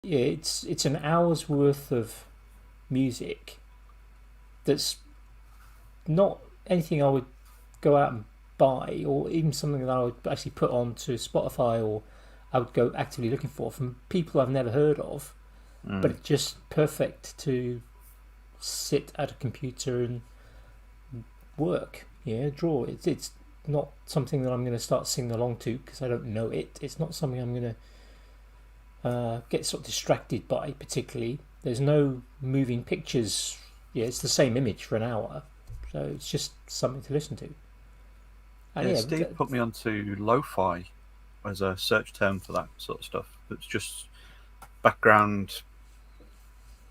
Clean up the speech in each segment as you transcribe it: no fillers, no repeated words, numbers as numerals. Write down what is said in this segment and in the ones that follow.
yeah, it's an hour's worth of music that's not anything I would go out and buy, or even something that I would actually put onto Spotify, or I would go actively looking for from people I've never heard of. But Mm. it's just perfect to sit at a computer and work. Yeah, draw. It's not something that I'm going to start singing along to because I don't know it. It's not something I'm going to get sort of distracted by particularly. There's no moving pictures. Yeah, it's the same image for an hour, so it's just something to listen to. And Yeah, yeah, Steve put me onto lo-fi as a search term for that sort of stuff. It's just background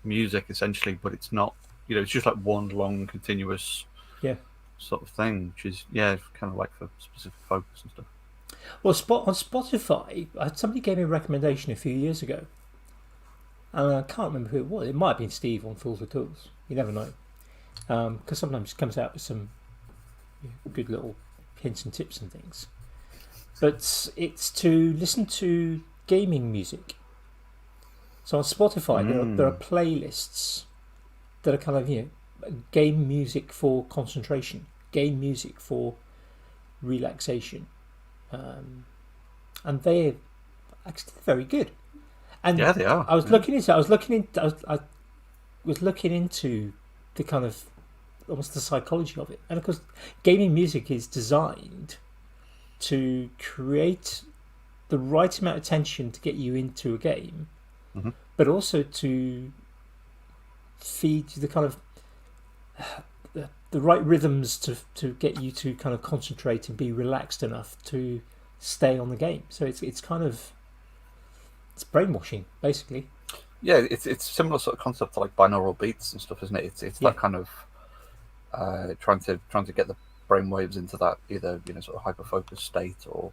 music essentially, but it's not. It's just like one long continuous yeah. sort of thing, which is yeah, kind of like for specific focus and stuff. Well, on Spotify, somebody gave me a recommendation a few years ago, and I can't remember who it was. It might have been Steve on Fools with Tools. You never know, because sometimes it comes out with some good little hints and tips and things. But it's to listen to gaming music. So on Spotify, there are Mm. playlists that are kind of game music for concentration, game music for relaxation, um, and they're actually very good. And Yeah, they are. I was Yeah. looking into, I was looking in, I was looking into the kind of almost the psychology of it, and of course, gaming music is designed to create the right amount of tension to get you into a game, Mm-hmm. but also to feed the kind of the right rhythms to get you to kind of concentrate and be relaxed enough to stay on the game. So it's kind of it's brainwashing basically. Yeah, it's similar sort of concept to like binaural beats and stuff, isn't it? It's Yeah, that kind of trying to get the brain waves into that either sort of hyper focused state or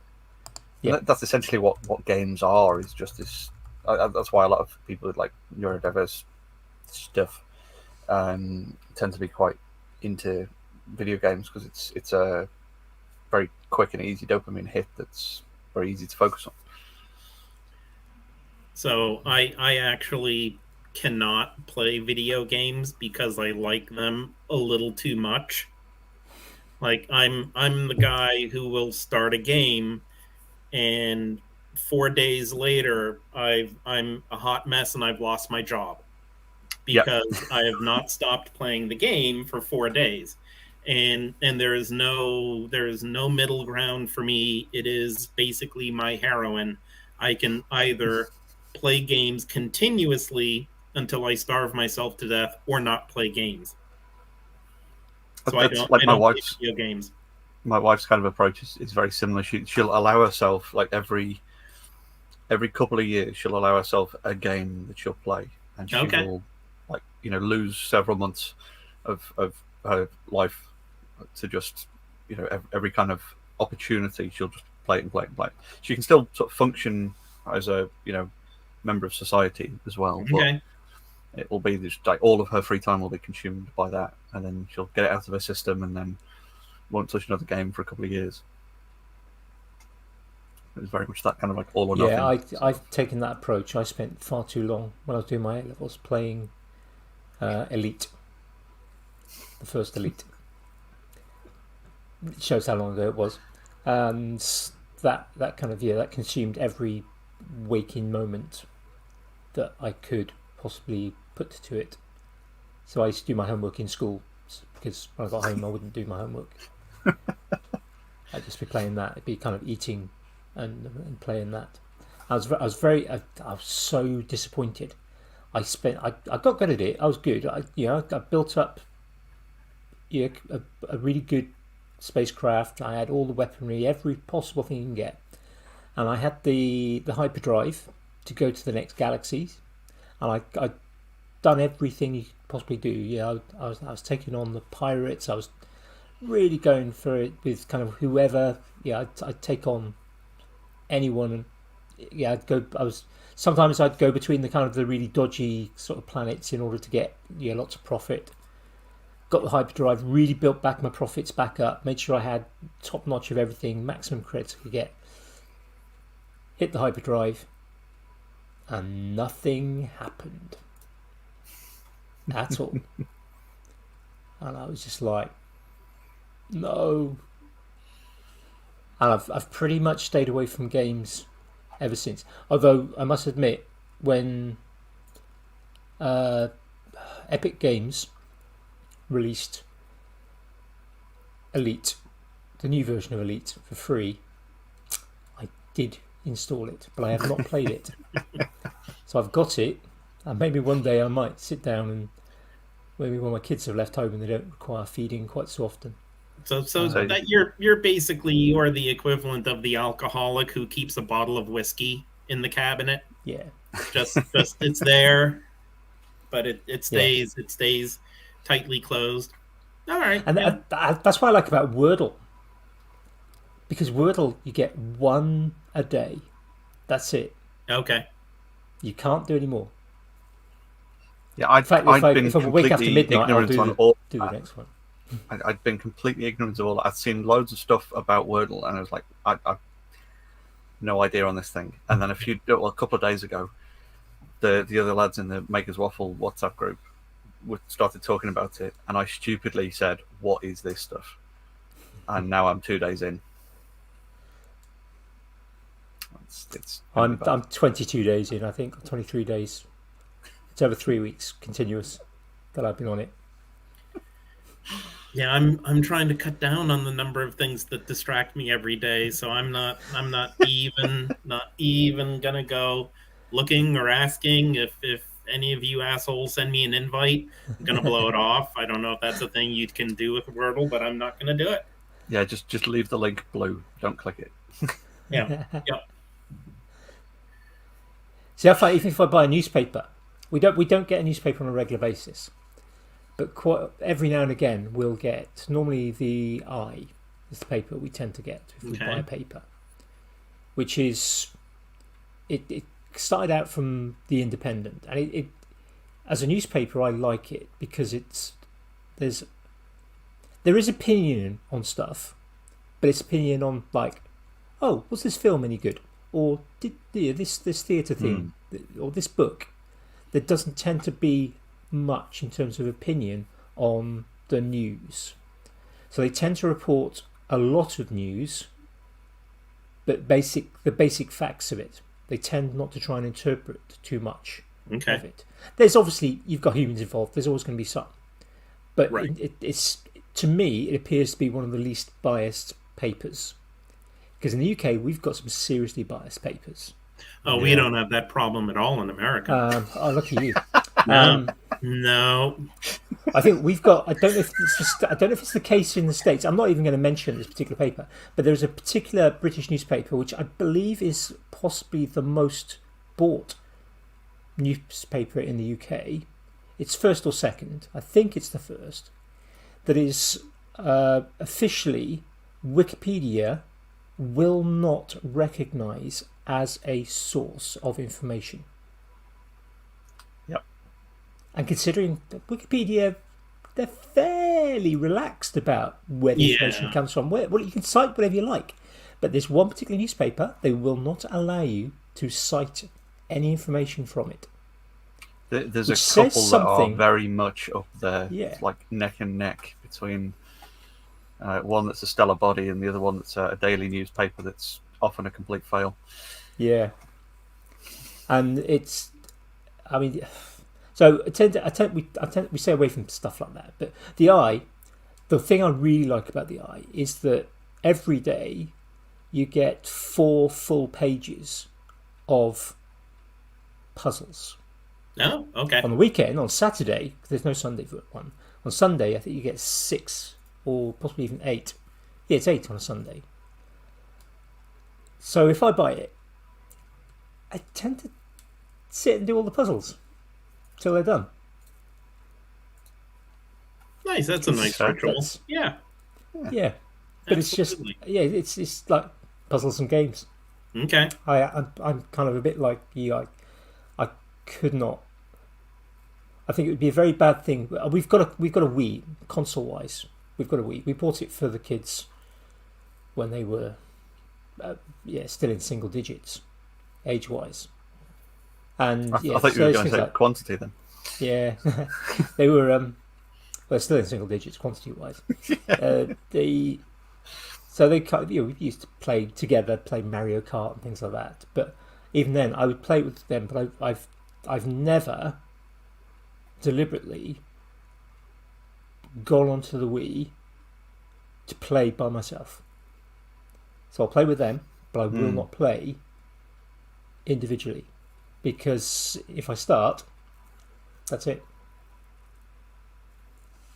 and yeah, that's essentially what games are. Is just this. That's why a lot of people with like neurodiverse stuff tend to be quite into video games because it's a very quick and easy dopamine hit that's very easy to focus on. So I actually cannot play video games because I like them a little too much. Like I'm the guy who will start a game and 4 days later I'm a hot mess and I've lost my job Yeah, because I have not stopped playing the game for 4 days. And there is no middle ground for me. It is basically my heroin. I can either play games continuously until I starve myself to death or not play games. So I that's don't like I my don't play wife's video games. my wife's kind of approach is very similar. She'll allow herself like every couple of years she'll allow herself a game that she'll play, and she Okay. will like lose several months of her life to just every kind of opportunity she'll just play it and play it and play it. She can still sort of function as a member of society as well, but Okay. it will be just like all of her free time will be consumed by that, and then she'll get it out of her system, and then won't touch another game for a couple of years. It's very much that kind of like all or yeah. nothing. I've taken that approach. I spent far too long when I was doing my A levels playing Elite, the first Elite. It shows how long ago it was, and that kind of that consumed every waking moment that I could possibly put to it. So I used to do my homework in school because when I got home I wouldn't do my homework. I'd just be playing that. It'd be kind of eating and playing that. I was so disappointed. I got good at it. I was good. I built up a really good spacecraft. I had all the weaponry, every possible thing you can get, and I had the hyperdrive to go to the next galaxies, and I'd done everything you could possibly do. Yeah, I was taking on the pirates. I was really going for it with kind of whoever. Yeah, I'd take on anyone. And yeah, I'd go. I was sometimes I'd go between the kind of the really dodgy sort of planets in order to get lots of profit. Got the hyperdrive, really built back my profits back up, made sure I had top notch of everything, maximum credits I could get. Hit the hyperdrive, and nothing happened at all. And I was just like, no. And I've pretty much stayed away from games ever since. Although I must admit, when Epic Games released Elite, the new version of Elite for free, I did install it, but I have not played it. So I've got it, and maybe one day I might sit down and maybe when my kids have left home and they don't require feeding quite so often. So that you're basically the equivalent of the alcoholic who keeps a bottle of whiskey in the cabinet. Yeah. Just it's there, but it stays tightly closed. All right. And that's what I like about Wordle. Because Wordle, you get one a day. That's it. Okay. You can't do any more. Yeah, In fact, if I wake after midnight, I'll do the next one. I'd been completely ignorant of all that. I'd seen loads of stuff about Wordle, and I was like, I've no idea on this thing. And then a couple of days ago, the other lads in the Makers Waffle WhatsApp group started talking about it, and I stupidly said, "What is this stuff?" And now I'm 2 days in. I'm 22 days in, I think, 23 days. It's over 3 weeks continuous that I've been on it. Yeah, I'm trying to cut down on the number of things that distract me every day, so I'm not even gonna go looking or asking if any of you assholes send me an invite. I'm gonna blow it off. I don't know if that's a thing you can do with Wordle, but I'm not gonna do it. Yeah, just leave the link blue. Don't click it. Yeah. See, even if I buy a newspaper, we don't get a newspaper on a regular basis, but every now and again we'll get. Normally, the Eye is the paper we tend to get if we buy a paper, which is it started out from the Independent, and it as a newspaper I like it because there is opinion on stuff, but it's opinion on like, oh, was this film any good, or did this theatre thing, or this book. There doesn't tend to be much in terms of opinion on the news, so they tend to report a lot of news, but the basic facts of it. They tend not to try and interpret too much of it. There's obviously, you've got humans involved. There's always going to be some, but it's to me it appears to be one of the least biased papers. Because in the UK we've got some seriously biased papers. Oh, we don't have that problem at all in America. Oh, look at you. No. I think we've got. I don't know if it's the case in the States. I'm not even going to mention this particular paper, but there's a particular British newspaper which I believe is possibly the most bought newspaper in the UK. It's first or second. I think it's the first. That is officially Wikipedia will not recognise as a source of information. Yep. And considering that Wikipedia, they're fairly relaxed about where the information comes from. Well, you can cite whatever you like, but this one particular newspaper, they will not allow you to cite any information from it. There's a couple that are very much up there, like neck and neck between one that's a stellar body and the other one that's a daily newspaper that's often a complete fail. Yeah, and it's, I mean, so we stay away from stuff like that. But the Eye, the thing I really like about the Eye is that every day you get 4 full pages of puzzles. Oh, okay. On the weekend, on Saturday, there's no Sunday one. On Sunday, I think you get 6 or possibly even 8. Yeah, it's 8 on a Sunday. So if I buy it, I tend to sit and do all the puzzles till they're done. Nice, that's a nice ritual. Yeah. But it's just it's like puzzles and games. Okay. I'm kind of a bit like you. I could not. I think it would be a very bad thing. We've got a Wii console wise. We've got a Wii. We bought it for the kids when they were still in single digits age wise, And I yeah, thought you so were it's going to things say like, quantity then. yeah, they were well, still in single digits quantity wise. They so they kind of, we used to play together, play Mario Kart and things like that. But even then, I would play with them, but I've never deliberately gone onto the Wii to play by myself. So I'll play with them, but I will not play individually, because if I start, that's it.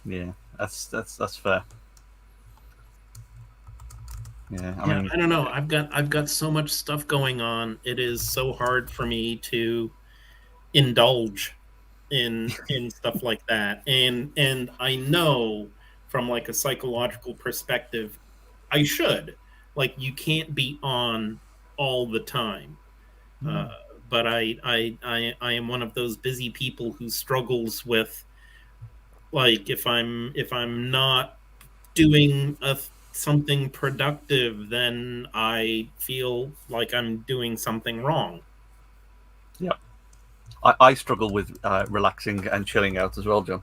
Yeah, that's fair. Yeah, I Yeah, mean, I don't know. I've got so much stuff going on. It is so hard for me to indulge in stuff like that. And I know from like a psychological perspective, I should. Like you can't be on all the time. Uh, but I am one of those busy people who struggles with like if I'm not doing something productive, then I feel like I'm doing something wrong. yeah, I struggle with relaxing and chilling out as well, John.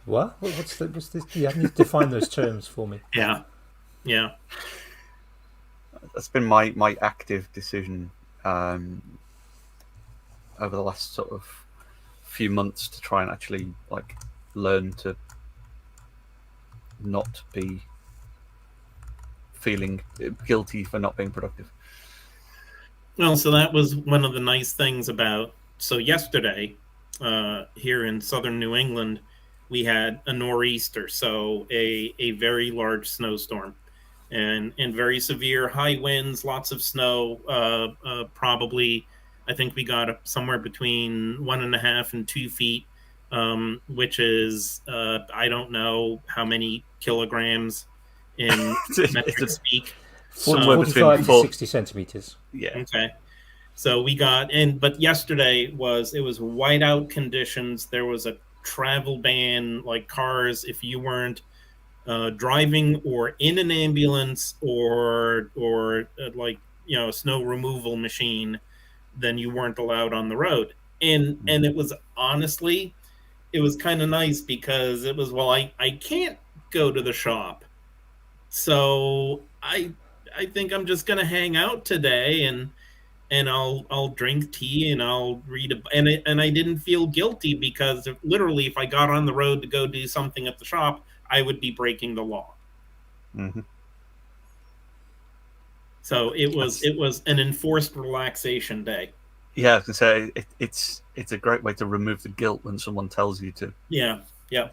What's this? You have to define those terms for me. Yeah, yeah, That's been my active decision over the last sort of few months to try and actually like learn to not be feeling guilty for not being productive. well, so that was one of the nice things about so yesterday here in southern New England we had a nor'easter, so a very large snowstorm and very severe high winds, lots of snow. Probably, I think we got somewhere between 1.5 and 2 feet, which is I don't know how many kilograms in It's metric a, speak. somewhere between 45 to four. 60 centimeters. Yeah, Okay. So we got but yesterday it was whiteout conditions. There was a travel ban, like cars, if you weren't driving or in an ambulance or like a snow removal machine, then you weren't allowed on the road. And it was honestly, it was kind of nice because it was, well, I can't go to the shop, so I think I'm just gonna hang out today and I'll drink tea and I'll read and I didn't feel guilty because literally if I got on the road to go do something at the shop, I would be breaking the law. mm-hmm. So it was an enforced relaxation day. Yeah. I was gonna say it's a great way to remove the guilt when someone tells you to. Yeah, yeah.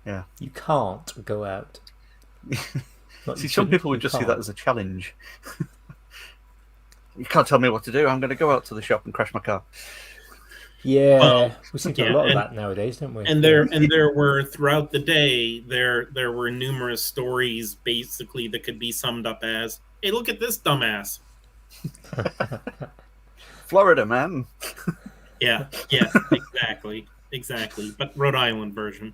Yeah. You can't go out. Not See, you some shouldn't, people would you just see can't. that as a challenge. You can't tell me what to do. I'm going to go out to the shop and crash my car. Yeah, Well, we seem to have yeah, a lot of and that nowadays, don't we? there were throughout the day there were numerous stories basically that could be summed up as, "Hey, look at this dumbass." Florida, man. Yeah, yes, exactly. But Rhode Island version.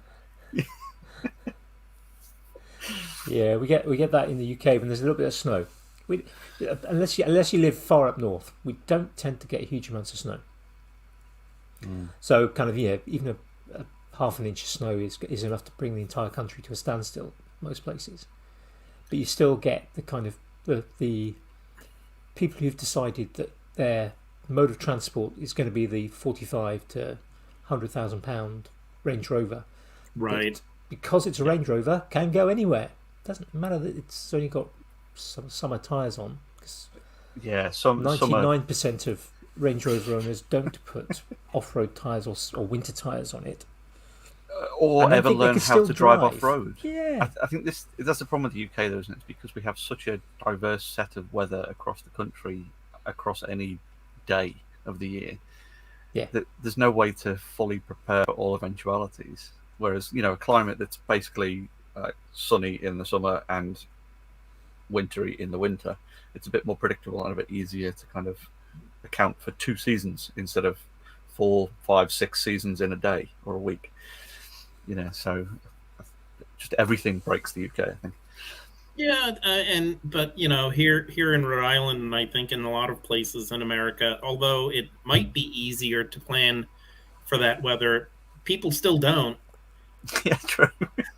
Yeah, we get that in the UK when there's a little bit of snow. We, unless you live far up north, we don't tend to get huge amounts of snow. So kind of even a half an inch of snow is enough to bring the entire country to a standstill most places. But you still get the kind of the people who've decided that their mode of transport is going to be the 45 to £100,000 Range Rover. Right. But because it's a Range Rover, can go anywhere. Doesn't matter that it's only got some summer tyres on. Yeah, some 99% of Range Rover owners don't put off-road tyres or winter tyres on it. or ever learn how to drive off road. Yeah. I think that's the problem with the UK, though, isn't it? It's because we have such a diverse set of weather across the country, across any day of the year. Yeah. That there's no way to fully prepare for all eventualities. Whereas, a climate that's basically sunny in the summer and wintry in the winter, it's a bit more predictable and a bit easier to kind of account for 2 seasons instead of 4, 5, 6 seasons in a day or a week. So just everything breaks the UK, I think. Yeah, but here in Rhode Island, and I think in a lot of places in America, although it might be easier to plan for that weather, people still don't. Yeah, true.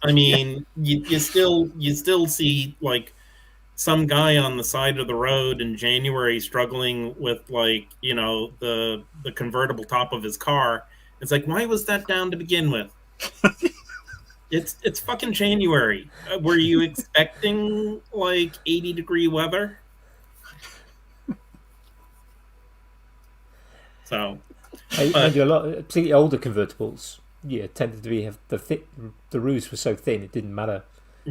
I Yeah, mean, you still see like some guy on the side of the road in January struggling with the convertible top of his car. It's like, why was that down to begin with? It's fucking January. Were you expecting like 80-degree weather? So, Mind but you, a lot, particularly older convertibles, yeah, tended to be have the roofs were so thin it didn't matter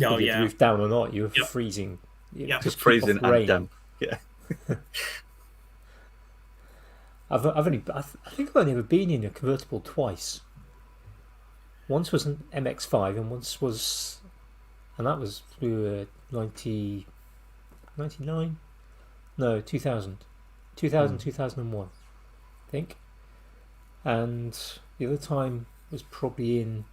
oh whether you had the yeah, roof down or not. You were yep, freezing. You yep. just keep off freezing and rain. damp. Yeah. I think I've only ever been in a convertible twice. Once was an MX-5 and once was, and that was through 99? No, 2000. 2000, Mm. 2001, I think. And the other time was probably in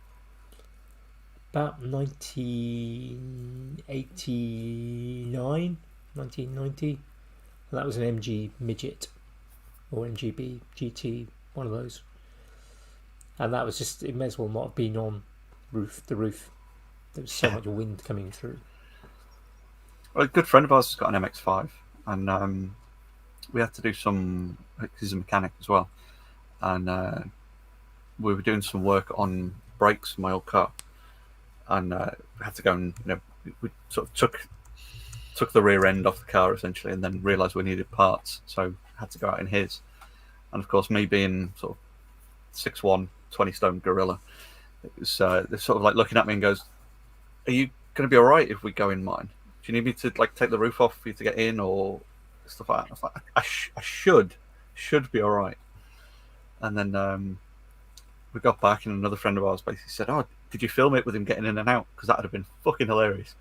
about 1989, 1990. And that was an MG Midget or MGB GT, one of those. And that was just, it may as well not have been on the roof. There was so much wind coming through. Well, a good friend of ours has got an MX-5, and we had to do some. He's a mechanic as well, and we were doing some work on brakes in my old car, and we had to go and we sort of took the rear end off the car essentially, and then realised we needed parts, so had to go out in his. And of course, me being sort of 6'1", 20-stone gorilla, it was they're sort of like looking at me and goes, "Are you going to be all right if we go in mine? Do you need me to like take the roof off for you to get in or stuff like that?" I was like, I should be all right. And then we got back, and another friend of ours basically said, "Oh, did you film it with him getting in and out? Because that would have been fucking hilarious."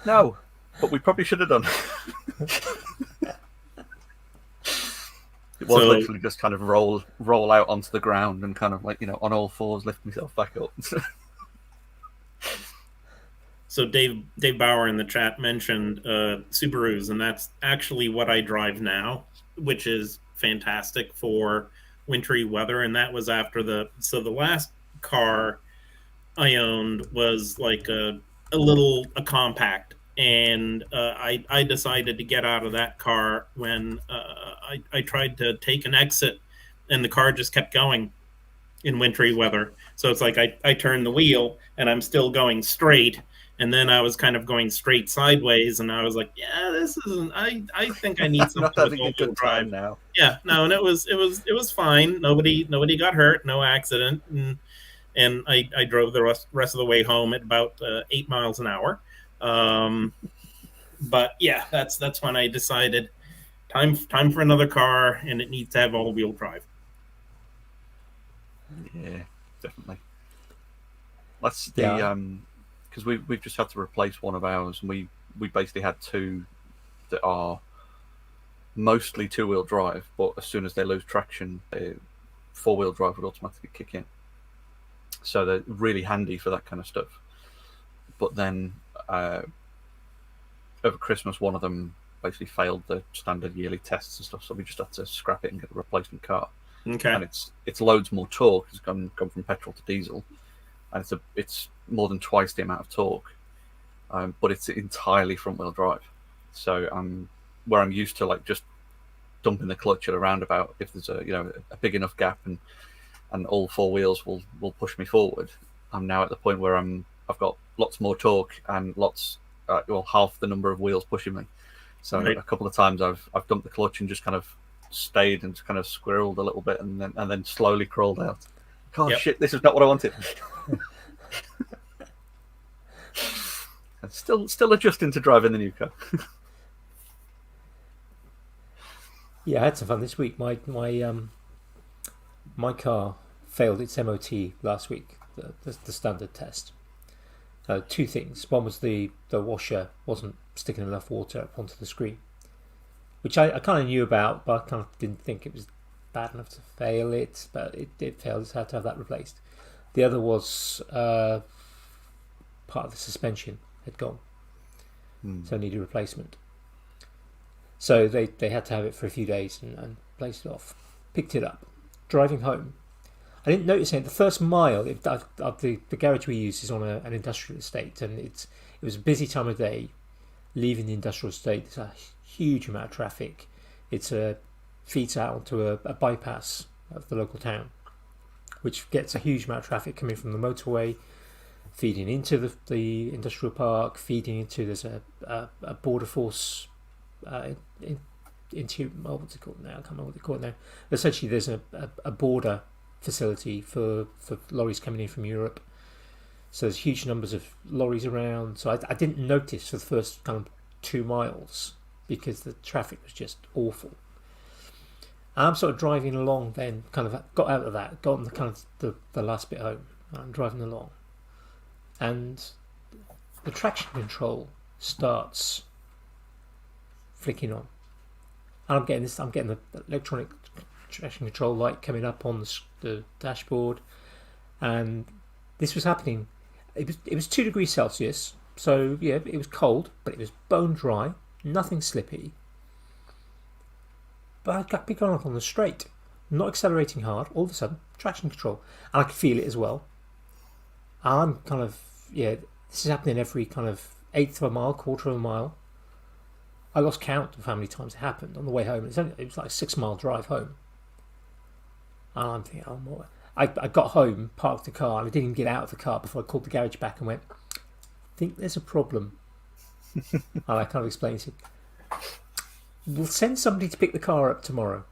No, but we probably should have done. It was So literally just kind of roll out onto the ground and kind of like on all fours lift myself back up. so Dave Bauer in the chat mentioned Subarus, and that's actually what I drive now, which is fantastic for wintry weather. And that was after the last car I owned was like a compact, and I decided to get out of that car when I tried to take an exit, and the car just kept going in wintry weather. So it's like I turned the wheel and I'm still going straight, and then I was kind of going straight sideways, and I was like, yeah, this isn't. I think I need Not something with having a all-wheel good drive. time now. Yeah, no, and it was fine. Nobody got hurt, no accident, and I drove the rest of the way home at about 8 miles an hour. But yeah, that's when I decided time for another car, and it needs to have all-wheel drive. Yeah, definitely. That's the Yeah, because we've just had to replace one of ours, and we basically had two that are mostly two-wheel drive, but as soon as they lose traction, four-wheel drive would automatically kick in. So they're really handy for that kind of stuff. But then over Christmas, one of them basically failed the standard yearly tests and stuff, so we just had to scrap it and get a replacement car. Okay. And it's loads more torque. It's gone from petrol to diesel, and it's more than twice the amount of torque. But it's entirely front-wheel drive. So where I'm used to like just dumping the clutch at a roundabout if there's a big enough gap and all four wheels will push me forward. I'm now at the point where I've got lots more torque and half the number of wheels pushing me. So Right. a couple of times I've dumped the clutch and just kind of stayed and kind of squirreled a little bit and then slowly crawled out. Oh Yep. shit! This is not what I wanted. Still adjusting to driving the new car. yeah. I had some fun this week. My car failed its MOT last week, the standard test. Two things. One was the washer wasn't sticking enough water up onto the screen, which I kind of knew about, but I kind of didn't think it was bad enough to fail it. But it did fail. It's had to have that replaced. The other was part of the suspension had gone, so needed replacement. So they had to have it for a few days and placed it off. Picked it up, driving home. I didn't notice it. The first mile, the garage we use is on an industrial estate, and it was a busy time of day. Leaving the industrial estate, there's a huge amount of traffic. It feeds out onto a bypass of the local town, which gets a huge amount of traffic coming from the motorway, feeding into the industrial park, feeding into, there's a border force into, what's it called now? I can't remember what they call it now. Essentially, there's a border facility for lorries coming in from Europe. So there's huge numbers of lorries around. So I didn't notice for the first kind of 2 miles because the traffic was just awful. I'm sort of driving along then, kind of got out of that, got on the kind of the last bit home. I'm driving along, and the traction control starts flicking on, and I'm getting the electronic traction control light coming up on the dashboard, and this was happening. It was 2 degrees Celsius, so yeah, it was cold, but it was bone dry, nothing slippy. But I got going up on the straight, not accelerating hard. All of a sudden, traction control, and I could feel it as well. And I'm kind of, this is happening every kind of 1/8 of a mile, 1/4 of a mile. I lost count of how many times it happened on the way home. It was like a 6-mile drive home. And I'm thinking, oh my. I got home, parked the car, and I didn't even get out of the car before I called the garage back and went, I think there's a problem. And I kind of explained to him, we'll send somebody to pick the car up tomorrow,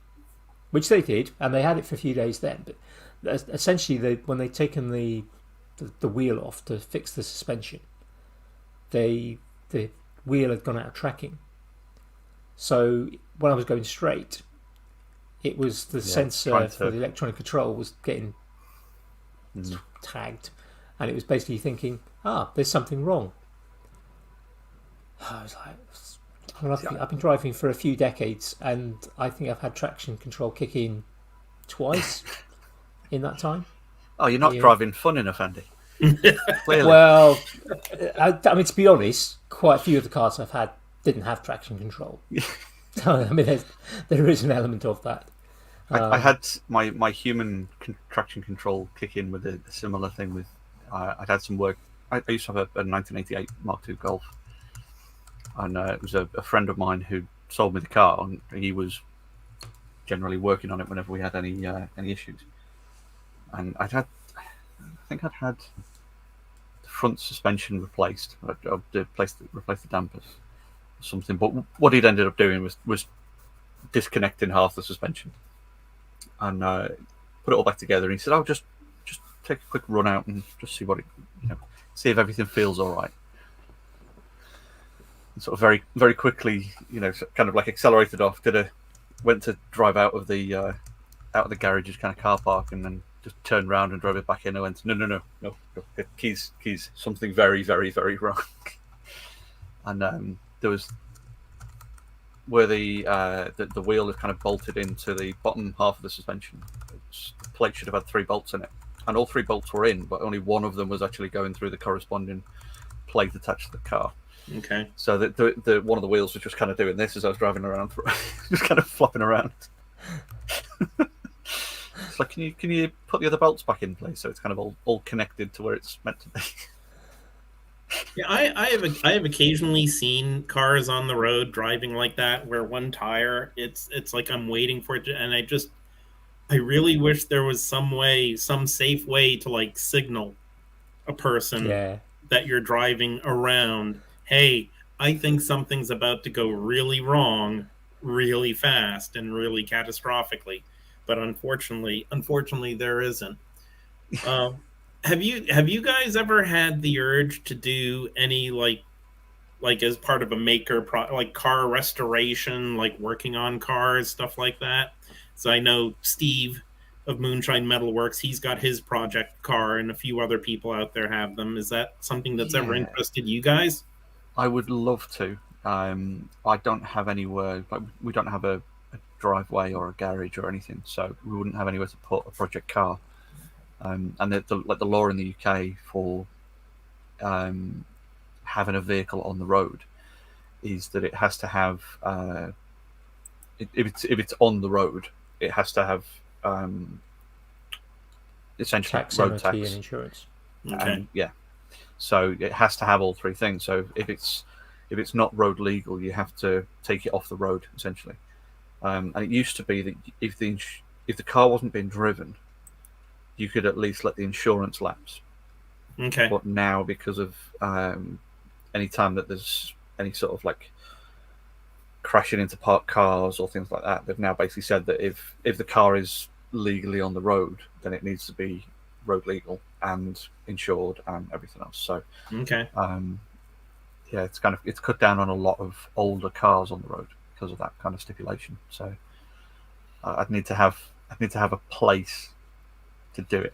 which they did, and they had it for a few days then. But essentially, when they'd taken the wheel off to fix the suspension, the wheel had gone out of tracking. So when I was going straight, it was the sensor for the electronic control was getting tagged, and it was basically thinking, there's something wrong. I was like, I've been driving for a few decades, and I think I've had traction control kick in twice in that time. Oh, you're not driving fun enough, Andy. Clearly. Well, I mean, to be honest, quite a few of the cars I've had didn't have traction control. I mean, there is an element of that. I had my human traction control kick in with a similar thing. With I'd had some work. I used to have a 1988 Mark II Golf, and it was a friend of mine who sold me the car, and he was generally working on it whenever we had any issues. And I think I'd had the front suspension replaced. I'd replaced the dampers or something. But what he'd ended up doing was disconnecting half the suspension and put it all back together. And he said, "Oh, just take a quick run out and just see what it, see if everything feels all right." And sort of very, very quickly, kind of like accelerated off. Went to drive out of the garage's kind of car park, and then just turned around and drove it back in. I went, no, keys, something very, very, very wrong. And there was where the wheel is kind of bolted into the bottom half of the suspension. The plate should have had 3 bolts in it, and all 3 bolts were in, but only one of them was actually going through the corresponding plate attached to the car. Okay. So the one of the wheels was just kind of doing this as I was driving around, just kind of flopping around. It's like, can you put the other bolts back in place so it's kind of all connected to where it's meant to be? Yeah, I have occasionally seen cars on the road driving like that, where one tire, it's like I'm waiting for it to, and I really wish there was some safe way to like signal a person that you're driving around, hey, I think something's about to go really wrong, really fast, and really catastrophically. But unfortunately, there isn't. Have you guys ever had the urge to do any like as part of a maker like car restoration, like working on cars, stuff like that? So I know Steve of Moonshine Metalworks, he's got his project car, and a few other people out there have them. Is that something that's ever interested you guys? I would love to. I don't have anywhere. We don't have a driveway or a garage or anything, so we wouldn't have anywhere to put a project car. And the law in the UK for having a vehicle on the road is that it has to have if it's on the road, it has to have essentially Tax, road MOT, tax, and insurance. Okay. yeah. So it has to have all three things. So if it's not road legal, you have to take it off the road essentially. And it used to be that if the car wasn't being driven, you could at least let the insurance lapse. Okay. But now, because of any time that there's any sort of like crashing into parked cars or things like that, they've now basically said that if the car is legally on the road, then it needs to be road legal and insured and everything else. So Okay. yeah, it's cut down on a lot of older cars on the road because of that kind of stipulation. So I'd need to have a place to do it.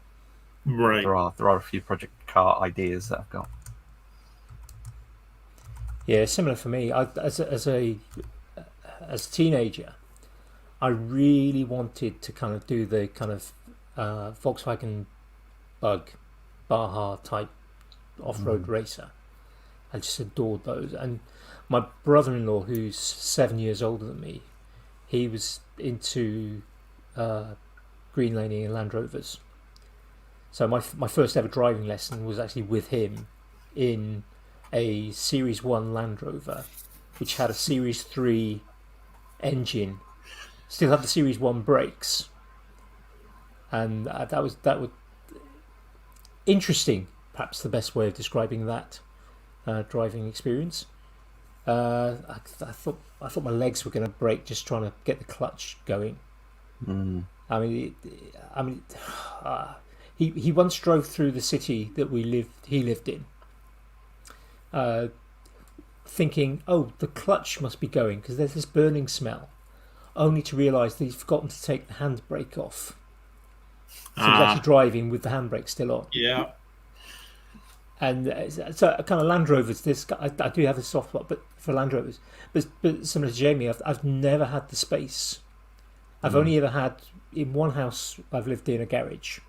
Right. There are a few project car ideas that I've got. Yeah, similar for me. As a teenager, I really wanted to kind of do the kind of Volkswagen Bug, Baja type off-road racer. I just adored those. And my brother-in-law, who's 7 years older than me, he was into green laning and Land Rovers. So my first ever driving lesson was actually with him in a Series 1 Land Rover, which had a Series 3 engine, still had the Series 1 brakes, and that was interesting. Perhaps the best way of describing that driving experience. I thought my legs were going to break just trying to get the clutch going. I mean, he once drove through the city that he lived in, thinking, oh, the clutch must be going because there's this burning smell, only to realise that he's forgotten to take the handbrake off. So he's actually driving with the handbrake still on. Yeah. And so kind of Land Rovers, I do have a soft spot, but for Land Rovers, but similar to Jamie, I've never had the space. I've only ever had, in one house I've lived in, a garage,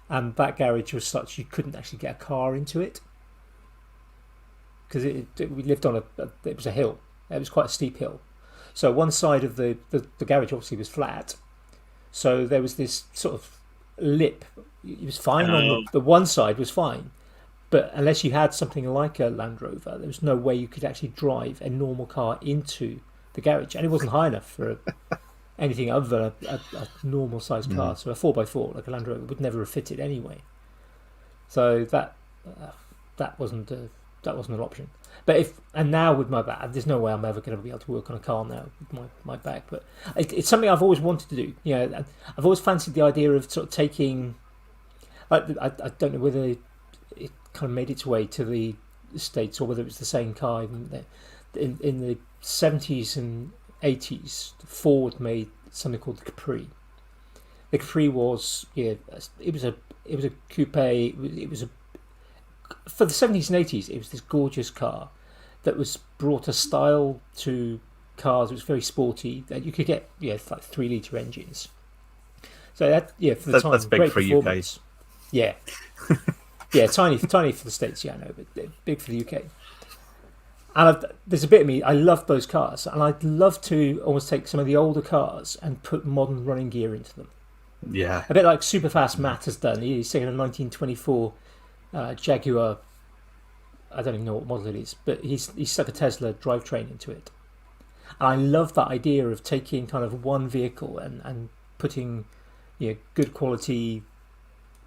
and that garage was such you couldn't actually get a car into it because we lived on it was a hill. It was quite a steep hill, so one side of the garage obviously was flat, so there was this sort of lip. It was fine on the one side was fine. But unless you had something like a Land Rover, there was no way you could actually drive a normal car into the garage. And it wasn't high enough for anything other than a normal sized car. So a 4x4, like a Land Rover, would never have fitted anyway. So that wasn't an option. But now with my back, there's no way I'm ever going to be able to work on a car now with my back. But it's something I've always wanted to do. You know, I've always fancied the idea of sort of taking. I don't know whether it kind of made its way to the States or whether it was the same car. In the 70s and 80s, Ford made something called the Capri. The Capri was it was a coupe. It was for the 70s and 80s. It was this gorgeous car that brought a style to cars. It was very sporty. That you could get like 3-litre engines. So for the time that's big great for performance. UK. Yeah. Yeah, tiny for the States, yeah, I know, but big for the UK. And there's a bit of me, I love those cars, and I'd love to almost take some of the older cars and put modern running gear into them. Yeah. A bit like Superfast Matt has done. He's taken a 1924 Jaguar, I don't even know what model it is, but he's stuck a Tesla drivetrain into it. And I love that idea of taking kind of one vehicle and putting good quality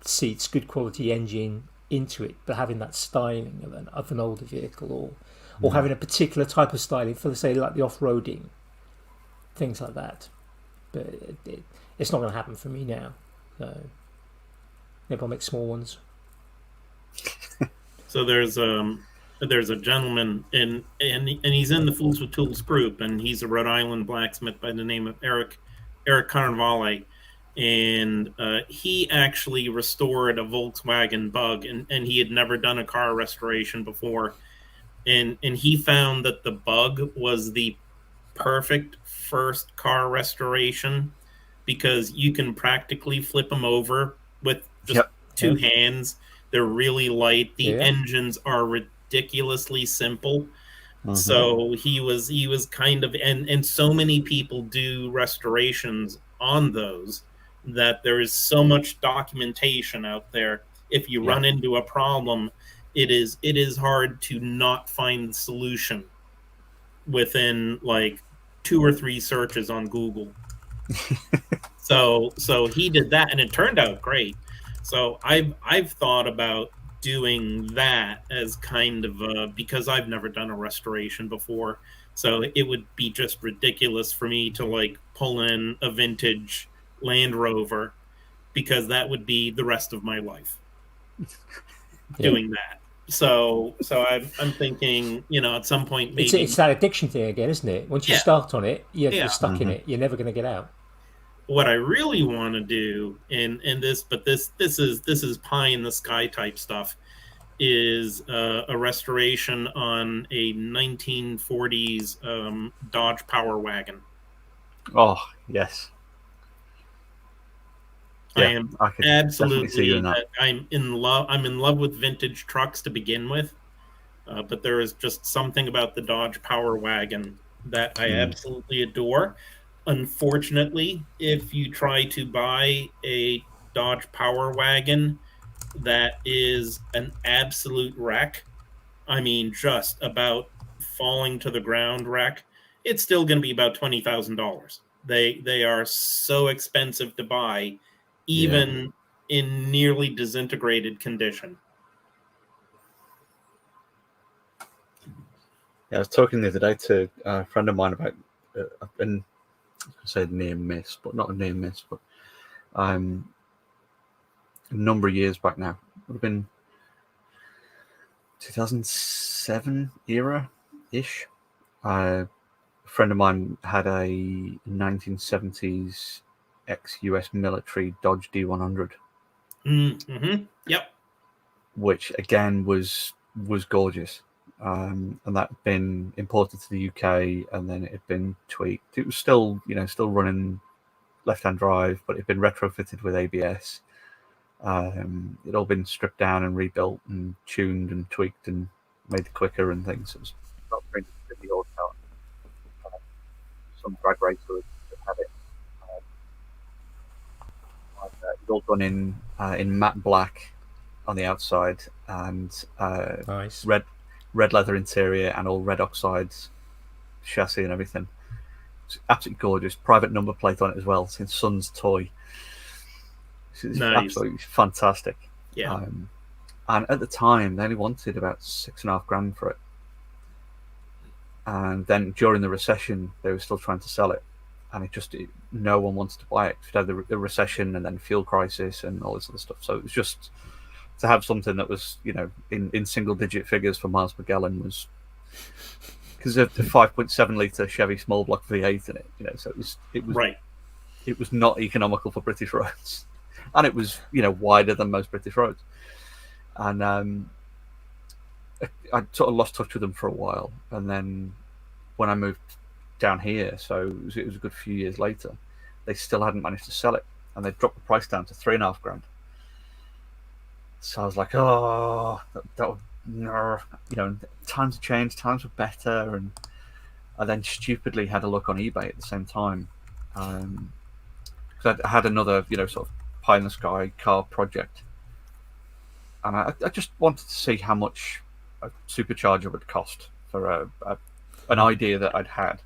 seats, good quality engine into it, but having that styling of an older vehicle, or having a particular type of styling for, say, like the off-roading, things like that. But it's not going to happen for me now. So maybe I'll make small ones. So there's a gentleman and he's in the Fools with Tools group, and he's a Rhode Island blacksmith by the name of Eric Carnevale. And he actually restored a Volkswagen Bug, and he had never done a car restoration before. And he found that the Bug was the perfect first car restoration because you can practically flip them over with just two hands. They're really light. The Yeah. engines are ridiculously simple. Mhm. So he was kind of, and so many people do restorations on those that there is so much documentation out there. If you Yeah. run into a problem, it is hard to not find the solution within like 2 or 3 searches on Google. So he did that, and it turned out great. So I've thought about doing that as kind of a, because I've never done a restoration before. So it would be just ridiculous for me to like pull in a vintage Land Rover, because that would be the rest of my life Yeah. doing that. So I'm thinking, at some point It's maybe, that addiction thing again, isn't it? Once you yeah, start on it, yeah. you're stuck in Mhm. it. You're never going to get out. What I really want to do, and this is pie in the sky type stuff, is a restoration on a 1940s Dodge Power Wagon. Oh yes. I Yeah, am I could definitely see you in that. I'm in love. I'm in love with vintage trucks to begin with, but there is just something about the Dodge Power Wagon that I Mm. absolutely adore. Unfortunately, if you try to buy a Dodge Power Wagon that is an absolute wreck, I mean, just about falling to the ground wreck, it's still going to be about $20,000. They are so expensive to buy, Yeah. even in nearly disintegrated condition. Yeah, I was talking the other day to a friend of mine about I've been, I say near miss, but not a near miss, but a number of years back now. Would have been 2007 era ish. A friend of mine had a 1970s ex-US military Dodge D100, Mm-hmm. Yep. which again was gorgeous. And that had been imported to the UK, and then it had been tweaked. It was still, still running left-hand drive, but it had been retrofitted with ABS. It'd all been stripped down and rebuilt and tuned and tweaked and made quicker and things. It was not very good in the old car. Some drag racer had it. It was all done in matte black on the outside, and Nice. red leather interior, and all red oxides chassis and everything. It's absolutely gorgeous. Private number plate on it as well. It's in Son's Toy. It's Nice. absolutely fantastic. Yeah. And at the time, they only wanted about $6,500 for it. And then during the recession, they were still trying to sell it, and no one wanted to buy it. It had the recession and then fuel crisis and all this other stuff. So it was just to have something that was, in single-digit figures for miles per gallon was, because of the 5.7 litre Chevy small block V8 in it, so it was Right. It was not economical for British roads, and it was wider than most British roads, and I sort of lost touch with them for a while, and then when I moved down here, so it was a good few years later, they still hadn't managed to sell it, and they dropped the price down to $3,500. So I was like, oh, that would, no, times have changed, times were better, and I then stupidly had a look on eBay at the same time, because I had another, sort of pie in the sky car project, and I just wanted to see how much a supercharger would cost for an idea that I'd had.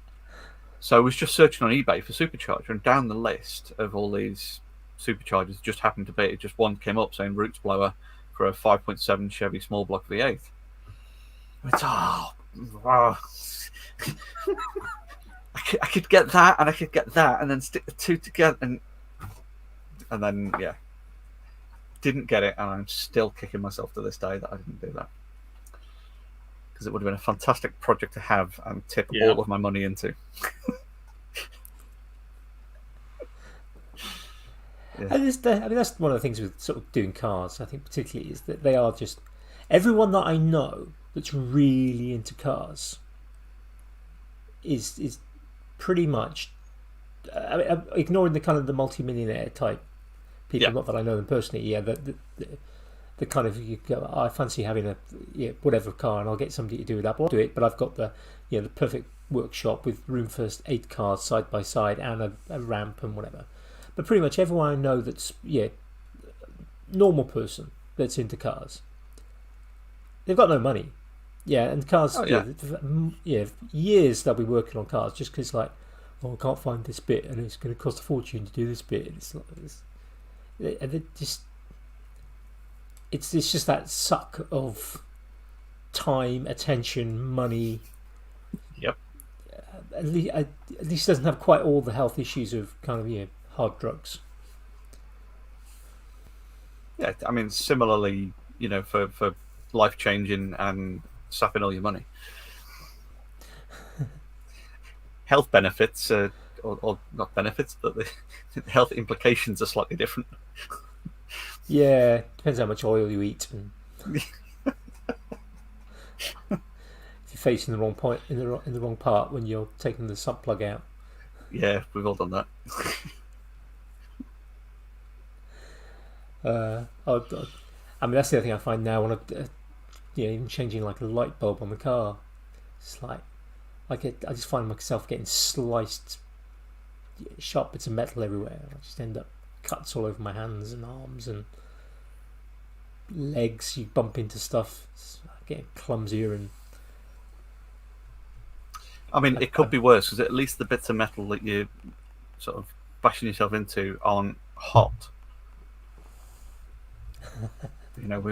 So I was just searching on eBay for supercharger, and down the list of all these superchargers just happened to be just one came up saying Roots Blower for a 5.7 Chevy small block V8. It's wow. I could get that, and I could get that, and then stick the two together, and then didn't get it, and I'm still kicking myself to this day that I didn't do that, because it would have been a fantastic project to have and tip all of my money into. And that's one of the things with sort of doing cars, I think, particularly, is that they are just, everyone that I know that's really into cars is pretty much, ignoring the kind of the multi-millionaire type people, not that I know them personally, the kind of you go, I fancy having a whatever car, and I'll get somebody to do it up. I'll do it, but I've got the the perfect workshop with room for 8 cars side by side and a ramp and whatever. But pretty much everyone I know that's normal person that's into cars, they've got no money. Yeah, and cars. Years they'll be working on cars just because like, I can't find this bit, and it's going to cost a fortune to do this bit. It's just that suck of time, attention, money. Yep. At least doesn't have quite all the health issues of kind of hard drugs. Yeah, I mean, similarly, for life changing and sapping all your money. Health benefits, or not benefits, but the health implications are slightly different. Yeah, depends how much oil you eat. And if you're facing the wrong point in the wrong part when you're taking the sump plug out. Yeah, we've all done that. I mean, that's the other thing I find now when even changing like a light bulb on the car. It's like I just find myself getting sliced, sharp bits of metal everywhere. I just end up cuts all over my hands and arms and legs. You bump into stuff, it's getting clumsier. And I mean, it could be worse because at least the bits of metal that you sort of bashing yourself into aren't hot.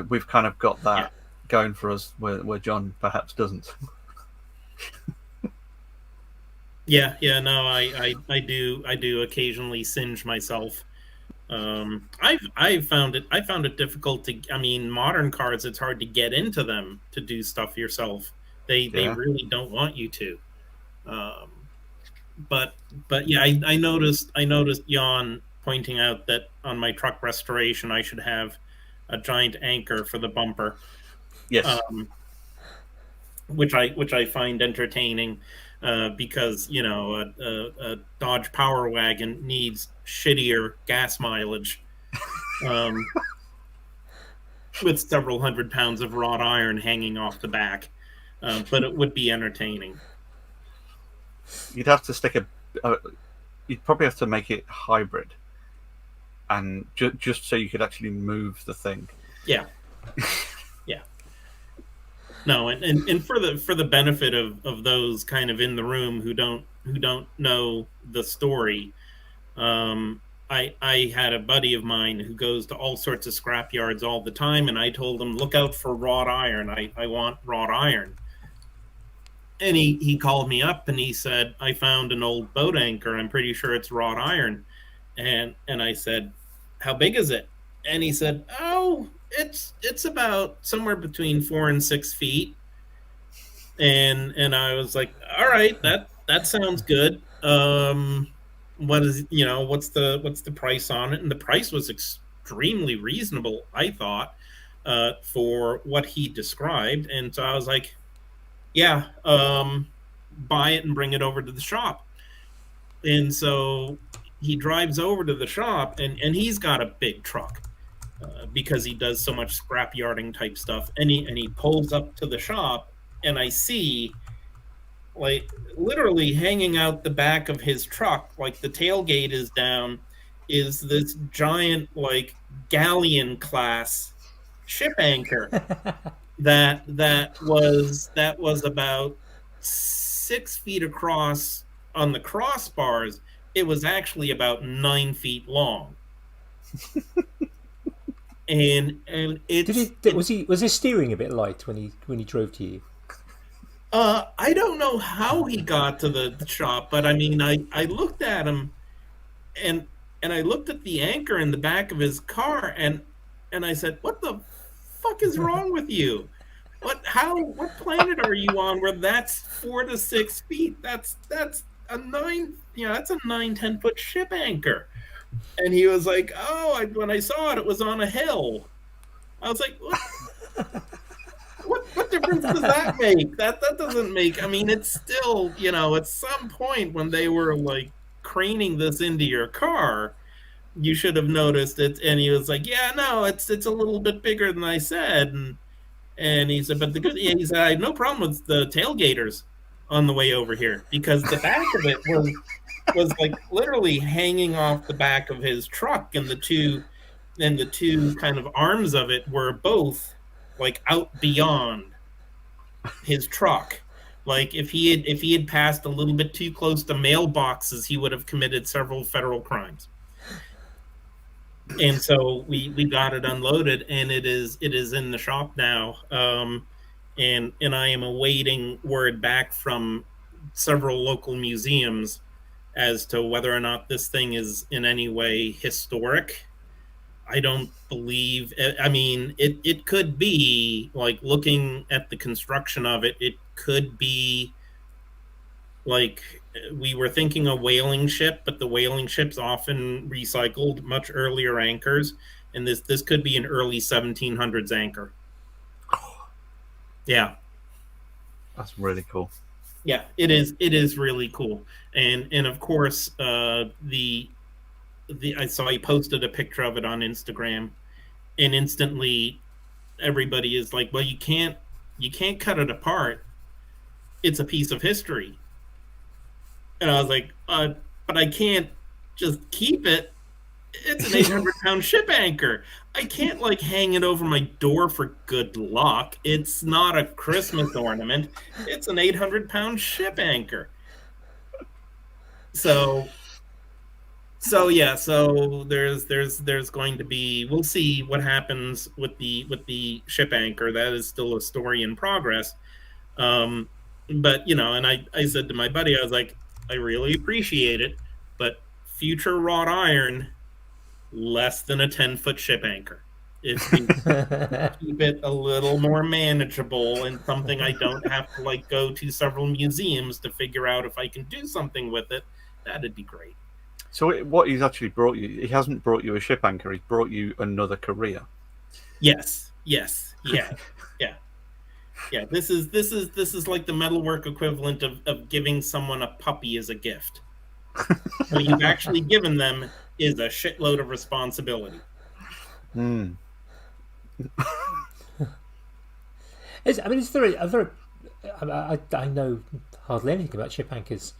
We've kind of got that going for us where John perhaps doesn't. No, I do occasionally singe myself. I found it difficult to. I mean, modern cars, it's hard to get into them to do stuff yourself. They really don't want you to. But yeah, I noticed Jan pointing out that on my truck restoration I should have a giant anchor for the bumper. Yes. Which I find entertaining. Because a Dodge Power Wagon needs shittier gas mileage, with several hundred pounds of wrought iron hanging off the back, but it would be entertaining. You'd have to stick you'd probably have to make it hybrid, and just so you could actually move the thing. Yeah. Yeah. No, and for the benefit of those kind of in the room who don't know the story, I had a buddy of mine who goes to all sorts of scrap yards all the time, and I told him, look out for wrought iron. I want wrought iron. And he called me up and he said, I found an old boat anchor. I'm pretty sure it's wrought iron. And I said, how big is it? And he said, oh, it's about somewhere between 4 and 6 feet. And I was like, all right, that sounds good. What is, what's the price on it? And the price was extremely reasonable, I thought, for what he described. And so I was like, yeah, buy it and bring it over to the shop. And so he drives over to the shop, and he's got a big truck. Because he does so much scrap yarding type stuff, and he pulls up to the shop, and I see, like, literally hanging out the back of his truck, like the tailgate is down, is this giant, like, galleon class ship anchor that was about 6 feet across on the crossbars. It was actually about 9 feet long. And was his steering a bit light when he drove to you? I don't know how he got to the shop, but I mean, I looked at him, and I looked at the anchor in the back of his car, and I said, "What the fuck is wrong with you? What planet are you on where that's 4 to 6 feet? That's a 9-10 foot ship anchor." And he was like, "Oh, when I saw it, it was on a hill." I was like, "What difference does that make? That doesn't make. I mean, it's still, at some point when they were like craning this into your car, you should have noticed it. And he was like, yeah, no, it's a little bit bigger than I said. And he said, but he said, I had no problem with the tailgaters on the way over here, because the back of it was like literally hanging off the back of his truck, and the two kind of arms of it were both like out beyond his truck. Like if he had passed a little bit too close to mailboxes, he would have committed several federal crimes. And so we got it unloaded, and it is in the shop now. And I am awaiting word back from several local museums as to whether or not this thing is in any way historic. I don't believe. I mean, it could be, like, looking at the construction of it. It could be like, we were thinking a whaling ship, but the whaling ships often recycled much earlier anchors, and this could be an early 1700s anchor. Yeah, That's really cool. yeah, it is. It is really cool, and of course, the I saw he posted a picture of it on Instagram, and instantly everybody is like, well, you can't cut it apart. It's a piece of history. And I was like, but I can't just keep it. It's an 800-pound ship anchor. I can't, like, hang it over my door for good luck. It's not a Christmas ornament. It's an 800-pound ship anchor. So yeah, so there's going to be, we'll see what happens with the ship anchor. That is still a story in progress. But and I said to my buddy, I was like, I really appreciate it, but future wrought iron, less than a 10-foot ship anchor. If we keep it a little more manageable and something I don't have to, like, go to several museums to figure out if I can do something with it, that'd be great. So what he's actually brought you, he hasn't brought you a ship anchor, he's brought you another career. Yes, yeah. Yeah, this is like the metalwork equivalent of giving someone a puppy as a gift. What you've actually given them is a shitload of responsibility. Mm. Is there a very? I know hardly anything about ship anchors.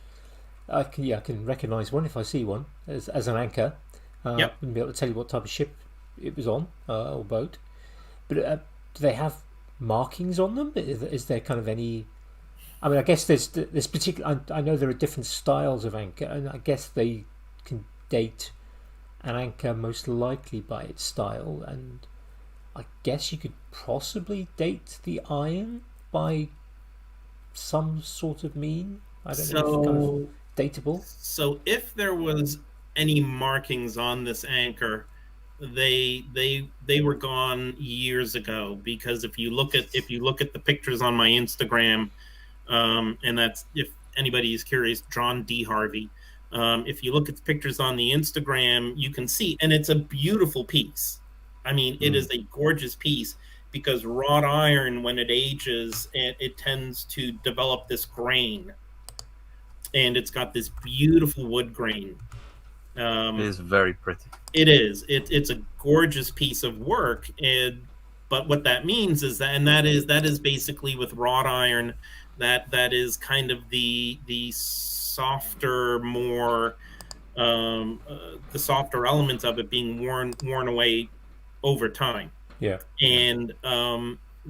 I can recognise one if I see one as an anchor. Yep. I wouldn't be able to tell you what type of ship it was on, or boat. But do they have markings on them? Is there kind of any? I mean, I guess there's particular. I know there are different styles of anchor, and I guess they can date an anchor most likely by its style, and I guess you could possibly date the iron by some sort of mean. I don't know if it's kind of dateable. So if there was any markings on this anchor, they were gone years ago, because if you look at the pictures on my Instagram, and that's, if anybody is curious, John D Harvey. If you look at the pictures on the Instagram, you can see, and it's a beautiful piece. I mean, it is a gorgeous piece, because wrought iron, when it ages, it tends to develop this grain, and it's got this beautiful wood grain. It is very pretty. It is. It's a gorgeous piece of work, but what that means is that is basically, with wrought iron, that is kind of the softer, more the softer elements of it being worn away over time. Yeah. And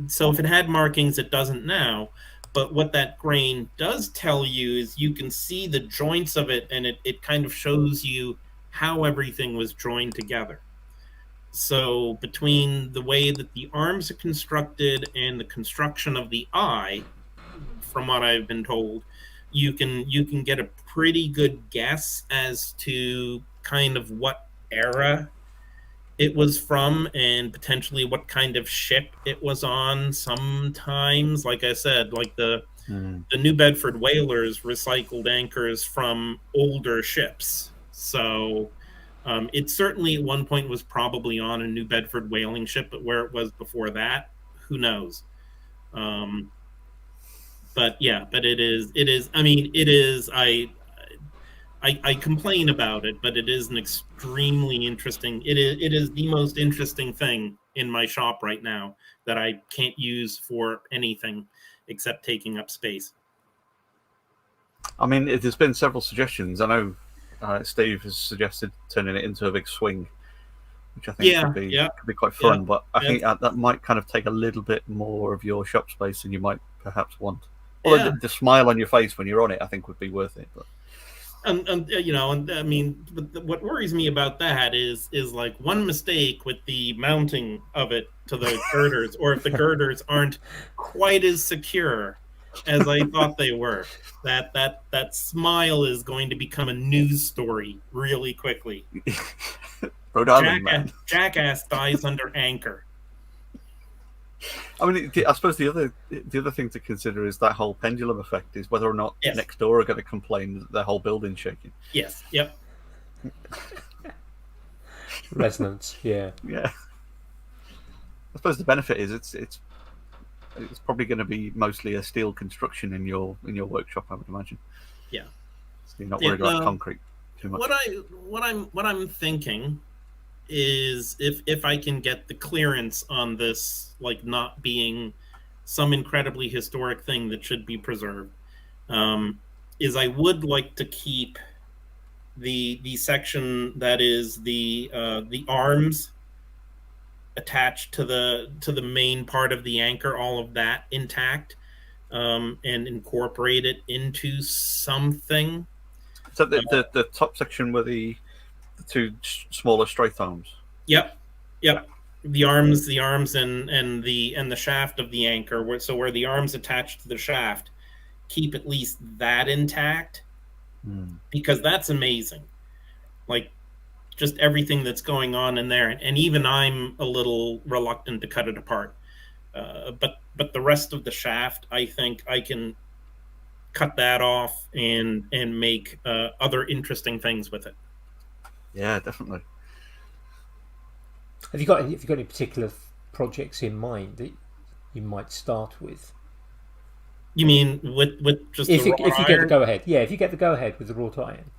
so if it had markings, it doesn't now. But what that grain does tell you is, you can see the joints of it, and it kind of shows you how everything was joined together. So between the way that the arms are constructed and the construction of the eye, from what I've been told, you can get a pretty good guess as to kind of what era it was from, and potentially what kind of ship it was on. Sometimes, like I said, like the New Bedford whalers recycled anchors from older ships. So it certainly at one point was probably on a New Bedford whaling ship, but where it was before that, who knows? But yeah, but it is. I mean, it is. I complain about it, but it is an extremely interesting. It is the most interesting thing in my shop right now that I can't use for anything except taking up space. I mean, there's been several suggestions. I know Steve has suggested turning it into a big swing, which I think could be quite fun. But I think that might kind of take a little bit more of your shop space than you might perhaps want. Although the smile on your face when you're on it, I think, would be worth it. But you know, and I mean, what worries me about that is like one mistake with the mounting of it to the girders, or if the girders aren't quite as secure as I thought they were, that smile is going to become a news story really quickly. Rhode Island, man. Jackass dies under anchor. I mean, I suppose the other thing to consider is that whole pendulum effect is whether or not next door are going to complain that their whole building's shaking. Yes. Yep. Resonance. Yeah. Yeah. I suppose the benefit is it's probably going to be mostly a steel construction in your workshop, I would imagine. Yeah. So you're not worried about concrete too much. What I'm thinking is if I can get the clearance on this, like not being some incredibly historic thing that should be preserved, is I would like to keep the section that is the arms attached to the main part of the anchor, all of that intact, and incorporate it into something. So the top section were the two smaller straight arms. Yep. The arms and the shaft of the anchor, where the arms attached to the shaft, keep at least that intact, because that's amazing. Like, just everything that's going on in there, and even I'm a little reluctant to cut it apart. But the rest of the shaft, I think I can cut that off and make other interesting things with it. Yeah, definitely. Have you got any particular projects in mind that you might start with? You mean with just if the you get the go ahead? Yeah, if you get the go ahead with the wrought iron.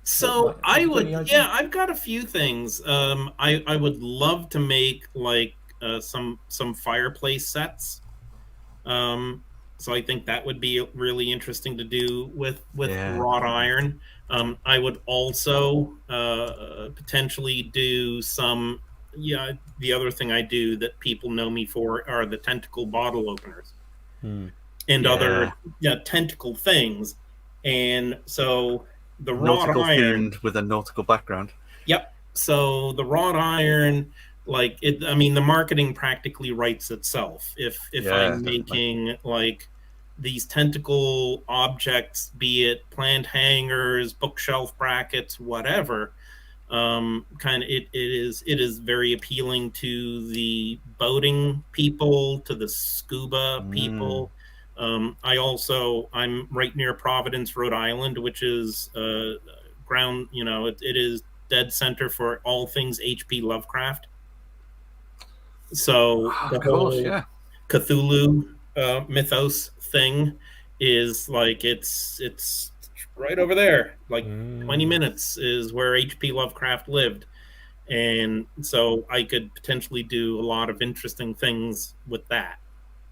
So I would, I've got a few things. I would love to make like some fireplace sets. So I think that would be really interesting to do with wrought iron. I would also potentially do some. Yeah, the other thing I do that people know me for are the tentacle bottle openers and other tentacle things. And so the nautical wrought iron themed with a nautical background. Yep. So the wrought iron, like it, I mean, the marketing practically writes itself. If I'm making like these tentacle objects, be it plant hangers, bookshelf brackets, whatever, kind of it is very appealing to the boating people, to the scuba people. I'm right near Providence, Rhode Island, which is ground, it is dead center for all things H.P. Lovecraft. So the whole Cthulhu mythos thing is like it's right over there, like 20 minutes is where H.P. Lovecraft lived, and so I could potentially do a lot of interesting things with that.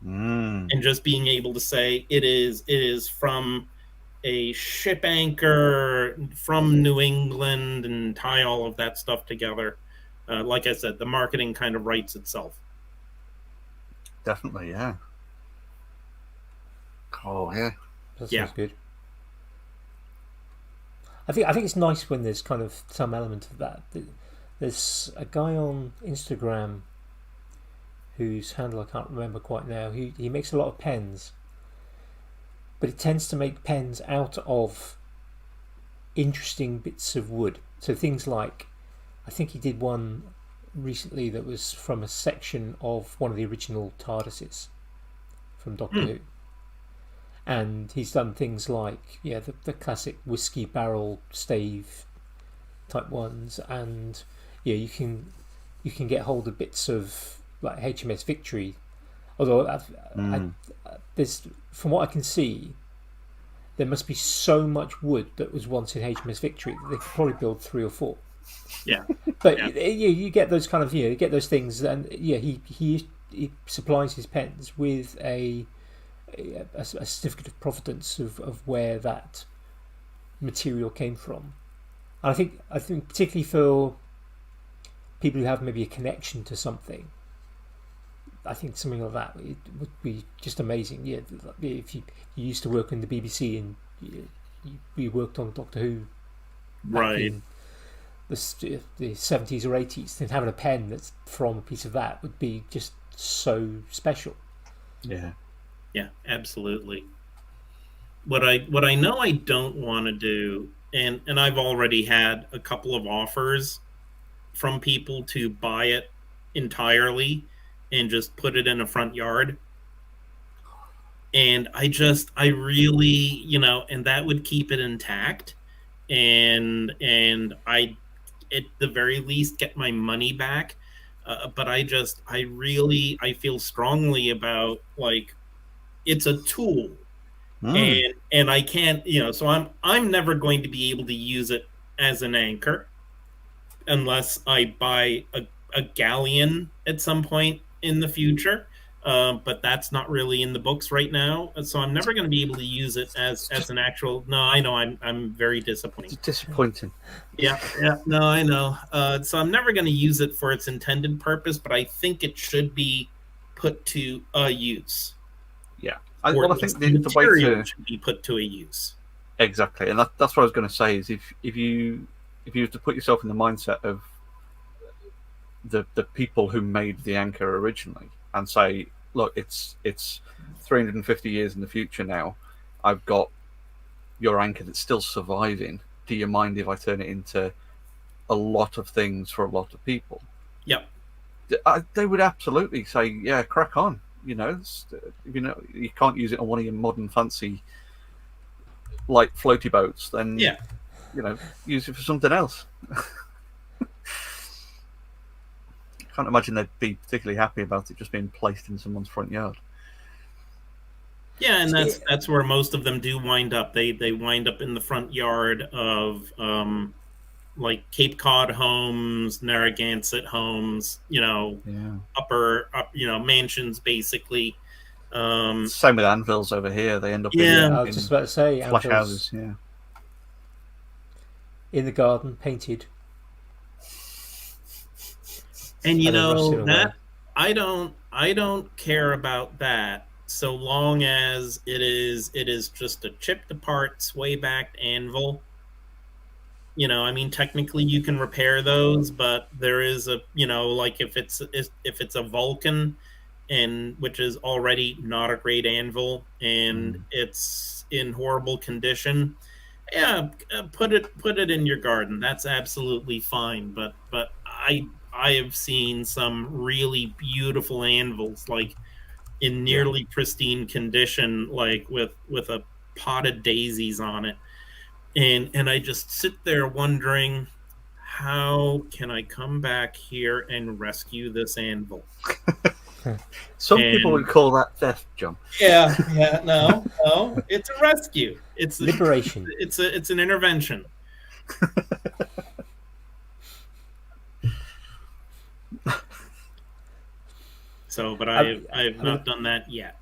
And just being able to say it is from a ship anchor from New England and tie all of that stuff together. Like I said, the marketing kind of writes itself. Definitely, yeah. Oh, yeah. That sounds good. I think it's nice when there's kind of some element of that. There's a guy on Instagram whose handle I can't remember quite now. He makes a lot of pens, but he tends to make pens out of interesting bits of wood. So things like, I think he did one recently that was from a section of one of the original TARDISes from Doctor Who. And he's done things like the classic whiskey barrel stave type ones, and you can get hold of bits of like HMS Victory. Although there's, from what I can see, there must be so much wood that was once in HMS Victory that they could probably build 3 or 4. Yeah. But Yeah. you get those kind of, you get those things, and he supplies his pens with a certificate of provenance of where that material came from. And I think particularly for people who have maybe a connection to something, I think something like that, it would be just amazing. Yeah, if you used to work in the BBC and you worked on Doctor Who back in the 70s or 80s, then having a pen that's from a piece of that would be just so special. Yeah, absolutely. What I know I don't want to do, and I've already had a couple of offers from people to buy it entirely and just put it in a front yard. And I really, and that would keep it intact. And I, at the very least, get my money back. But I feel strongly about, like, it's a tool. And I can't, so I'm never going to be able to use it as an anchor unless I buy a galleon at some point in the future. But that's not really in the books right now, so I'm never going to be able to use it as an actual. No, I know I'm very disappointed. It's disappointing. Yeah, no, I know. So I'm never going to use it for its intended purpose, but I think it should be put to a use. Yeah, I think the way to should be put to a use. Exactly, and that's what I was going to say. Is if you were to put yourself in the mindset of the people who made the anchor originally, and say, look, it's 350 years in the future now. I've got your anchor that's still surviving. Do you mind if I turn it into a lot of things for a lot of people? Yep. They would absolutely say, yeah, crack on. You can't use it on one of your modern fancy light floaty boats. Then use it for something else. Can't imagine they'd be particularly happy about it just being placed in someone's front yard. Yeah, and that's where most of them do wind up. They wind up in the front yard of like Cape Cod homes, Narragansett homes, upper mansions basically. Same with anvils over here. They end up I was just about to say flash houses. Yeah, in the garden, painted. And that I don't care about that so long as it is just a chipped apart sway backed anvil. Technically you can repair those, but there is a like if it's a Vulcan, and which is already not a great anvil and it's in horrible condition, put it in your garden. That's absolutely fine. But I have seen some really beautiful anvils, like in nearly pristine condition, like with a pot of daisies on it. And I just sit there wondering, how can I come back here and rescue this anvil? Some people would call that theft, John. Yeah, no, it's a rescue. It's liberation. It's an intervention. So, but I've not done that yet.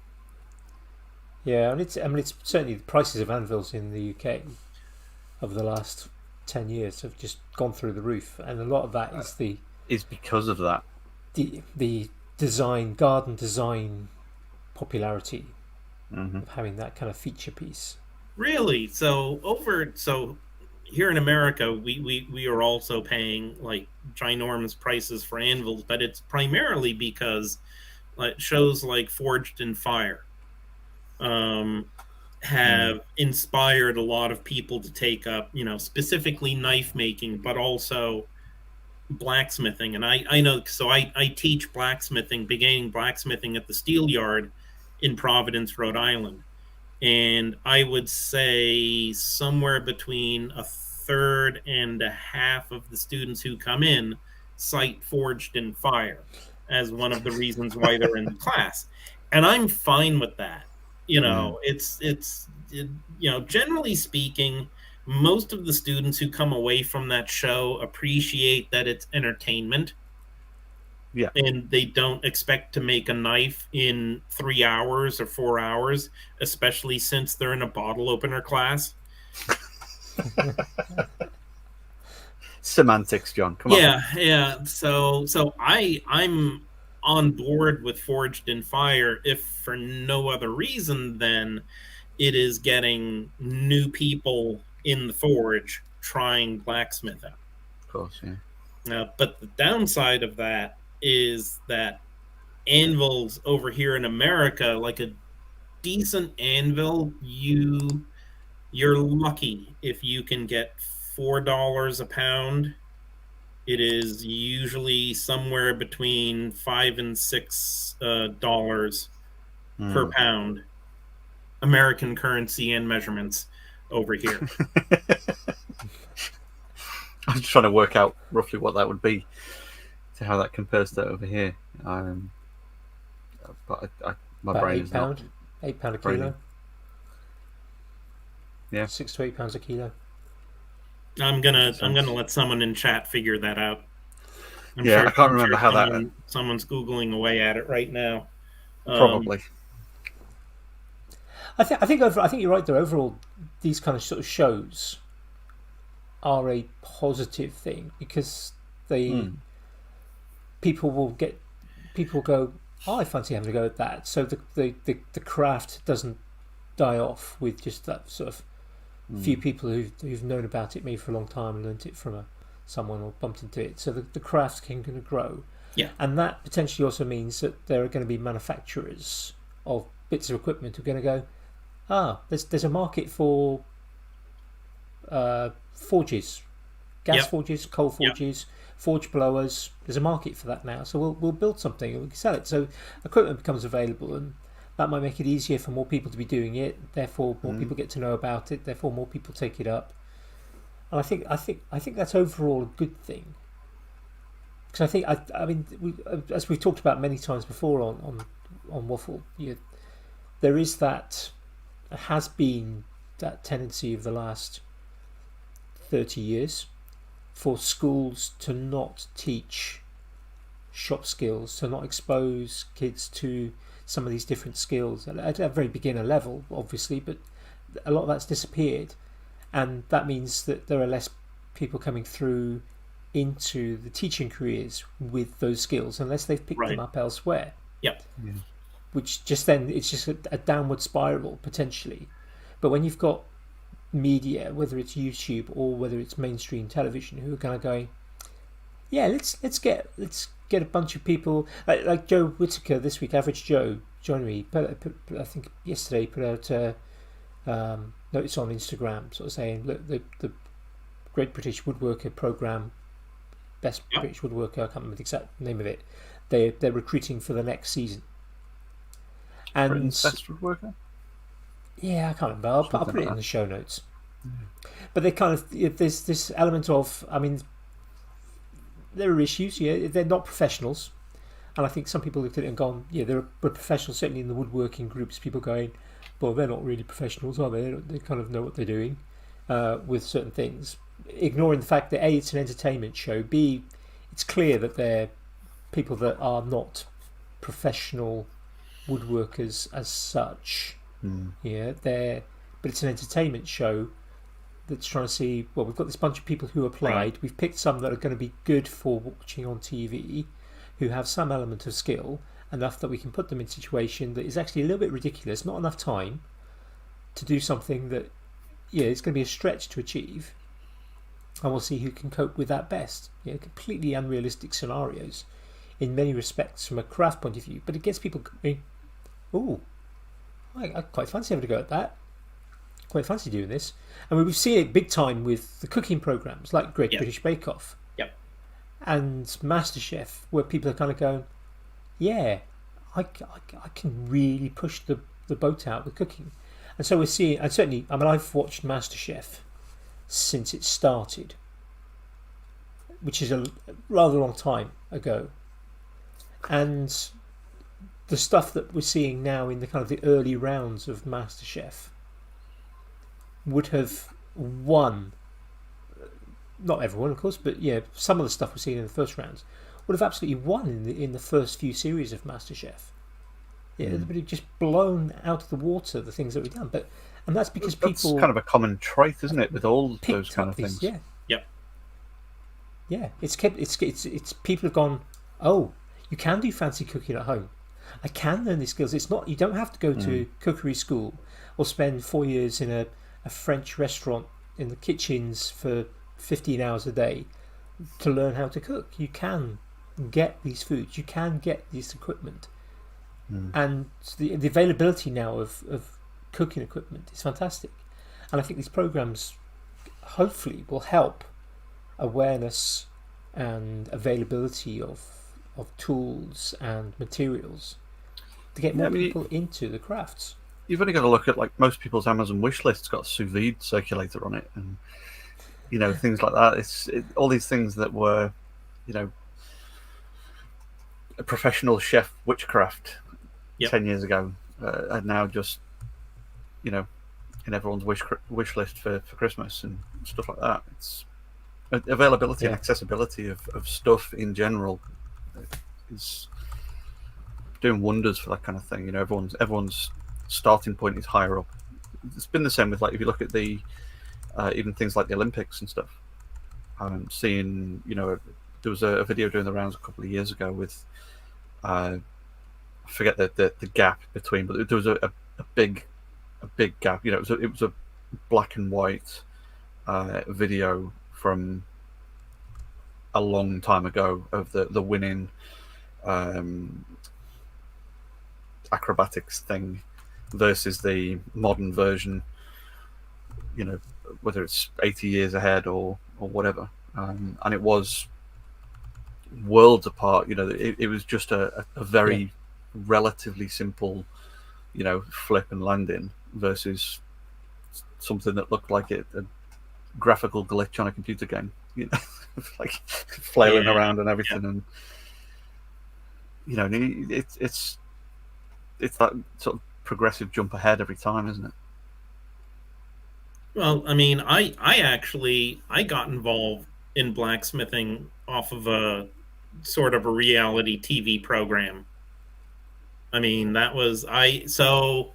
Yeah, and it's certainly the prices of anvils in the UK over the last 10 years have just gone through the roof, and a lot of that is because of that. The garden design popularity of having that kind of feature piece. Really? So here in America, we are also paying like ginormous prices for anvils, but it's primarily because shows like Forged in Fire have inspired a lot of people to take up, specifically knife making, but also blacksmithing. And I know, so I teach beginning blacksmithing at the Steel Yard in Providence, Rhode Island. And I would say somewhere between a third and a half of the students who come in cite Forged in Fire as one of the reasons why they're in the class. And I'm fine with that. It's generally speaking, most of the students who come away from that show appreciate that it's entertainment. Yeah. And they don't expect to make a knife in 3 hours or 4 hours, especially since they're in a bottle opener class. Semantics, John. Come on. Yeah. So I'm on board with Forged in Fire, if for no other reason than it is getting new people in the forge trying blacksmithing. Of course, yeah. But the downside of that is that anvils over here in America, like a decent anvil, you're lucky if you can get $4 a pound. It is usually somewhere between $5 and $6 per pound, American currency and measurements over here. I'm just trying to work out roughly what that would be, to how that compares to over here. But my About brain is not. £8 a brainy. kilo. Yeah. £6 to £8 a kilo. I'm gonna let someone in chat figure that out. I can't remember how that. Someone's googling away at it right now. Probably. I think you're right there. Overall, these kind of sort of shows are a positive thing, because people will go, oh, I fancy having to go at that. So the craft doesn't die off with just that sort of few people who've known about it maybe for a long time and learnt it from someone or bumped into it. So the craft can going to grow. Yeah. And that potentially also means that there are going to be manufacturers of bits of equipment who are going to go, there's a market for forges, gas forges, coal forges, forge blowers. There's a market for that now, so we'll build something and we can sell it. So equipment becomes available, and that might make it easier for more people to be doing it. Therefore, more people get to know about it. Therefore, more people take it up. And I think that's overall a good thing. Because I mean, as we've talked about many times before on Waffle, there has been that tendency of the last 30 years for schools to not teach shop skills, to not expose kids to some of these different skills at a very beginner level, obviously, but a lot of that's disappeared, and that means that there are less people coming through into the teaching careers with those skills unless they've picked them up elsewhere. Yep. Yeah. Which just then it's just a downward spiral potentially. But when you've got media, whether it's YouTube or whether it's mainstream television, who are kind of going, let's get a bunch of people like Joe Whitaker this week. Average Joe joined me. I think yesterday put out a notice on Instagram, sort of saying, look, the Great British Woodworker program, Best British Woodworker, I can't remember the exact name of it. They're recruiting for the next season. And Britain's Best Woodworker? Yeah, I can't remember. I'll put it in the show notes. But they kind of, there's this element of, I mean, there are issues. They're not professionals, and I think some people looked at it and gone, they're professionals. Certainly in the woodworking groups, people going, well, they're not really professionals, are they? They kind of know what they're doing with certain things, ignoring the fact that A, it's an entertainment show. B, it's clear that they're people that are not professional woodworkers as such. But it's an entertainment show that's trying to see, well, we've got this bunch of people who applied, we've picked some that are going to be good for watching on TV, who have some element of skill, enough that we can put them in a situation that is actually a little bit ridiculous, not enough time to do something that it's going to be a stretch to achieve, and we'll see who can cope with that best. Completely unrealistic scenarios in many respects from a craft point of view, but it gets people going, I quite fancy having to go at that. Quite fancy doing this. I mean, we've seen it big time with the cooking programs like Great British Bake Off and MasterChef, where people are kind of going, I can really push the boat out with cooking. And so we're seeing, and certainly, I mean, I've watched MasterChef since it started, which is a rather long time ago. And the stuff that we're seeing now in the kind of the early rounds of MasterChef would have won. Not everyone, of course, but some of the stuff we're seeing in the first rounds would have absolutely won in the first few series of MasterChef. Yeah, but it just blown out of the water the things that we've done. And that's because That's people kind of a common trait, isn't it, with all those picked kind up of these. things? Yeah. It's people have gone. Oh, you can do fancy cooking at home. I can learn these skills. It's not. You don't have to go to cookery school or spend 4 years in a French restaurant in the kitchens for 15 hours a day to learn how to cook. You can get these foods. You can get this equipment. And the availability now of cooking equipment is fantastic. And I think these programs hopefully will help awareness and availability of tools and materials to get more people into the crafts. You've only got to look at, like, most people's Amazon wish list's got a sous vide circulator on it, and things like that. All these things that were, a professional chef witchcraft 10 years ago are now just, in everyone's wish list for Christmas and stuff like that. It's availability and accessibility of stuff in general is doing wonders for that kind of thing. Everyone's starting point is higher up. It's been the same with, like, if you look at the even things like the Olympics and stuff. Seeing, there was a video doing the rounds a couple of years ago with I forget the gap between, but there was a big gap. It was a black and white video from a long time ago of the winning acrobatics thing versus the modern version. Whether it's 80 years ahead or whatever, and it was worlds apart. It was just a very relatively simple, flip and landing versus something that looked like a graphical glitch on a computer game, like flailing around and everything. And it's that sort of progressive jump ahead every time, isn't it? Well, I mean, I got involved in blacksmithing off of a sort of a reality TV program. I mean, that was so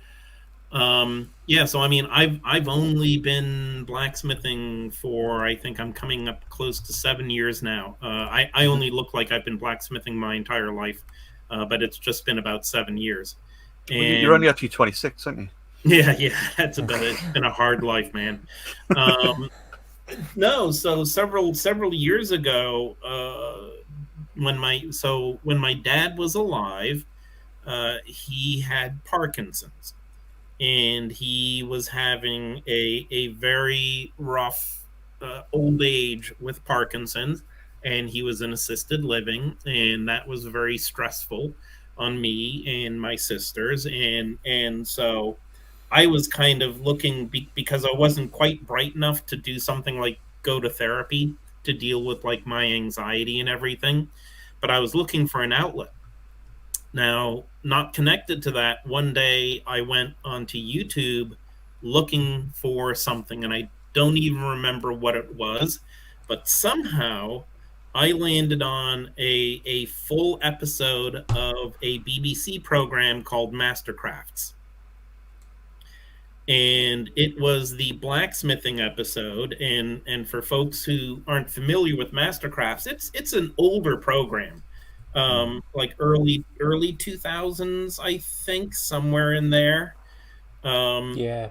I mean, I've only been blacksmithing for, I think I'm coming up close to 7 years now. I only look like I've been blacksmithing my entire life, but it's just been about 7 years. And you're only actually 26, aren't you? Yeah, it's been a hard life, man. No, so several years ago, when my dad was alive, he had Parkinson's, and he was having a very rough old age with Parkinson's, and he was in assisted living, and that was very stressful on me and my sisters, and so I was kind of looking because I wasn't quite bright enough to do something like go to therapy to deal with, like, my anxiety and everything, but I was looking for an outlet. Now, not connected to that, one day I went onto YouTube looking for something, and I don't even remember what it was, but somehow I landed on a full episode of a BBC program called Mastercrafts. And it was the blacksmithing episode, and for folks who aren't familiar with Mastercrafts, it's an older program, like early 2000s, I think, somewhere in there. Yeah,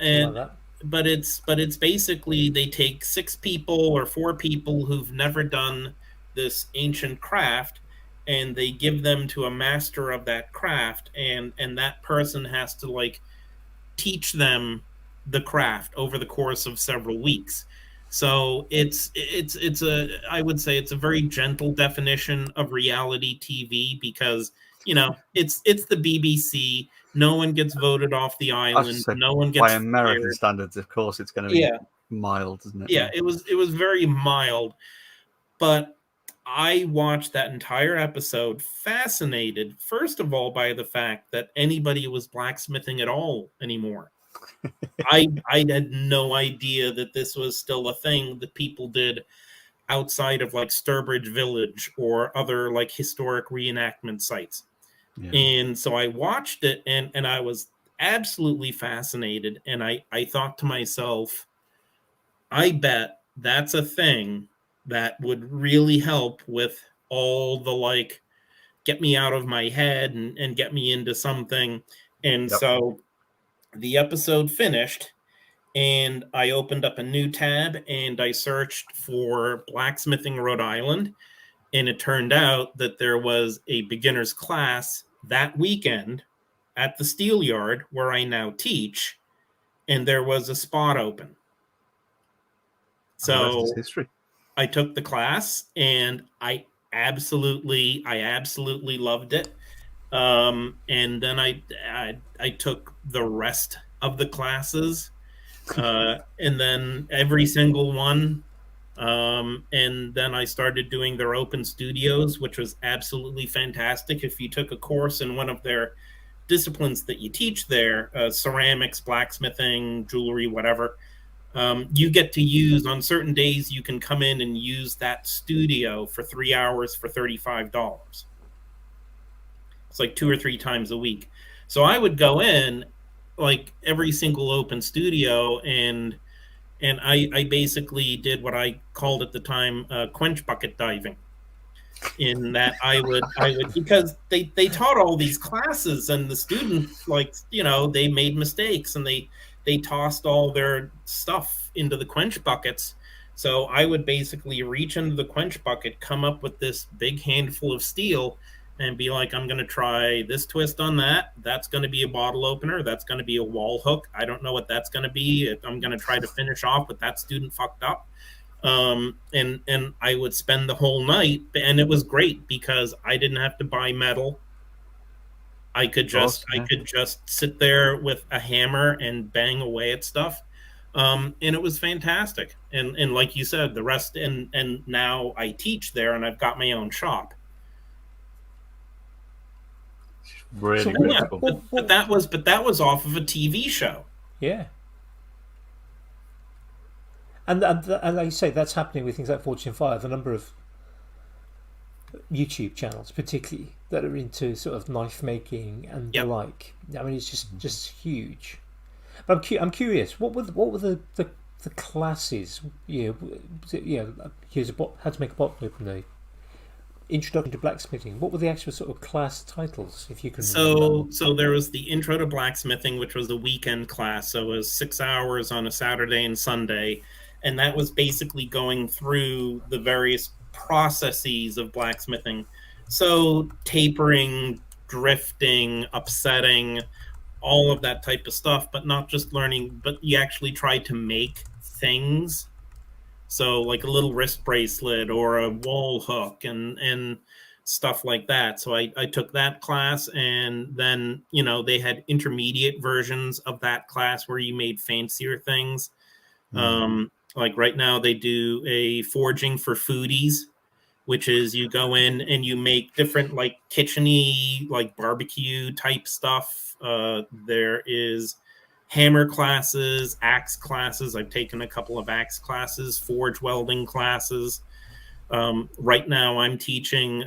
And like but it's basically they take 6 people or 4 people who've never done this ancient craft, and they give them to a master of that craft, and that person has to, like, teach them the craft over the course of several weeks. So it's I would say it's a very gentle definition of reality TV, because it's the BBC. No one gets voted off the island. No one gets by American fired. standards, of course, it's going to be mild, isn't it? Yeah, it was very mild, but I watched that entire episode fascinated, first of all, by the fact that anybody was blacksmithing at all anymore. I had no idea that this was still a thing that people did outside of like Sturbridge Village or other like historic reenactment sites. Yeah. And so I watched it and I was absolutely fascinated. And I thought to myself, I bet that's a thing that would really help with all the like get me out of my head and get me into something. And Yep. so the episode finished and I opened up a new tab and I searched for blacksmithing Rhode Island. And it turned out that there was a beginner's class that weekend at the steel yard where I now teach, and there was a spot open. So history. I took the class and I absolutely loved it. And then I took the rest of the classes, and then every single one. And then I started doing their open studios, which was absolutely fantastic. If you took a course in one of their disciplines that you teach there, ceramics, blacksmithing, jewelry, whatever, you get to use on certain days, you can come in and use that studio for 3 hours for $35. It's like 2 or 3 times a week. So I would go in like every single open studio and I basically did what I called at the time quench bucket diving. In that I would because they taught all these classes and the students like they made mistakes and they tossed all their stuff into the quench buckets. So I would basically reach into the quench bucket, come up with this big handful of steel, and be like, I'm going to try this twist on that. That's going to be a bottle opener. That's going to be a wall hook. I don't know what that's going to be. I'm going to try to finish off what that student fucked up. And I would spend the whole night, and it was great because I didn't have to buy metal. I could just sit there with a hammer and bang away at stuff. And it was fantastic. And like you said, the rest, and now I teach there and I've got my own shop. Really, So, really yeah, cool. But that was off of a TV show. Yeah. And like you say, that's happening with things like Fortune Fire. The number of YouTube channels, particularly, that are into sort of knife making and the like. I mean, it's just huge. But I'm curious. What were the classes? Here's how to make a bottle opener. Introduction to blacksmithing. What were the actual sort of class titles, if you can remember? So there was the intro to blacksmithing, which was a weekend class. So it was 6 hours on a Saturday and Sunday. And that was basically going through the various processes of blacksmithing. So tapering, drifting, upsetting, all of that type of stuff, but not just learning, but you actually try to make things. So like a little wrist bracelet or a wall hook and stuff like that. So I took that class, and then, they had intermediate versions of that class where you made fancier things. Like right now they do a forging for foodies, which is you go in and you make different like kitchen-y, like barbecue type stuff. There is hammer classes, axe classes. I've taken a couple of axe classes, forge welding classes. Right now I'm teaching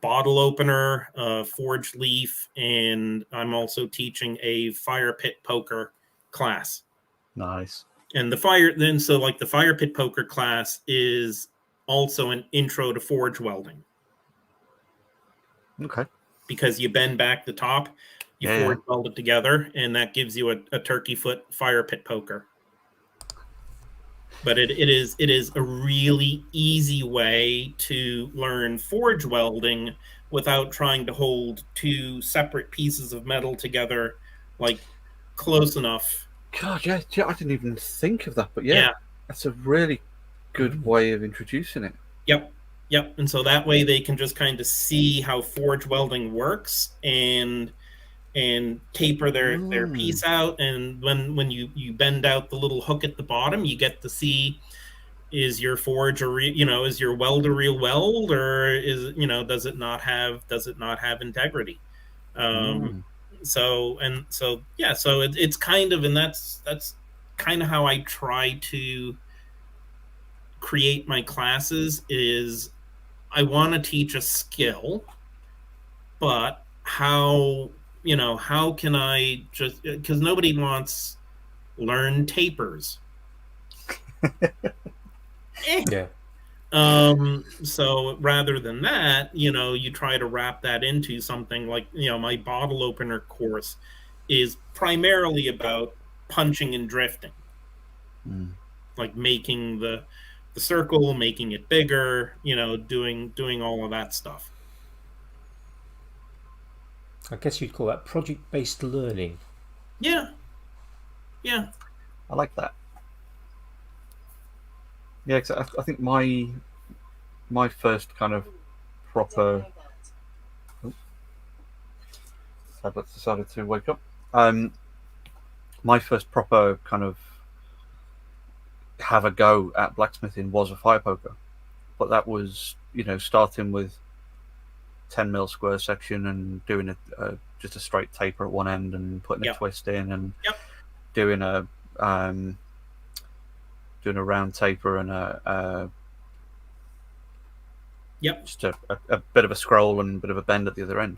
bottle opener, forged leaf, and I'm also teaching a fire pit poker class. Nice. And the fire pit poker class is also an intro to forge welding. Okay. Because you bend back the top, you forge weld it together, and that gives you a turkey foot fire pit poker. But it is a really easy way to learn forge welding without trying to hold two separate pieces of metal together, like close enough. God, yeah, I didn't even think of that, but Yeah. that's a really good way of introducing it. Yep. And so that way they can just kind of see how forge welding works and taper their piece out. And when you bend out the little hook at the bottom, you get to see, is your forge is your weld a real weld, or is does it not have integrity? it's kind of, and that's kind of how I try to create my classes. Is I want to teach a skill, but how can I just, because nobody wants learn tapers. Yeah. So rather than that, you try to wrap that into something like, my bottle opener course is primarily about punching and drifting, like making the circle, making it bigger, doing all of that stuff. I guess you'd call that project-based learning. Yeah. I like that. Yeah, 'cause I think my first kind of proper. Tablet decided to wake up. My first proper kind of have a go at blacksmithing was a fire poker, but that was starting with 10mm square section and doing just a straight taper at one end and putting a twist in and doing a round taper and just a bit of a scroll and a bit of a bend at the other end.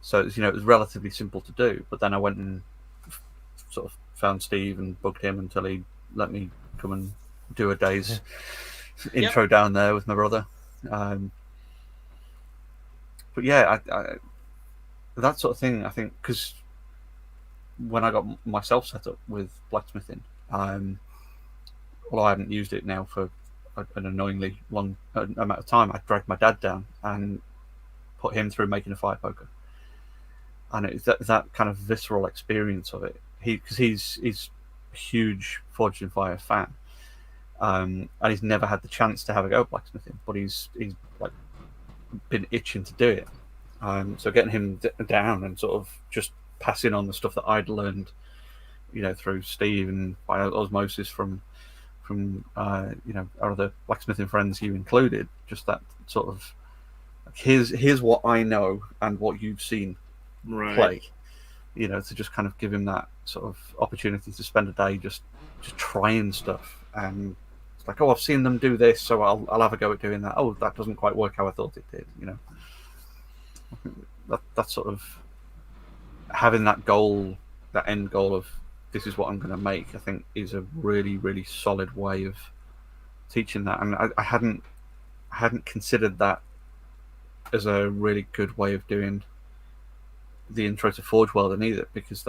So it was relatively simple to do. But then I went and sort of found Steve and bugged him until he let me come and do a day's intro down there with my brother. But yeah, I that sort of thing, I think, because when I got myself set up with blacksmithing, well, I haven't used it now for an annoyingly long amount of time. I dragged my dad down and put him through making a fire poker, and it's that kind of visceral experience of it. Because he's a huge Forged in Fire fan, and he's never had the chance to have a go at blacksmithing, but he's like been itching to do it. So getting him down and sort of just passing on the stuff that I'd learned, through Steve and by osmosis from our other blacksmithing friends, you included, just that sort of here's what I know and what you've seen play, to just kind of give him that sort of opportunity to spend a day just trying stuff. And it's like, oh, I've seen them do this, so I'll have a go at doing that. Oh, that doesn't quite work how I thought it did. That sort of having that goal, that end goal of this is what I'm going to make, I think is a really, really solid way of teaching that. And I hadn't considered that as a really good way of doing the intro to Forge Welding either, because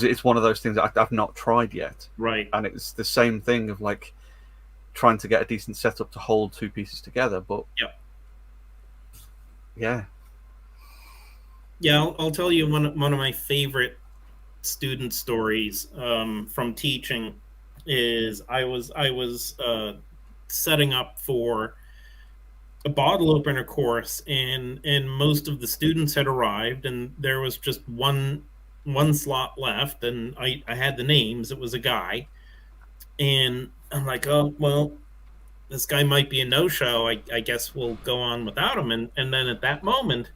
it's one of those things that I've not tried yet. Right. And it's the same thing of like trying to get a decent setup to hold two pieces together, but yeah, I'll tell you one of my favorite student stories from teaching is I was setting up for a bottle opener course, and most of the students had arrived, and there was just one slot left, and I had the names. It was a guy, and I'm like, oh well, this guy might be a no-show. I guess we'll go on without him. And then at that moment,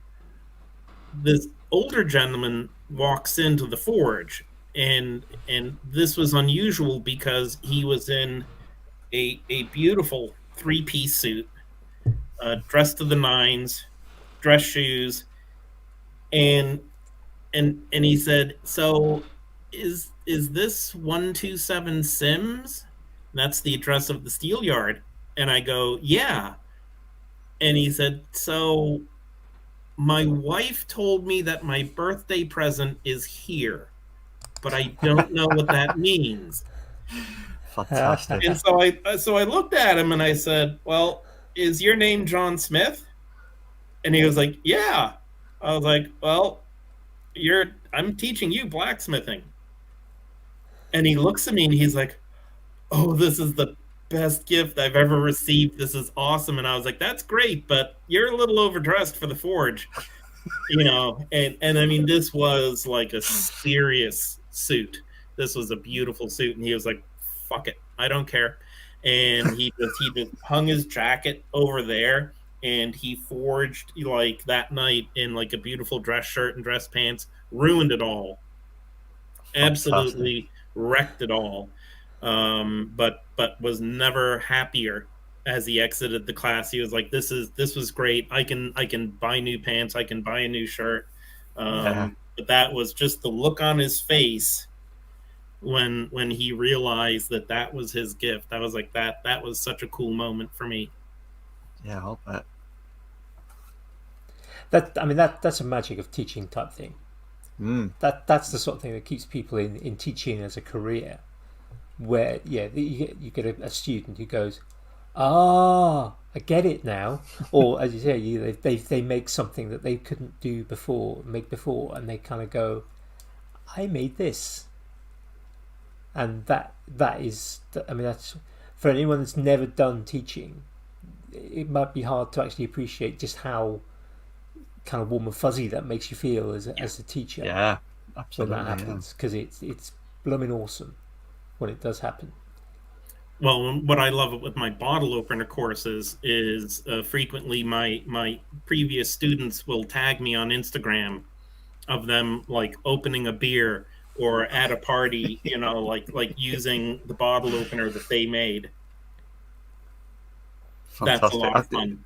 this older gentleman walks into the forge, and this was unusual because he was in a beautiful three-piece suit, dressed to the nines, dress shoes, and he said, "So, is this 127 Sims? That's the address of the steel yard." And I go, "Yeah." And he said, "So, my wife told me that my birthday present is here, but I don't know what that means." fantastic. And so I looked at him and I said, "Well, is your name John Smith?" And he was like, "Yeah." I was like, "Well, I'm teaching you blacksmithing." And he looks at me and he's like, "Oh, this is the best gift I've ever received. This is awesome." And I was like, "That's great, but you're a little overdressed for the forge." And I mean, this was like a serious suit. This was a beautiful suit. And he was like, "Fuck it, I don't care." And he just hung his jacket over there, and he forged like that night in like a beautiful dress shirt and dress pants, ruined it all. Absolutely wrecked it all. But was never happier as he exited the class. He was like, this was great. I can buy new pants, I can buy a new shirt. But that was just the look on his face when he realized that was his gift. I was like, that was such a cool moment for me. Yeah, I'll bet. That's a magic of teaching type thing. Mm. That's the sort of thing that keeps people in teaching as a career, where you get a student who goes, I get it now, or as you say, they make something that they couldn't make before, and they kind of go, I made this, and that's for anyone that's never done teaching, it might be hard to actually appreciate just how kind of warm and fuzzy that makes you feel as a teacher. Yeah, absolutely. When that happens, because it's blooming awesome when it does happen. Well, what I love with my bottle opener courses is frequently my previous students will tag me on Instagram of them like opening a beer or at a party, like using the bottle opener that they made. Fantastic. That's a lot of fun.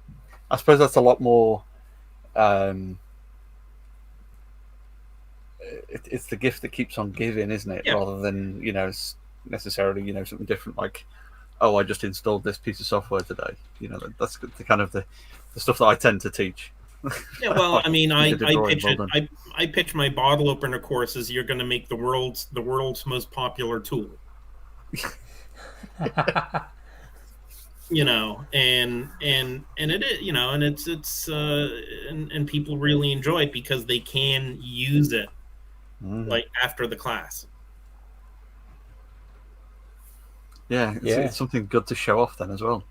I suppose that's a lot more. It's the gift that keeps on giving, isn't it? Yeah. Rather than necessarily something different like, oh, I just installed this piece of software today. That's the kind of the stuff that I tend to teach. Yeah, well, I mean, I pitch my bottle opener courses. You're going to make the world's most popular tool. And it is, and it's and people really enjoy it because they can use it like after the class. Yeah, it's something good to show off then as well.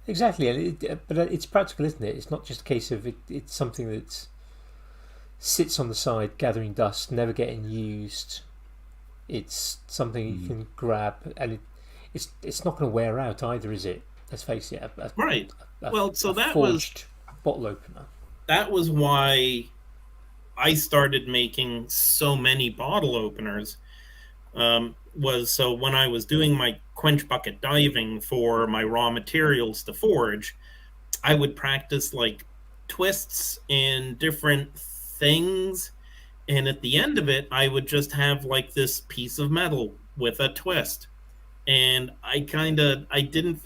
Exactly, but it's practical, isn't it? It's not just a case of it's something that sits on the side, gathering dust, never getting used. It's something you can grab, and it's not going to wear out either, is it? Let's face it. Right. So that was bottle opener. That was why I started making so many bottle openers. Was so when I was doing my quench bucket diving for my raw materials to forge, I would practice like twists and different things, and at the end of it I would just have like this piece of metal with a twist, and I didn't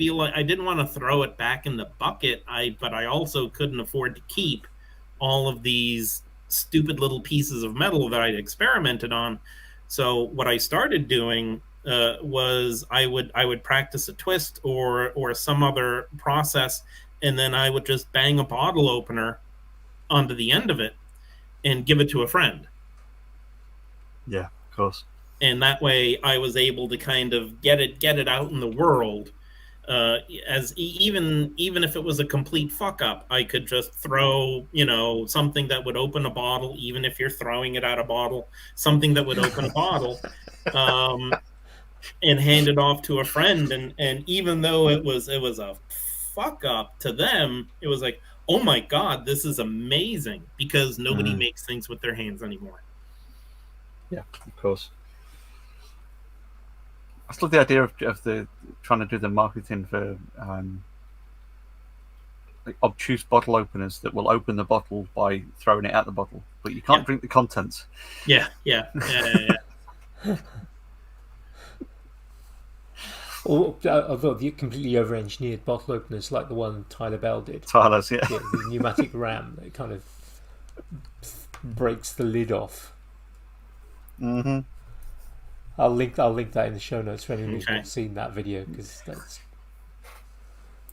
want to throw it back in the bucket, but I also couldn't afford to keep all of these stupid little pieces of metal that I'd experimented on. So what I started doing was I would practice a twist or some other process, and then I would just bang a bottle opener onto the end of it and give it to a friend. Yeah, of course. And that way I was able to kind of get it out in the world. As even if it was a complete fuck up, I could just throw something that would open a bottle, even if you're throwing it at a bottle, something that would open a bottle, and hand it off to a friend, and even though it was a fuck up to them, it was like, oh my god, this is amazing, because nobody makes things with their hands anymore. Yeah, of course. I still love the idea of the trying to do the marketing for like obtuse bottle openers that will open the bottle by throwing it at the bottle, but you can't drink the contents. Yeah. Although the completely over-engineered bottle openers like the one Tyler Bell did. Tyler's, yeah. The pneumatic ram that kind of breaks the lid off. Mm-hmm. I'll link that in the show notes for anyone who's not seen that video, because that's.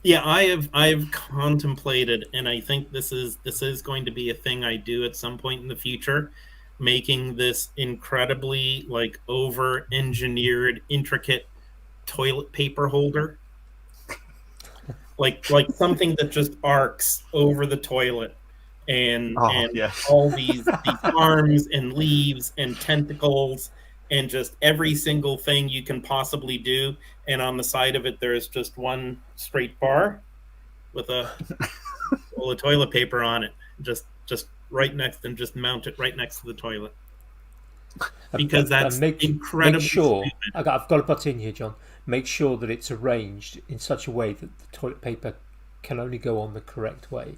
Yeah, I've contemplated, and I think this is going to be a thing I do at some point in the future, making this incredibly like over-engineered, intricate toilet paper holder, like something that just arcs over the toilet, and all these arms and leaves and tentacles and just every single thing you can possibly do. And on the side of it, there's just one straight bar with a roll of toilet paper on it, just right next, and just mount it right next to the toilet. Because that's make incredibly sure stupid. I've got to butt in here, John. Make sure that it's arranged in such a way that the toilet paper can only go on the correct way.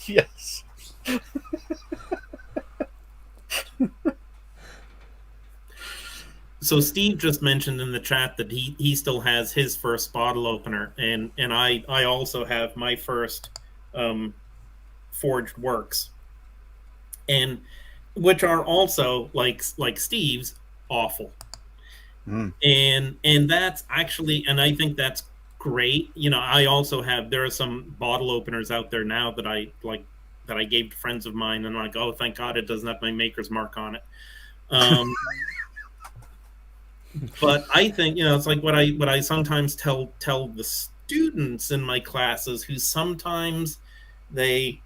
Yes. So Steve just mentioned in the chat that he still has his first bottle opener, and I also have my first Forged Works, and which are also like Steve's awful. And that's actually, and I think that's great. You know, I also have, there are some bottle openers out there now that I like, that I gave to friends of mine, and I'm like, oh, thank God it doesn't have my maker's mark on it. But I think, you know, it's like what I sometimes tell the students in my classes, who sometimes they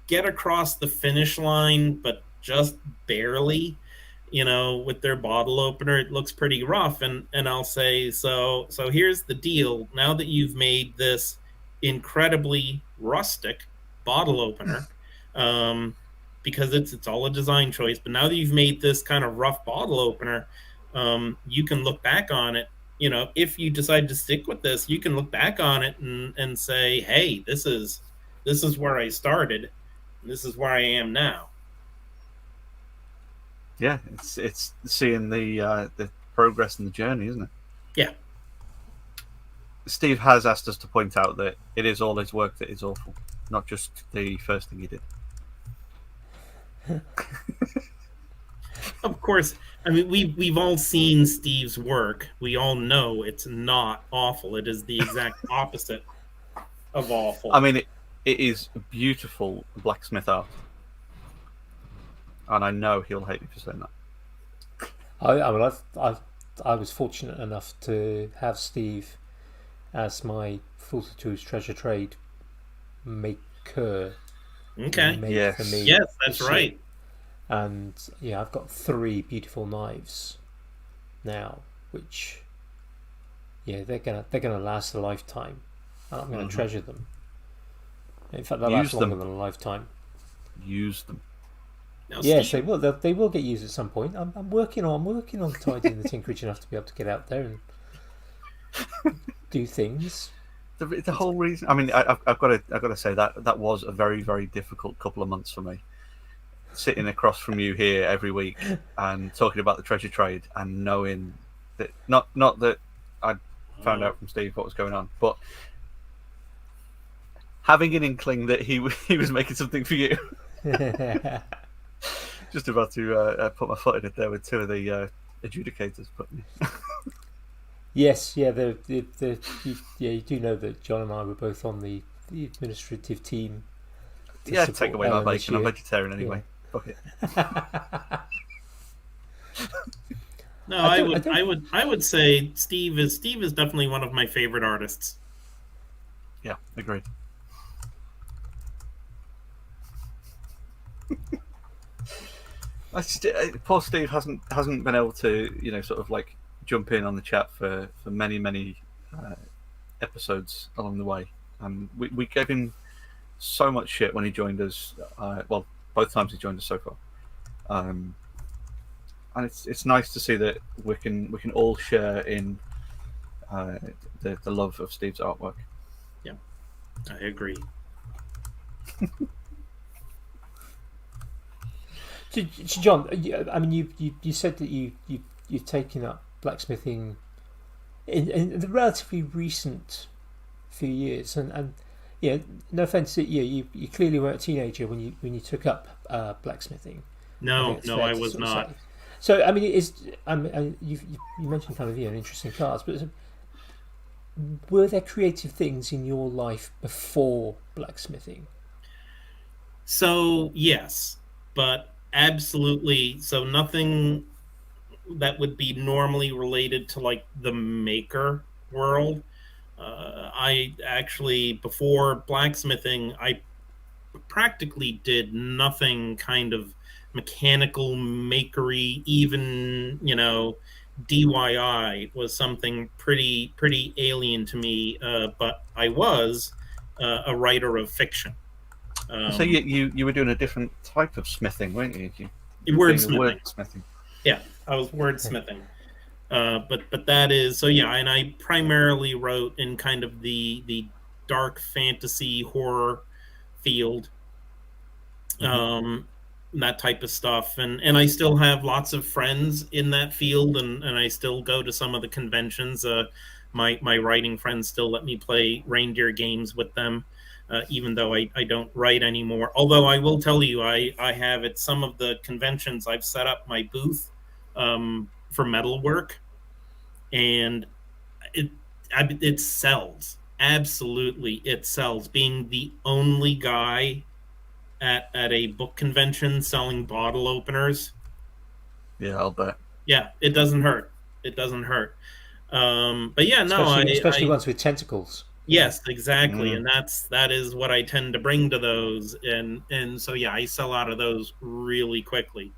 get across the finish line, but just barely, you know, with their bottle opener. It looks pretty rough, and I'll say, so here's the deal. Now that you've made this incredibly rustic bottle opener, because it's all a design choice, but now that you've made this kind of rough bottle opener, you can look back on it. You know, if you decide to stick with this, you can look back on it and say, hey, this is where I started. This is where I am now. Yeah, it's seeing the progress in the journey, isn't it? Yeah. Steve has asked us to point out that it is all his work that is awful, not just the first thing he did. Of course, I mean, we've all seen Steve's work. We all know it's not awful. It is the exact opposite of awful. I mean, it is beautiful blacksmith art, and I know he'll hate me for saying that. I was fortunate enough to have Steve as my Fulton Tools treasure trade maker. Okay. Yes. For me. Yes, that's right. And yeah, I've got 3 beautiful knives now, which they're gonna last a lifetime, and I'm gonna treasure them. In fact, they'll last longer than a lifetime. Use them. Now, Yes, Steve, they will. They will get used at some point. I'm working on tidying the tinkerage enough to be able to get out there and do things. The whole reason. I mean, I've got to say that was a very, very difficult couple of months for me. Sitting across from you here every week and talking about the treasure trade, and knowing that not that I found out from Steve what was going on, but having an inkling that he was making something for you. Just about to put my foot in it there with 2 of the adjudicators. But yes, yeah, you do know that John and I were both on the administrative team. Yeah, take away my bacon. I'm vegetarian anyway. Yeah. Okay. No, I would say Steve is definitely one of my favorite artists. Yeah, agreed. Poor Steve hasn't been able to, you know, sort of like jump in on the chat for many episodes along the way. We gave him so much shit when he joined us. Well, both times he joined us so far, and it's nice to see that we can all share in the love of Steve's artwork. Yeah, I agree. So, John, I mean, you said that you've taken up blacksmithing in the relatively recent few years, and yeah, no offense, you clearly weren't a teenager when you took up blacksmithing. No, I was not. Say. So I mean, you mentioned kind of interesting cards, but were there creative things in your life before blacksmithing? So yes, but absolutely. So nothing that would be normally related to like the maker world. I actually, before blacksmithing, I practically did nothing kind of mechanical makery, even DIY was something pretty alien to me. But I was a writer of fiction. So you were doing a different type of smithing, weren't you? You were doing Wordsmithing. Yeah, I was wordsmithing. But that is so, yeah, and I primarily wrote in kind of the dark fantasy horror field, that type of stuff, and I still have lots of friends in that field, and I still go to some of the conventions. My writing friends still let me play reindeer games with them, even though I don't write anymore. Although I will tell you, I have at some of the conventions I've set up my booth for metalwork, and it sells. Absolutely, it sells. Being the only guy at a book convention selling bottle openers. Yeah, I'll bet. Yeah, it doesn't hurt. It doesn't hurt. But yeah, no, especially ones with tentacles. Yes, exactly, and that is what I tend to bring to those, and so yeah, I sell out of those really quickly,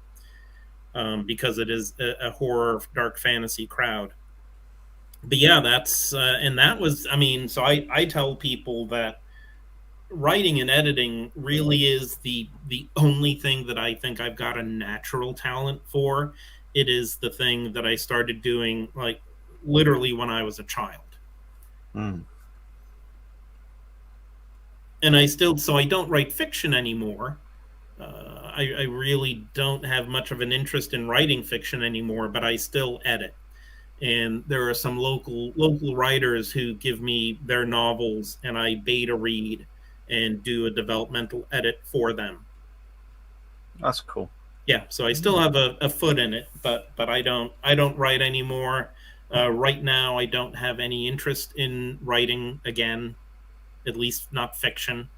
because it is a horror dark fantasy crowd. But yeah, that's and that was, I mean, so I tell people that writing and editing really is the only thing that I think I've got a natural talent for. It is the thing that I started doing, like, literally when I was a child. And I still, so I don't write fiction anymore. I really don't have much of an interest in writing fiction anymore, but I still edit. And there are some local writers who give me their novels, and I beta read and do a developmental edit for them. That's cool. Yeah, so I still have a foot in it, but I don't write anymore. Right now, I don't have any interest in writing again, at least not fiction.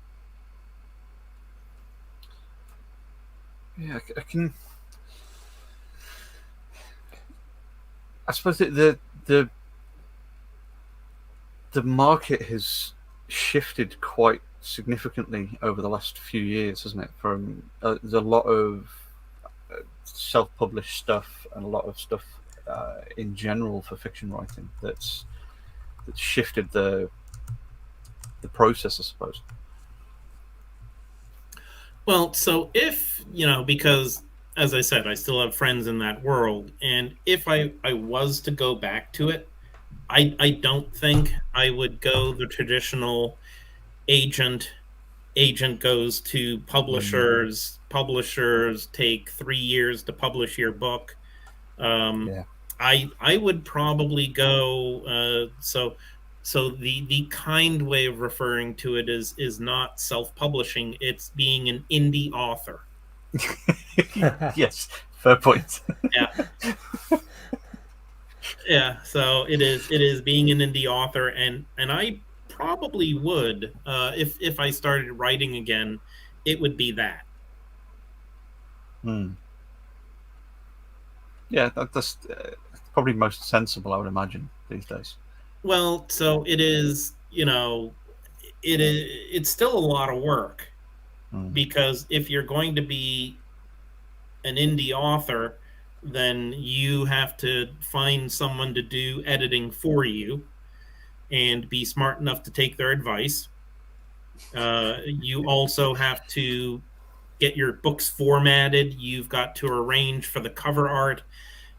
Yeah, I suppose the market has shifted quite significantly over the last few years, hasn't it? From there's a lot of self-published stuff and a lot of stuff in general for fiction writing that's shifted the process, I suppose. Well, so if, because as I said, I still have friends in that world, and if I was to go back to it, I don't think I would go the traditional agent goes to publishers. Publishers take 3 years to publish your book. I would probably go so the kind way of referring to it is not self-publishing, it's being an indie author. Yes, fair point. Yeah, so it is being an indie author, and I probably would, if I started writing again, it would be that. Yeah, that's probably most sensible, I would imagine, these days. Well, so it is, it's still a lot of work, because if you're going to be an indie author, then you have to find someone to do editing for you and be smart enough to take their advice. You also have to get your books formatted. You've got to arrange for the cover art.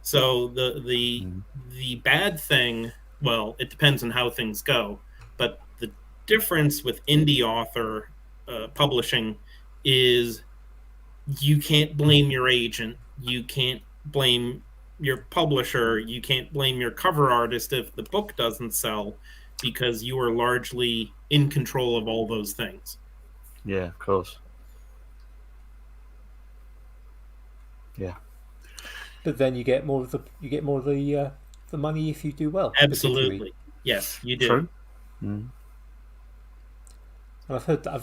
So the bad thing, well, it depends on how things go, but the difference with indie author publishing is you can't blame your agent, you can't blame your publisher, you can't blame your cover artist if the book doesn't sell, because you are largely in control of all those things. Yeah, of course. Yeah. But then you get more of the money if you do well. Absolutely, yes, you do. True. And I've heard that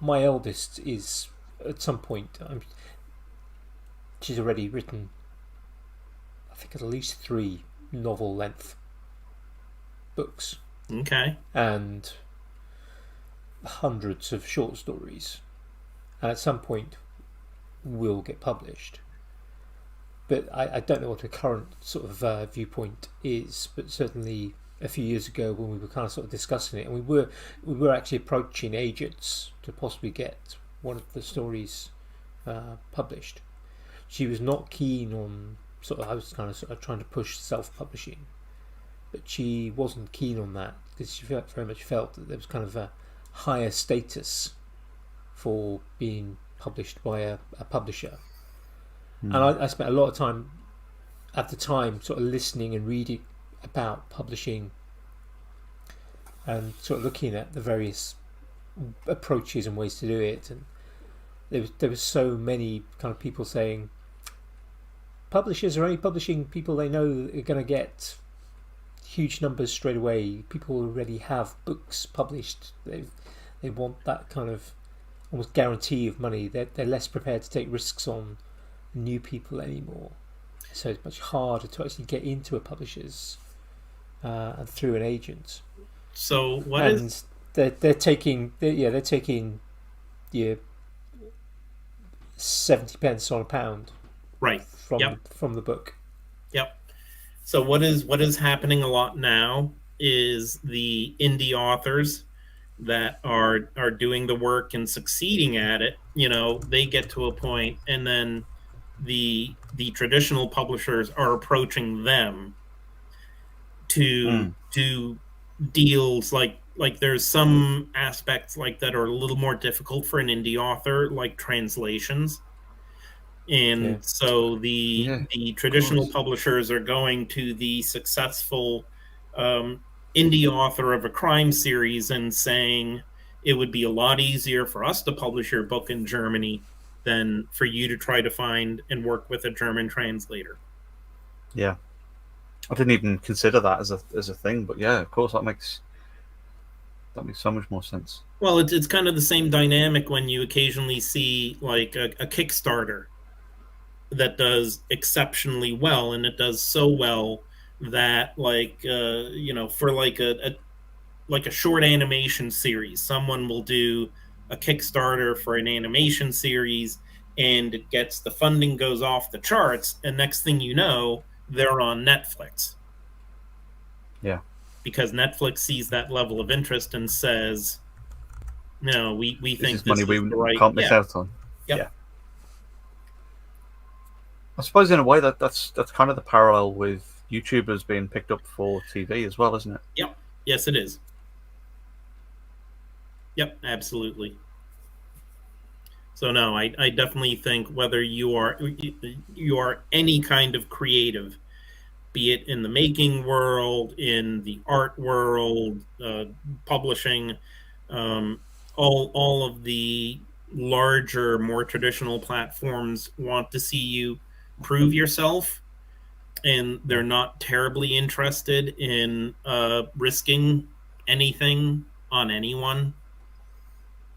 my eldest is at some point. She's already written, I think, at least 3 novel-length books. Okay. And hundreds of short stories. And at some point, will get published. But I don't know what the current sort of viewpoint is. But certainly a few years ago, when we were kind of sort of discussing it, and we were actually approaching agents to possibly get one of the stories published. She was not keen on I was kind of sort of trying to push self-publishing, but she wasn't keen on that because she very much felt that there was kind of a higher status for being published by a publisher. And I spent a lot of time at the time sort of listening and reading about publishing and sort of looking at the various approaches and ways to do it. And there was so many kind of people saying publishers are only publishing people they know are going to get huge numbers straight away. People already have books published. They want that kind of almost guarantee of money. They're less prepared to take risks on new people anymore. So it's much harder to actually get into a publisher's and through an agent. So they're taking 70 pence on a pound right from the book. Yep. So what is happening a lot now is the indie authors that are doing the work and succeeding at it, they get to a point, and then the traditional publishers are approaching them to do deals like there's some aspects like that are a little more difficult for an indie author, like translations. And so the traditional publishers are going to the successful indie author of a crime series and saying it would be a lot easier for us to publish your book in Germany than for you to try to find and work with a German translator. Yeah, I didn't even consider that as a thing, but yeah, of course that makes so much more sense. Well, it's kind of the same dynamic when you occasionally see like a Kickstarter that does exceptionally well, and it does so well that for like a short animation series, someone will do a Kickstarter for an animation series, and it gets the funding goes off the charts, and next thing you know, they're on Netflix. Yeah, because Netflix sees that level of interest and says, "No, we think this is money we right. can't miss out on." Yep. Yeah. I suppose in a way that's kind of the parallel with YouTubers being picked up for TV as well, isn't it? Yep. Yes, it is. Yep, absolutely. So no, I definitely think whether you are any kind of creative, be it in the making world, in the art world, publishing, all of the larger, more traditional platforms want to see you prove yourself, and they're not terribly interested in risking anything on anyone.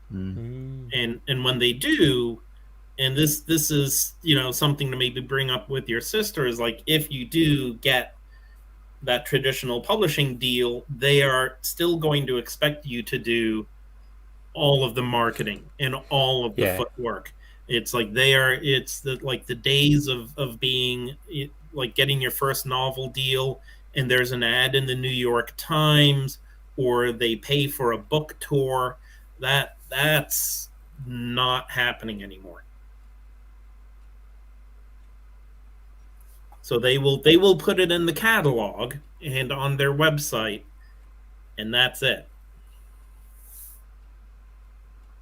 And when they do, and this is something to maybe bring up with your sister, is like if you do get that traditional publishing deal, they are still going to expect you to do all of the marketing and all of the footwork. It's like the days of being like getting your first novel deal and there's an ad in the New York Times, or they pay for a book tour. That's not happening anymore. So they will put it in the catalog and on their website, and that's it.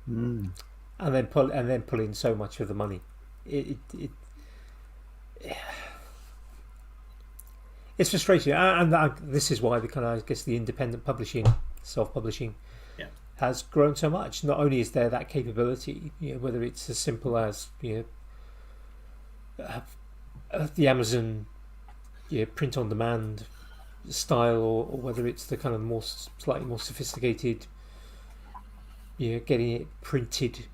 And then pull in so much of the money. It's frustrating, and this is why I guess the independent publishing, self-publishing, has grown so much. Not only is there that capability, whether it's as simple as the Amazon print on demand style, or whether it's the kind of slightly more sophisticated, getting it printed,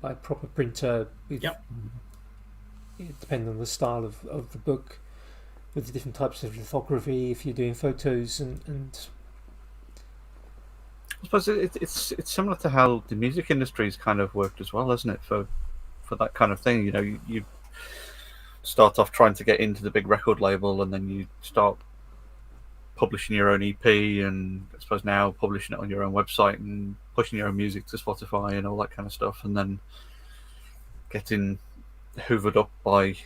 by a proper printer. Depending on the style of the book, with the different types of lithography, if you're doing photos and I suppose it's similar to how the music industry's kind of worked as well, isn't it? For for that kind of thing. You know, you start off trying to get into the big record label, and then you start publishing your own EP, and I suppose now publishing it on your own website and pushing your own music to Spotify and all that kind of stuff, and then getting hoovered up by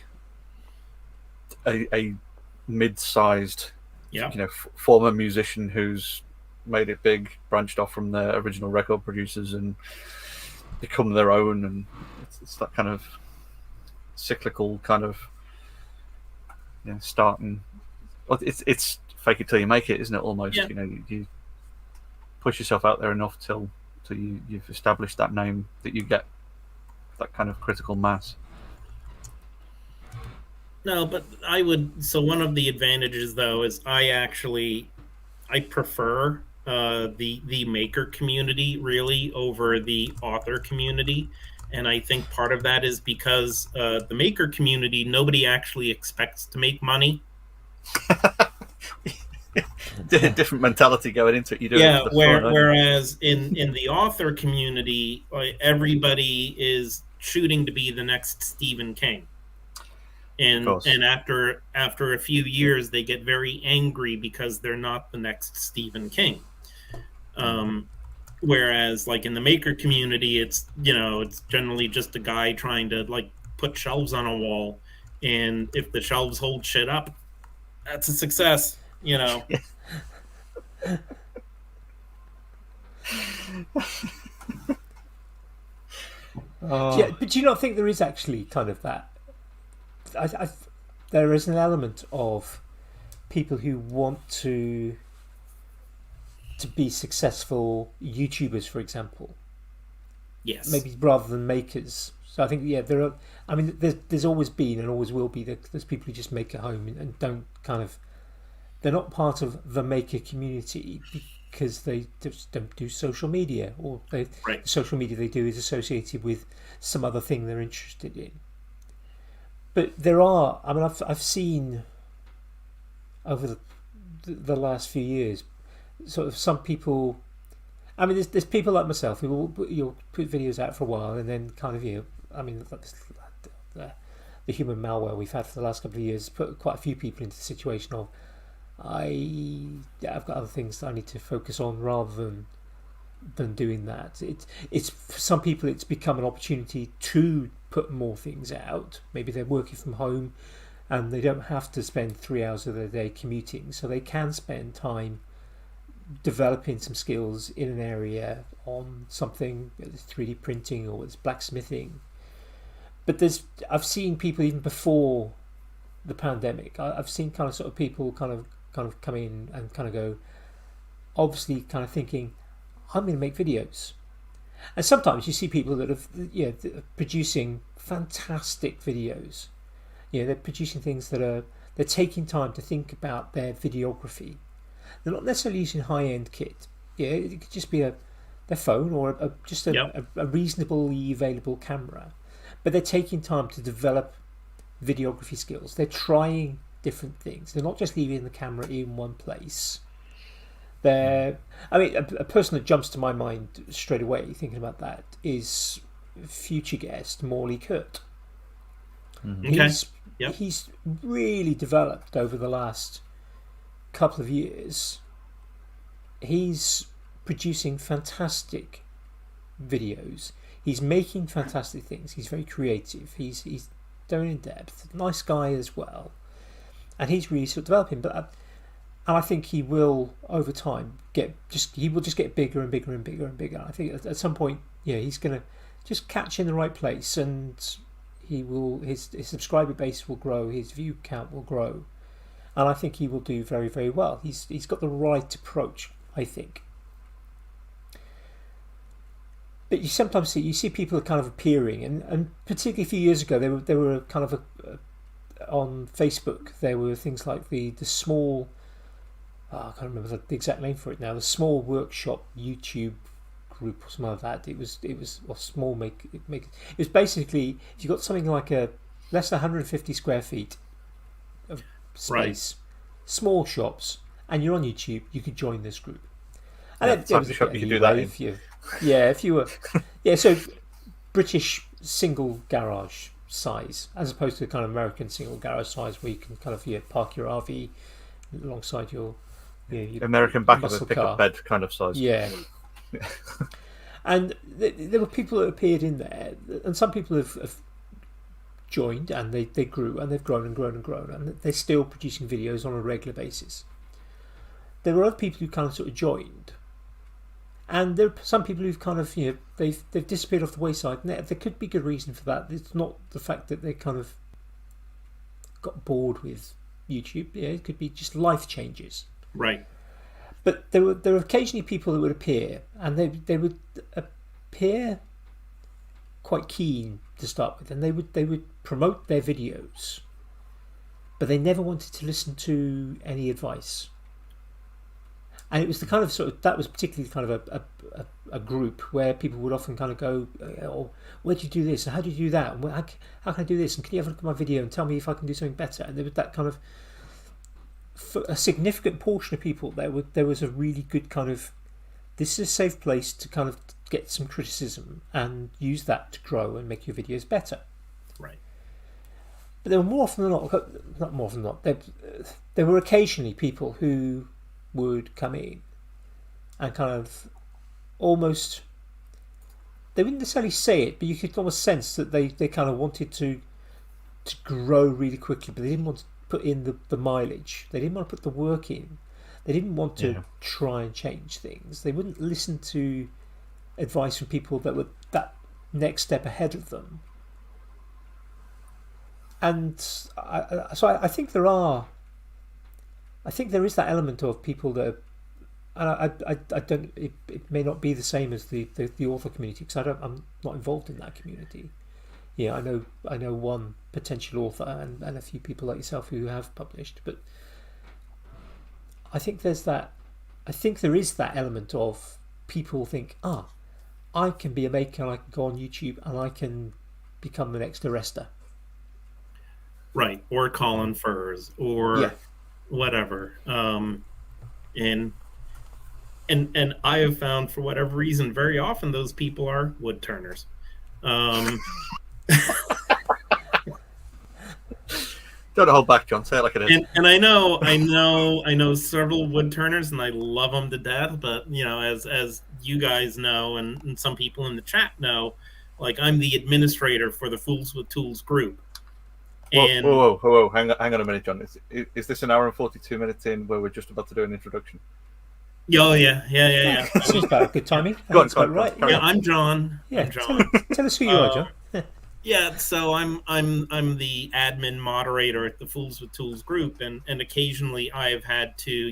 a mid-sized, former musician who's made it big, branched off from their original record producers and become their own, and it's that kind of cyclical kind of starting. Well, it's fake it till you make it, isn't it? Almost, Yeah. You push yourself out there enough till you've established that name, that you get that kind of critical mass. No, but I would. So one of the advantages, though, is I prefer the maker community really over the author community, and I think part of that is because the maker community, nobody actually expects to make money. Different mentality going into it. You do it for the fun, whereas in the author community, everybody is shooting to be the next Stephen King. And after a few years, they get very angry because they're not the next Stephen King. Whereas, like in the maker community, it's generally just a guy trying to like put shelves on a wall, and if the shelves hold shit up, that's a success. Yeah, but do you not think there is actually kind of that? There is an element of people who want to be successful YouTubers, for example. Yes. Maybe rather than makers. So I think there are. I mean, there's always been and always will be. There's people who just make a home and don't kind of. They're not part of the maker community because they just don't do social media, or the social media they do is associated with some other thing they're interested in. But there are. I mean, I've seen over the last few years, sort of some people. I mean, there's people like myself who will put videos out for a while and then kind of I mean, the human malware we've had for the last couple of years put quite a few people into the situation of I've got other things that I need to focus on rather than doing that. It's for some people it's become an opportunity to put more things out. Maybe they're working from home and they don't have to spend 3 hours of their day commuting, so they can spend time developing some skills in an area on something, whether it's 3D printing or it's blacksmithing. But I've seen people even before the pandemic. I've seen kind of sort of people kind of come in and kind of go, obviously kind of thinking, I'm going to make videos. And sometimes you see people that are producing fantastic videos. They're producing things they're taking time to think about their videography. They're not necessarily using high-end kit. It could just be their phone or just a reasonably available camera. But they're taking time to develop videography skills. They're trying different things. They're not just leaving the camera in one place. A person that jumps to my mind straight away thinking about that is future guest Morley Kurt. Mm-hmm. He's really developed over the last couple of years. He's producing fantastic videos. He's making fantastic things. He's very creative. He's down in depth. Nice guy as well, and he's really sort of developing. But I think he will over time get bigger and bigger and bigger and bigger. I think at some point, he's going to just catch in the right place, and his subscriber base will grow. His view count will grow. And I think he will do very, very well. He's got the right approach, I think. But you sometimes see people kind of appearing, and particularly a few years ago, they were kind of on Facebook. There were things like the small, I can't remember the exact name for it now. The small workshop YouTube group or something like that. It was small make. It was basically if you got something like a less than 150 square feet of space, small shops, and you're on YouTube, you could join this group. And you could do that. if you were, so British single garage size, as opposed to the kind of American single garage size where you can kind of park your RV alongside your American back of a muscle pickup car. bed kind of size. Yeah. And there were people that appeared in there, and some people have joined, and they grew, and they've grown and grown and grown, and they're still producing videos on a regular basis. There were other people who kind of sort of joined, and there are some people who've kind of they've disappeared off the wayside. And there could be good reason for that. It's not the fact that they kind of got bored with YouTube. Yeah, it could be just life changes. Right. But there were occasionally people that would appear, and they would appear quite keen to start with, and they would promote their videos, but they never wanted to listen to any advice. And it was the kind of that was particularly kind of a group where people would often kind of go, "Oh, where do you do this? And how do you do that? And how can I do this? And can you have a look at my video and tell me if I can do something better?" And there was that kind of, for a significant portion of people, there was a really good kind of, this is a safe place to kind of get some criticism and use that to grow and make your videos better. Right. But there were more often than not more often than not, there were occasionally people who would come in and kind of almost, they wouldn't necessarily say it, but you could almost sense that they kind of wanted to grow really quickly, but they didn't want to put in the mileage. They didn't want to put the work in. They didn't want to try and change things. They wouldn't listen to advice from people that were that next step ahead of them. And I think there is that element of people that, and I don't. It may not be the same as the author community, because I'm not involved in that community. Yeah, I know one potential author and a few people like yourself who have published, but I think there is that element of people think, I can be a maker, and I can go on YouTube, and I can become the next Arrester. Right, or Colin Furs, or whatever. And I have found, for whatever reason, very often those people are wood turners. Don't hold back, John. Say it like it is. And I know several wood turners, and I love them to death. But as you guys know, and some people in the chat know, like, I'm the administrator for the Fools with Tools group. And whoa! Hang on a minute, John. Is this an hour and 42 minutes in where we're just about to do an introduction? Oh yeah. Seems about a good timing. Go on, right. Yeah, I'm John. Yeah, I'm John. Tell us who you are, John. Yeah, so I'm the admin moderator at the Fools with Tools group, and occasionally I've had to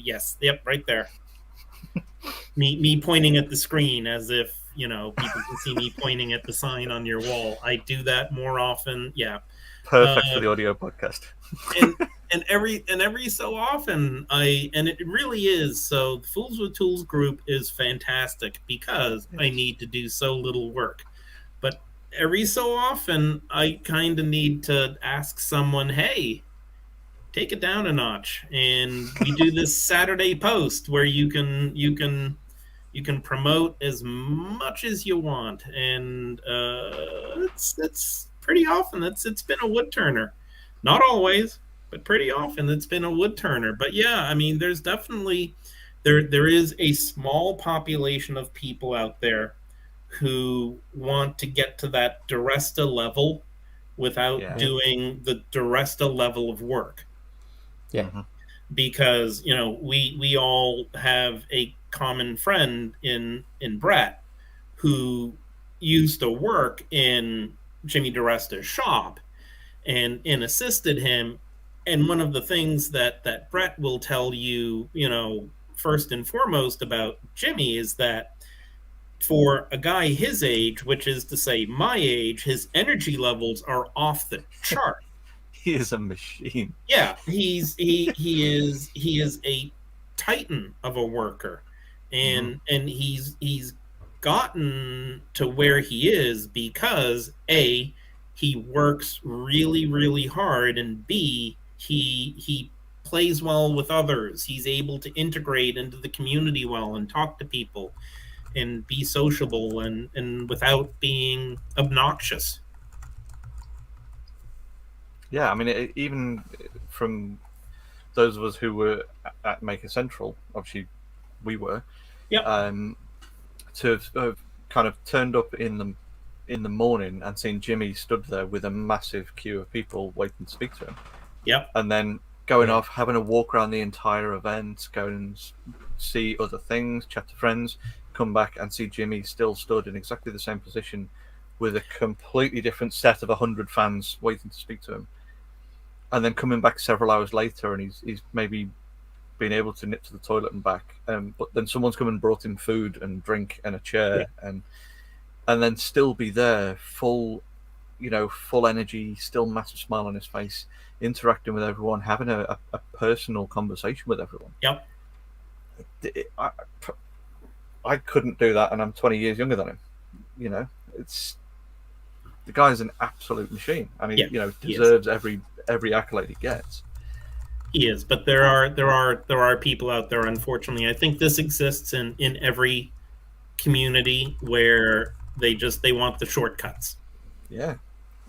right there. me pointing at the screen as if people can see me pointing at the sign on your wall. I do that more often. Yeah. Perfect for the audio podcast. and every so often and it really is. So the Fools with Tools group is fantastic because I need to do so little work. But every so often I kind of need to ask someone, hey, take it down a notch. And we do this Saturday post where you can promote as much as you want. And it's pretty often it's been a wood turner. Not always, but pretty often it's been a wood turner. But yeah, I mean, there's definitely there is a small population of people out there who want to get to that Duresta level without doing the Duresta level of work. Yeah. Mm-hmm. Because, we all have a common friend in Brett who used to work in Jimmy Duresta's shop and assisted him. And one of the things that Brett will tell you, first and foremost about Jimmy is that for a guy his age, which is to say my age, his energy levels are off the chart. He is a machine. Yeah, he is a titan of a worker. And he's gotten to where he is because A, he works really, really hard, and B, he plays well with others. He's able to integrate into the community well and talk to people and be sociable and without being obnoxious. Yeah, I mean, even from those of us who were at Maker Central, obviously we were, Yep. to have kind of turned up in the morning and seen Jimmy stood there with a massive queue of people waiting to speak to him, Yep. and then going Yeah. off, having a walk around the entire event, go and see other things, chat to friends, come back and see Jimmy still stood in exactly the same position with a completely different set of 100 fans waiting to speak to him. And then coming back several hours later, and he's maybe been able to nip to the toilet and back, but then someone's come and brought him food and drink and a chair, and then still be there, full energy, still massive smile on his face, interacting with everyone, having a personal conversation with everyone. Yep. I couldn't do that, and I'm 20 years younger than him. It's the guy's an absolute machine, and he deserves every accolade he gets. He is, but there are people out there, unfortunately. I think this exists in every community where they want the shortcuts. Yeah,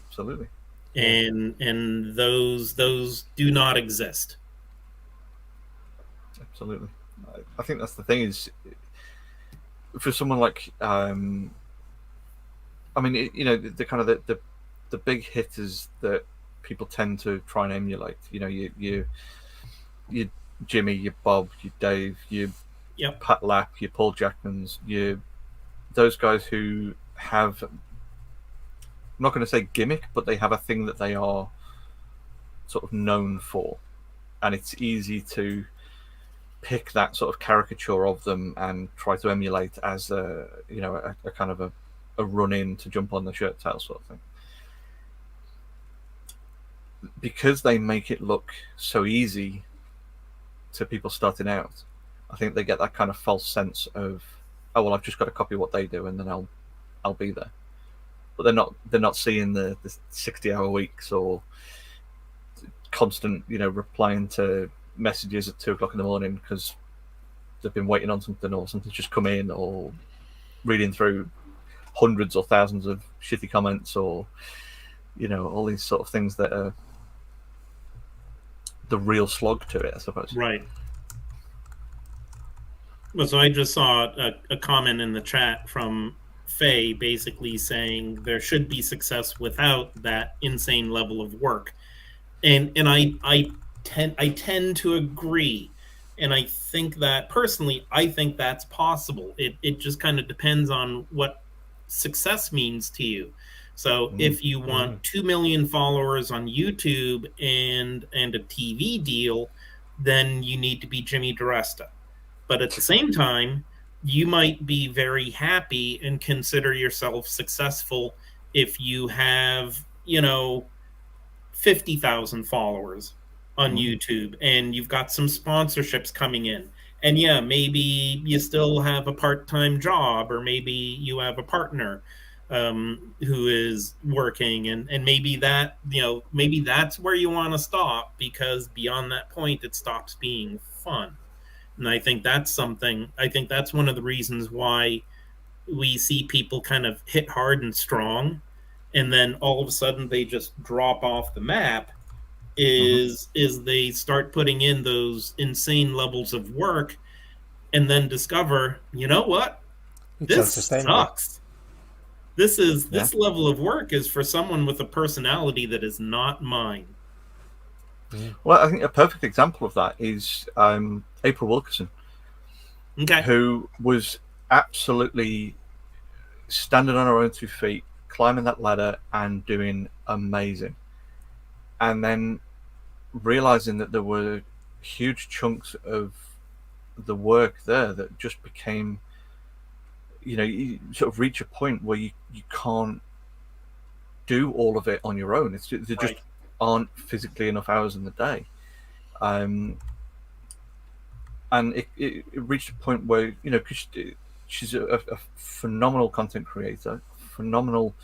absolutely. And those do not exist. Absolutely. I think that's the thing, is for someone like I mean, the kind of the big hitters that people tend to try and emulate, you Jimmy, your Bob, your Dave, your Pat Lapp, your Paul Jackmans, those guys who have, I'm not going to say gimmick, but they have a thing that they are sort of known for, and it's easy to pick that sort of caricature of them and try to emulate as a kind of a run-in to jump on the shirt tail sort of thing. Because they make it look so easy to people starting out, I think they get that kind of false sense of, oh well, I've just got to copy what they do and then I'll be there. But they're not seeing the 60-hour weeks or constant replying to messages at 2:00 in the morning because they've been waiting on something, or something's just come in, or reading through hundreds or thousands of shitty comments, or all these sort of things that are the real slog to it, I suppose. Right. Well, so I just saw a comment in the chat from Faye basically saying there should be success without that insane level of work, and I tend to agree, and I think that personally, I think that's possible. It just kind of depends on what success means to you. So if you want 2 million followers on YouTube and a TV deal, then you need to be Jimmy DiResta. But at the same time, you might be very happy and consider yourself successful if you have, 50,000 followers on YouTube and you've got some sponsorships coming in. And yeah, maybe you still have a part-time job, or maybe you have a partner who is working, and maybe that, maybe that's where you want to stop, because beyond that point, it stops being fun. And I think that's one of the reasons why we see people kind of hit hard and strong, and then all of a sudden they just drop off the map, is they start putting in those insane levels of work and then discover, you know what? This sucks. This level of work is for someone with a personality that is not mine. Well, I think a perfect example of that is April Wilkerson, who was absolutely standing on her own 2 feet, climbing that ladder and doing amazing. And then realizing that there were huge chunks of the work there that just became, you sort of reach a point where you can't do all of it on your own. There just aren't physically enough hours in the day. And it reached a point where, because she's a phenomenal content creator, phenomenal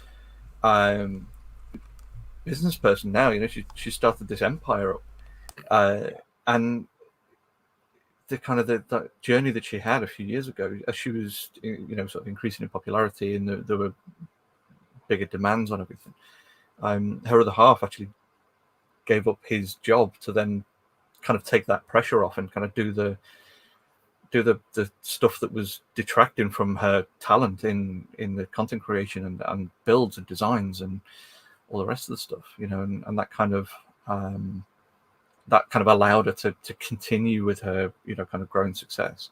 business person now. She started this empire up, and the kind of the journey that she had a few years ago, as she was sort of increasing in popularity, and there were bigger demands on everything. Her other half actually gave up his job to then kind of take that pressure off and kind of do the stuff that was detracting from her talent in the content creation and builds and designs and all the rest of the stuff, you know, and that kind of allowed her to continue with her, you know, kind of growing success.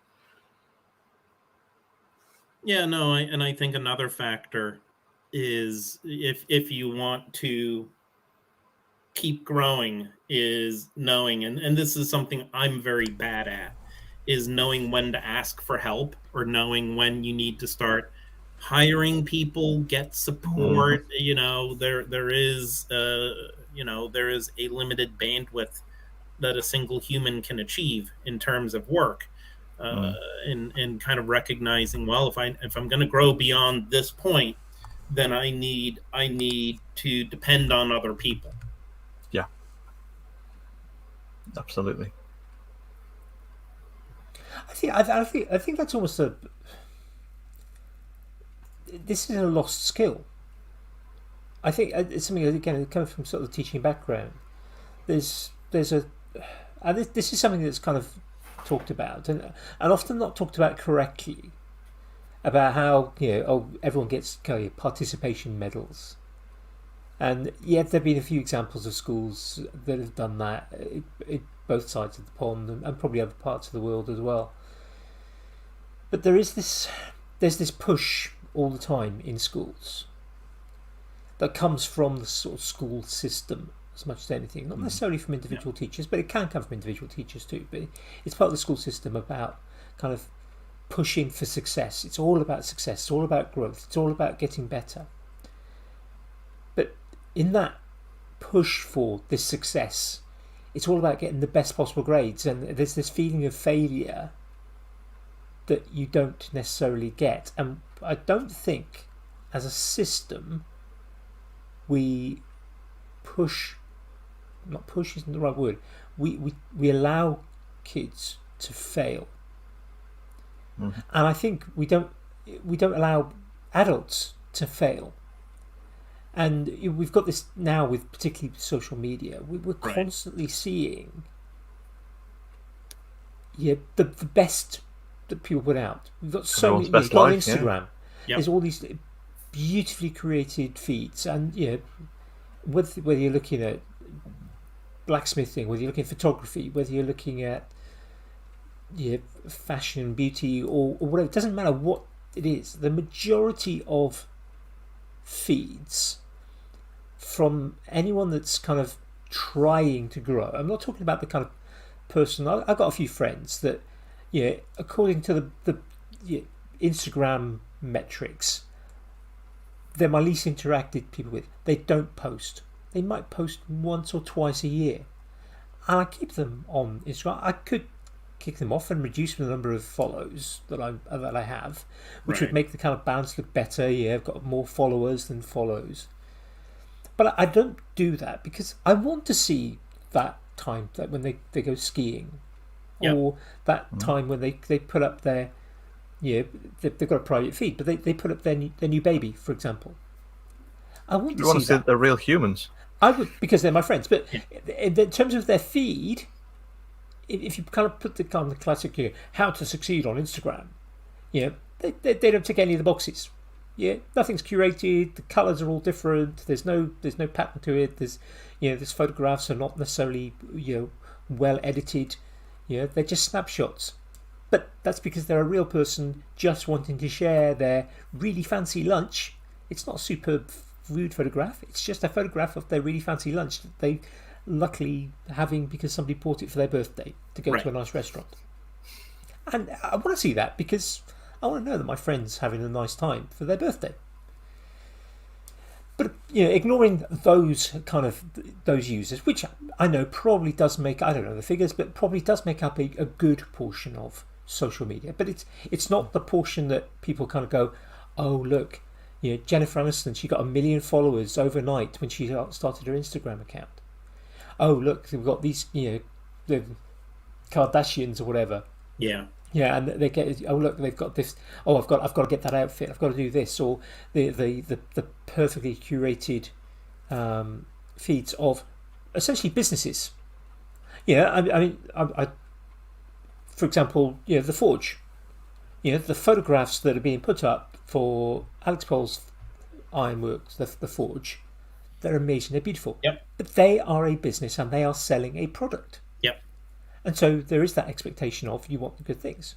Yeah, no, I think another factor is if you want to keep growing is knowing, and this is something I'm very bad at, is knowing when to ask for help or knowing when you need to start hiring people, get support. You know, there is there is a limited bandwidth that a single human can achieve in terms of work. And kind of recognizing, well, if I'm going to grow beyond this point, then I need to depend on other people. Yeah, absolutely. I think that's almost this is a lost skill. I think it's something, again, coming from sort of the teaching background. There's this is something that's kind of talked about and often not talked about correctly, about how, you know, everyone gets kind of participation medals, and yet there've been a few examples of schools that have done that in both sides of the pond and probably other parts of the world as well. But there's this push all the time in schools that comes from the sort of school system as much as anything, not necessarily from individual teachers, but it can come from individual teachers too. But it's part of the school system about kind of pushing for success. It's all about success. It's all about growth. It's all about getting better. But in that push for this success, it's all about getting the best possible grades, and there's this feeling of failure that you don't necessarily get. And I don't think, as a system, we not push isn't the right word, we allow kids to fail. And I think we don't allow adults to fail. And we've got this now with particularly social media. We're constantly seeing the best that people put out. We've got so many on Instagram. Yeah. There's all these beautifully created feeds, and whether you're looking at blacksmithing, whether you're looking at photography, whether you're looking at fashion and beauty or whatever, it doesn't matter what it is. The majority of feeds from anyone that's kind of trying to grow, I'm not talking about the kind of person, I've got a few friends that, according to the Instagram metrics, they're my least interacted people with. They don't post. They might post once or twice a year, and I keep them on Instagram. I could kick them off and reduce the number of follows that I have, which would make the kind of balance look better. I've got more followers than follows, but I don't do that because I want to see that time that when they go skiing, or that time when they put up their they've got a private feed, but they put up their new baby, for example. I want to see that. They're real humans. I would, because they're my friends. But in terms of their feed, if you kind of put the kind of classic, how to succeed on Instagram, they don't tick any of the boxes. Nothing's curated. The colours are all different. There's no pattern to it. There's photographs are not necessarily well edited. They're just snapshots. But that's because they're a real person just wanting to share their really fancy lunch. It's not a superb food photograph. It's just a photograph of their really fancy lunch that they luckily having because somebody bought it for their birthday to go to a nice restaurant. And I want to see that because I want to know that my friend's having a nice time for their birthday. But ignoring those users, which I know probably does make, I don't know the figures, but probably does make up a good portion of social media. But it's not the portion that people kind of go, oh look, Jennifer Aniston, she got 1 million followers overnight when she started her Instagram account. Oh look, we've got these the Kardashians or whatever. Yeah, and they get, oh look, they've got this. Oh, I've got to get that outfit. I've got to do this, or the perfectly curated feeds of essentially businesses. I mean, for example, the Forge. The photographs that are being put up for Alex Paul's Ironworks, the Forge, they're amazing, they're beautiful. Yep. But they are a business and they are selling a product. Yep. And so there is that expectation of you want the good things.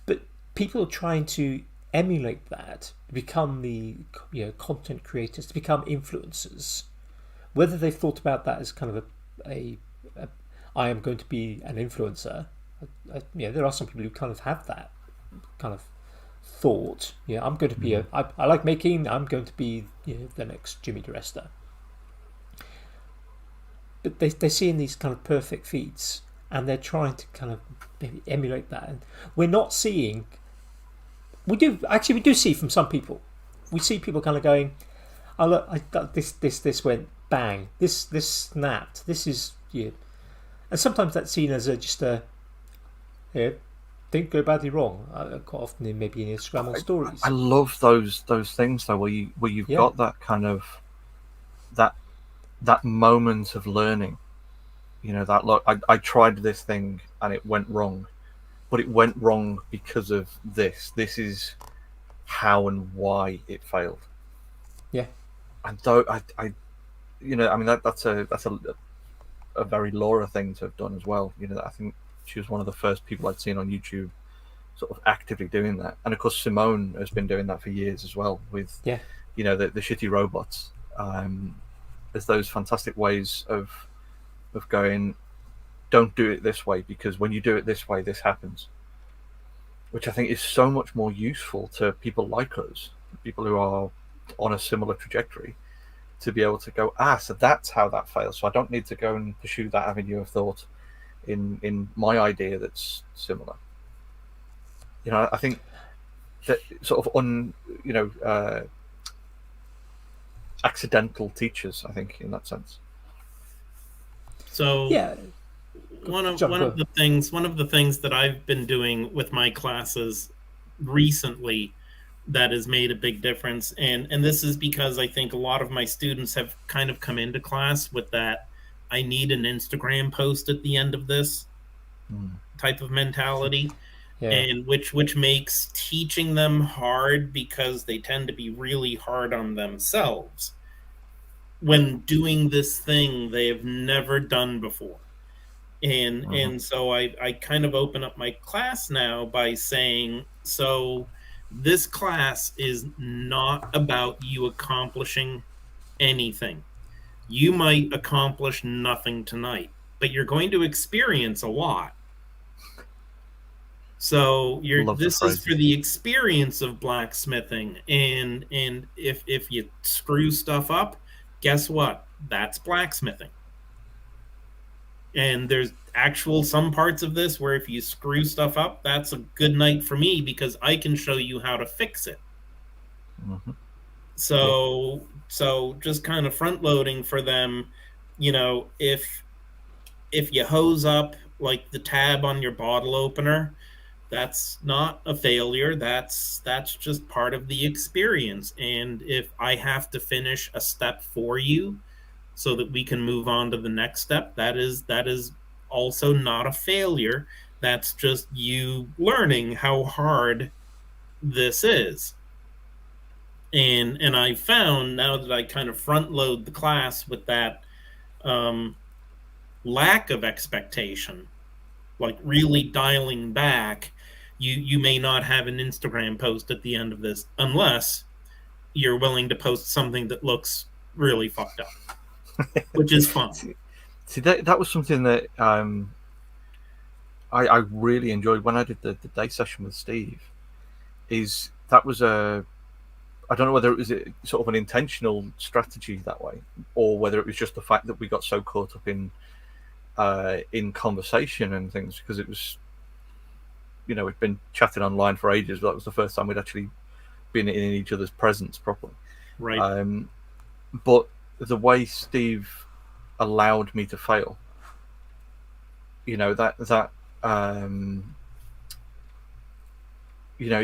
But people are trying to emulate that, to become the content creators, to become influencers. Whether they've thought about that as kind of a I am going to be an influencer. There are some people who kind of have that kind of thought. I'm going to be I like making. I'm going to be the next Jimmy DeResta. But they're seeing these kind of perfect feats, and they're trying to kind of maybe emulate that. And we're not seeing. We do see from some people. We see people kind of going, "Oh look, I got this went bang. This snapped. This is And sometimes that's seen as didn't go badly wrong. Quite often, maybe in Instagram or stories. I love those things though, where you've got that kind of that moment of learning. That look, I tried this thing and it went wrong, but it went wrong because of this. This is how and why it failed. Yeah. And though I mean that's a very Laura thing to have done as well. I think she was one of the first people I'd seen on YouTube sort of actively doing that. And of course Simone has been doing that for years as well with the shitty robots. There's those fantastic ways of going, don't do it this way, because when you do it this way this happens, which I think is so much more useful to people like us, people who are on a similar trajectory, to be able to go, so that's how that fails, so I don't need to go and pursue that avenue of thought in my idea that's similar. I think that sort of accidental teachers, I think, in that sense. So one of the things that I've been doing with my classes recently that has made a big difference, and this is because I think a lot of my students have kind of come into class with that I need an Instagram post at the end of this type of mentality. And which makes teaching them hard, because they tend to be really hard on themselves when doing this thing they have never done before. And so I kind of open up my class now by saying, so this class is not about you accomplishing anything. You might accomplish nothing tonight, but you're going to experience a lot. So this is for the experience of blacksmithing, and if you screw stuff up, guess what? That's blacksmithing. And there's some parts of this where if you screw stuff up, that's a good night for me, because I can show you how to fix it. So just kind of front loading for them, if you hose up like the tab on your bottle opener, that's not a failure. That's just part of the experience. And if I have to finish a step for you so that we can move on to the next step, that is also not a failure. That's just you learning how hard this is. And I found, now that I kind of front load the class with that lack of expectation, like really dialing back, you may not have an Instagram post at the end of this unless you're willing to post something that looks really fucked up, which is fun. See, that was something that I really enjoyed when I did the day session with Steve. That was I don't know whether it was sort of an intentional strategy that way, or whether it was just the fact that we got so caught up in conversation and things, because it was, we'd been chatting online for ages, but that was the first time we'd actually been in each other's presence properly. Right. But the way Steve allowed me to fail, it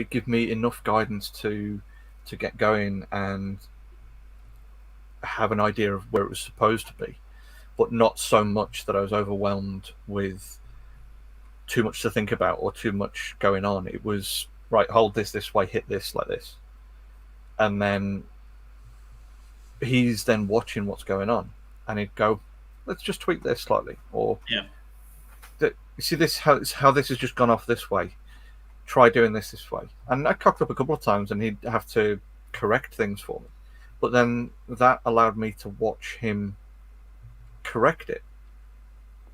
gave me enough guidance to get going and have an idea of where it was supposed to be. but not so much that I was overwhelmed with too much to think about or too much going on. It was, right, hold this way, hit this like this. And then he's then watching what's going on, and he'd go, let's just tweak this slightly. Or, you see this, how this has just gone off this way. Try doing this way. And I cocked up a couple of times, and he'd have to correct things for me. But then that allowed me to watch him correct it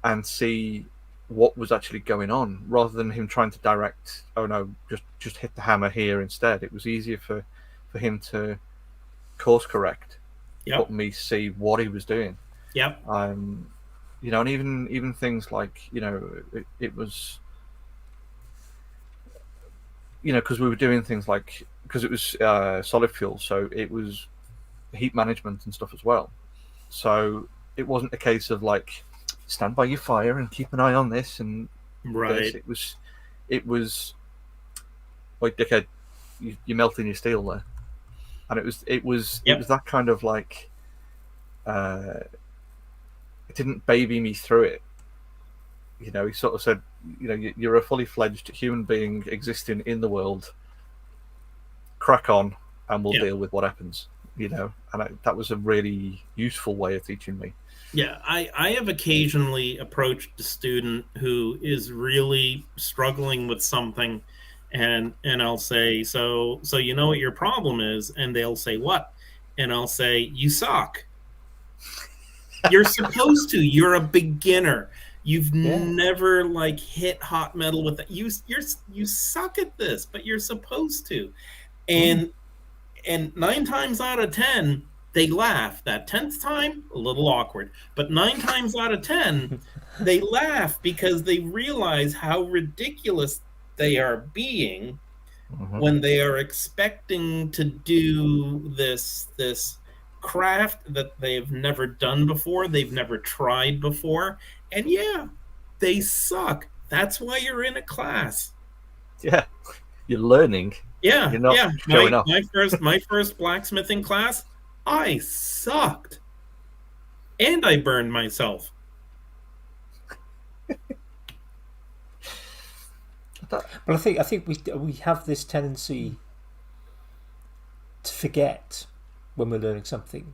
and see what was actually going on, rather than him trying to direct, oh no, just hit the hammer here instead. It was easier for him to course correct, help me see what he was doing. Yep. And even things like, it was, because we were doing things like, because it was solid fuel, so it was heat management and stuff as well. So it wasn't a case of like, stand by your fire and keep an eye on this and this. It was like, dickhead, you're melting your steel there. And it was that kind of like, it didn't baby me through it. He sort of said, you're a fully fledged human being existing in the world. Crack on, and we'll deal with what happens. And that was a really useful way of teaching me. Yeah, I have occasionally approached a student who is really struggling with something, and I'll say, so you know what your problem is? And they'll say, what? And I'll say, you suck. You're supposed to. You're a beginner. You've never like hit hot metal with that. You suck at this, but you're supposed to. And 9 times out of 10, they laugh. That 10th time, a little awkward. But 9 times out of 10, they laugh because they realize how ridiculous they are being when they are expecting to do this craft that they've never done before, they've never tried before. And they suck. That's why you're in a class. Yeah, you're learning. Yeah, you're not showing off. My first blacksmithing class, I sucked, and I burned myself. But I think we have this tendency to forget when we're learning something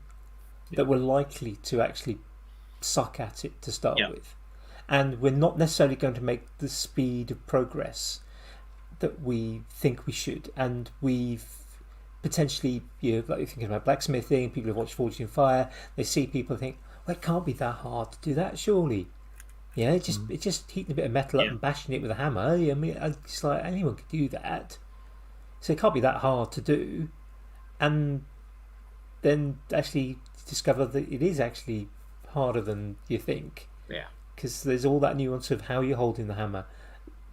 that we're likely to actually suck at it to start with, and we're not necessarily going to make the speed of progress that we think we should. And we've potentially, like you're thinking about blacksmithing, people who watch Forging Fire, they see people think, well, it can't be that hard to do that, surely. It's just heating a bit of metal up and bashing it with a hammer. I mean, it's like anyone could do that, so it can't be that hard to do. And then actually discover that it is actually harder than you think. Yeah. Because there's all that nuance of how you're holding the hammer.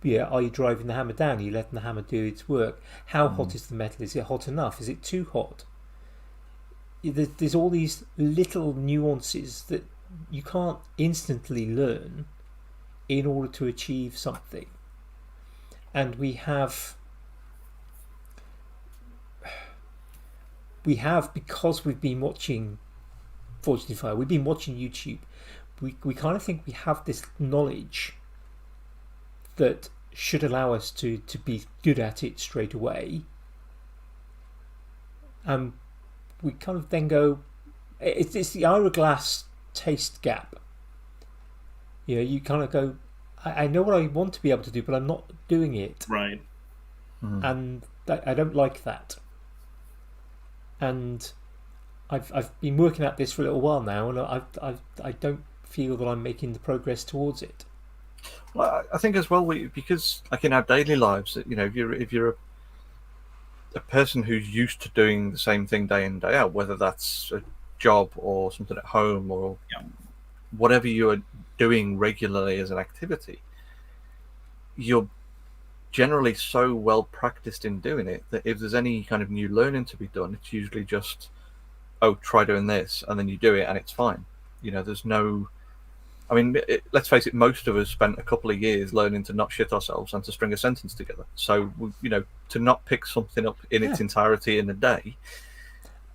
Are you driving the hammer down? Are you letting the hammer do its work? How hot is the metal? Is it hot enough? Is it too hot? There's all these little nuances that you can't instantly learn in order to achieve something. And we have, because we've been watching Forged in Fire, we've been watching YouTube, we kind of think we have this knowledge that should allow us to be good at it straight away. We kind of then go, it's the hourglass taste gap. You kind of go, I know what I want to be able to do, but I'm not doing it. Right. And I don't like that. And I've been working at this for a little while now, and I don't feel that I'm making the progress towards it. Well, I think as well, because like in our daily lives, if you're a person who's used to doing the same thing day in day out, whether that's a job or something at home or whatever you are doing regularly as an activity, you're generally so well practiced in doing it that if there's any kind of new learning to be done, it's usually just, try doing this, and then you do it and it's fine. There's no, I mean, let's face it, most of us spent a couple of years learning to not shit ourselves and to string a sentence together. So, to not pick something up in its entirety in a day,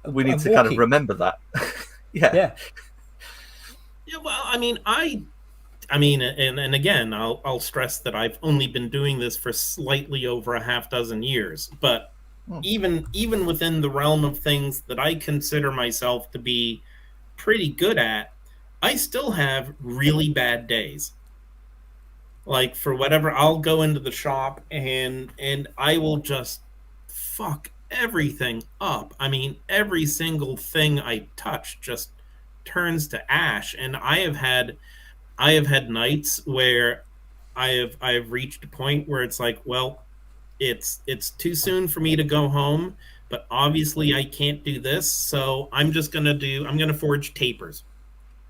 we need to kind of remember that. Yeah, Yeah, well, and again, I'll stress that I've only been doing this for slightly over a half dozen years, but Hmm. even within the realm of things that I consider myself to be pretty good at, I still have really bad days. Like for whatever, I'll go into the shop and I will just fuck everything up. I mean, every single thing I touch just turns to ash, and I have had nights where I have reached a point where it's like, well, it's too soon for me to go home, but obviously I can't do this, so I'm gonna forge tapers.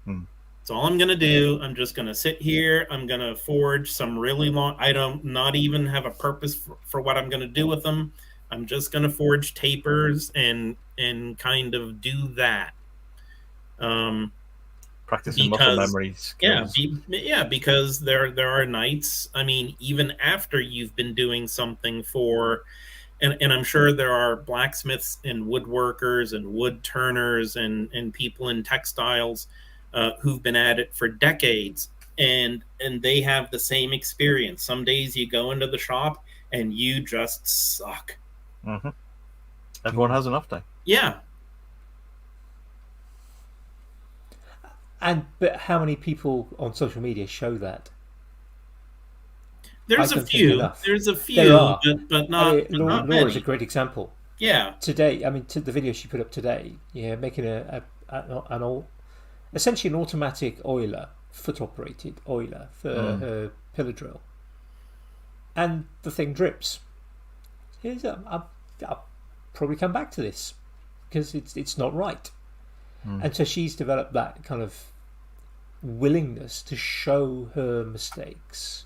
Hmm. That's all I'm gonna do. I'm just gonna sit here. I'm gonna forge some really long. I don't not even have a purpose for what I'm gonna do with them. I'm just gonna forge tapers and kind of do that. Um, Practicing muscle because memory skills. because there are nights, I mean, even after you've been doing something for, and I'm sure there are blacksmiths and woodworkers and wood turners and people in textiles who've been at it for decades, and they have the same experience. Some days you go into the shop and you just suck. Hmm. Everyone has an off day. Yeah. But how many people on social media show that? I There's a don't think few. enough. There's a There few, are. but I not mean, but not Laura's a many. great example. Yeah. Today, I mean, the video she put up today, making essentially an automatic oiler, foot operated oiler for her pillar drill, and the thing drips. I'll probably come back to this because it's not right. And so she's developed that kind of willingness to show her mistakes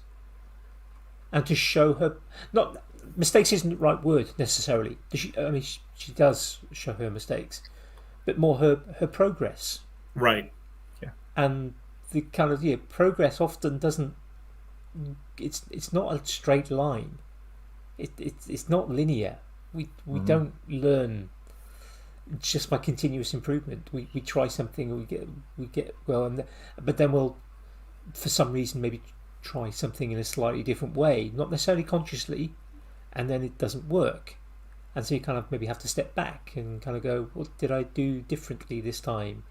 and to show her not mistakes isn't the right word necessarily. I mean, she does show her mistakes, but more her progress. Right. And the kind of progress often doesn't. It's not a straight line. It's not linear. We don't learn just by continuous improvement. We try something, we get well, but then we'll, for some reason, maybe try something in a slightly different way, not necessarily consciously, and then it doesn't work, and so you kind of maybe have to step back and kind of go, what did I do differently this time?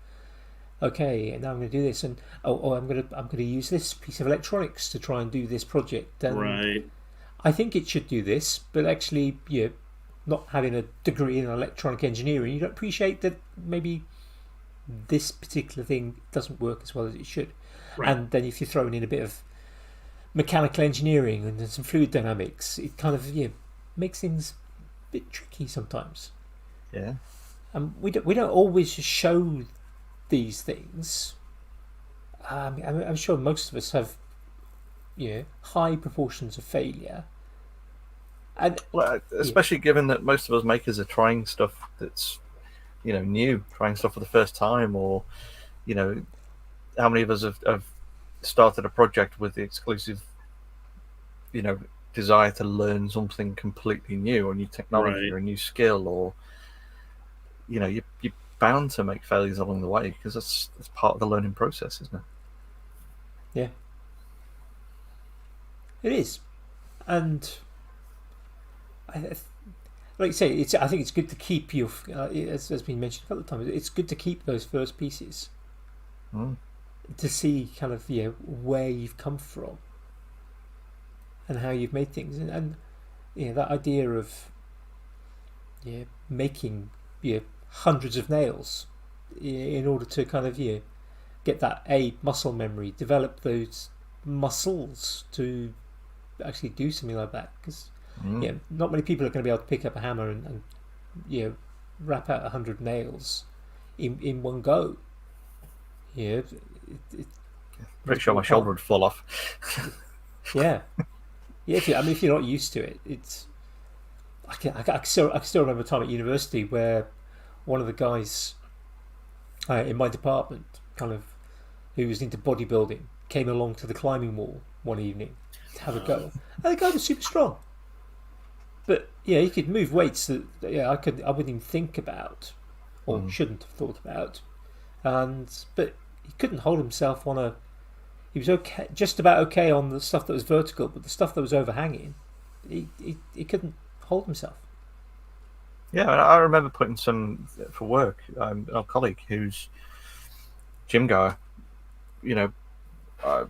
Okay, and now I'm going to do this, and I'm going to use this piece of electronics to try and do this project, and Right. I think it should do this, but actually, not having a degree in electronic engineering, you don't appreciate that maybe this particular thing doesn't work as well as it should. Right. And then if you're throwing in a bit of mechanical engineering and then some fluid dynamics, it kind of makes things a bit tricky sometimes. Yeah. And we don't always show these things. I'm sure most of us have high proportions of failure. And Well, especially given that most of us makers are trying stuff that's, new, trying stuff for the first time, or, how many of us have started a project with the exclusive, desire to learn something completely new, or new technology, Right. or a new skill, or, you're bound to make failures along the way because that's part of the learning process, isn't it? Yeah, it is, and like you say, I think it's good to keep your, as has been mentioned a couple of times, it's good to keep those first pieces to see kind of where you've come from and how you've made things, and that idea of making hundreds of nails in order to kind of get that muscle memory, develop those muscles to actually do something like that, because not many people are going to be able to pick up a hammer and wrap out 100 nails in one go. Pretty sure my shoulder would fall off. Yeah. If you're not used to it, it's. I can still remember a time at university where one of the guys in my department, kind of, who was into bodybuilding, came along to the climbing wall one evening to have a go. And the guy was super strong, but he could move weights that I wouldn't even think about, or shouldn't have thought about. But he couldn't hold himself on a. He was okay, just about okay on the stuff that was vertical, but the stuff that was overhanging, he couldn't hold himself. Yeah, I remember putting some for work. A colleague who's gym goer, you know, a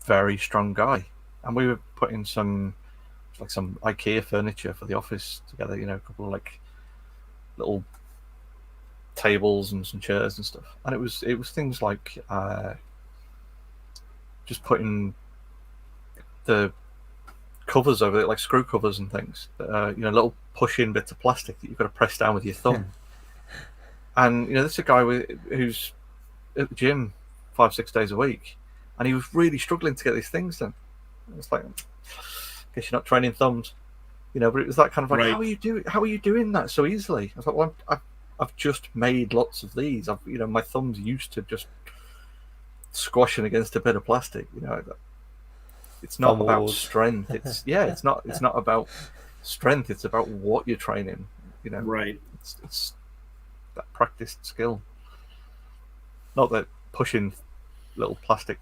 very strong guy, and we were putting some IKEA furniture for the office together. You know, a couple of like little tables and some chairs and stuff, and it was things like just putting the covers over it, like screw covers and things. Little push-in bits of plastic that you've got to press down with your thumb. And this is a guy who's at the gym 5-6 days a week, and he was really struggling to get these things done. It's like, I guess you're not training thumbs, but it was that kind of like, Right. How are you doing that so easily? I was like, well, I've just made lots of these. My thumbs used to just squashing against a bit of plastic. It's not about strength. It's not about strength. It's about what you're training. Right. It's that practiced skill. Not that pushing little plastic,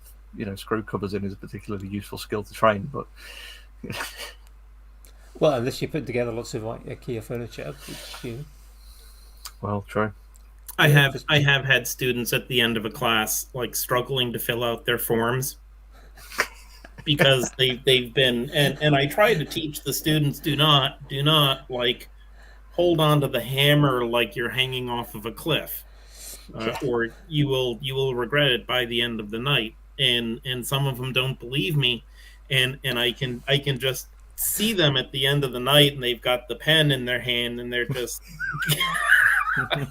screw covers in is a particularly useful skill to train, but well, unless you put together lots of like IKEA furniture, which well, true. I have had students at the end of a class like struggling to fill out their forms because they've been and I try to teach the students do not like hold on to the hammer like you're hanging off of a cliff, or you will regret it by the end of the night. And some of them don't believe me, and I can just see them at the end of the night, and they've got the pen in their hand, and they're just.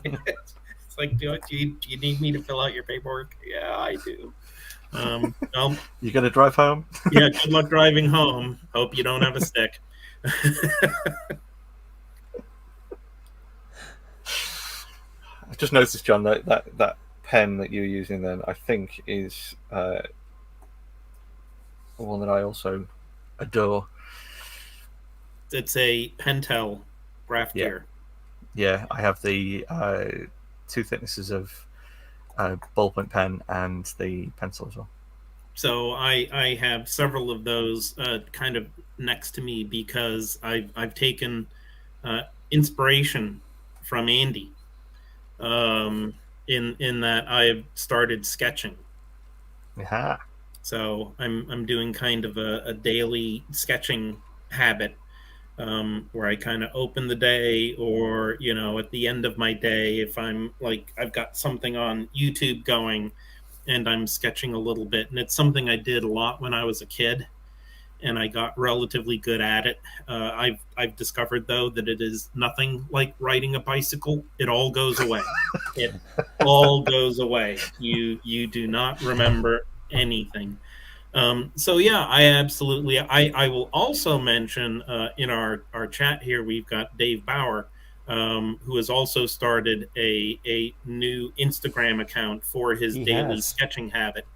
It's like, do you need me to fill out your paperwork? Yeah, I do. You gonna drive home? Yeah, good luck driving home. Hope you don't have a stick. I just noticed, John, that pen that you're using then, I think is one that I also adore. It's a Pentel graph gear. Yeah, I have the two thicknesses of ballpoint pen and the pencil as well. So I have several of those kind of next to me because I've taken inspiration from Andy. In that I've started sketching. Yeah. So I'm doing kind of a daily sketching habit, where I kind of open the day, or at the end of my day, if I'm like I've got something on YouTube going, and I'm sketching a little bit, and it's something I did a lot when I was a kid, and I got relatively good at it. I've discovered though that it is nothing like riding a bicycle. It all goes away. It all goes away. You do not remember anything. So yeah, I will also mention in our chat here, we've got Dave Bauer, who has also started a new Instagram account for his daily sketching habit.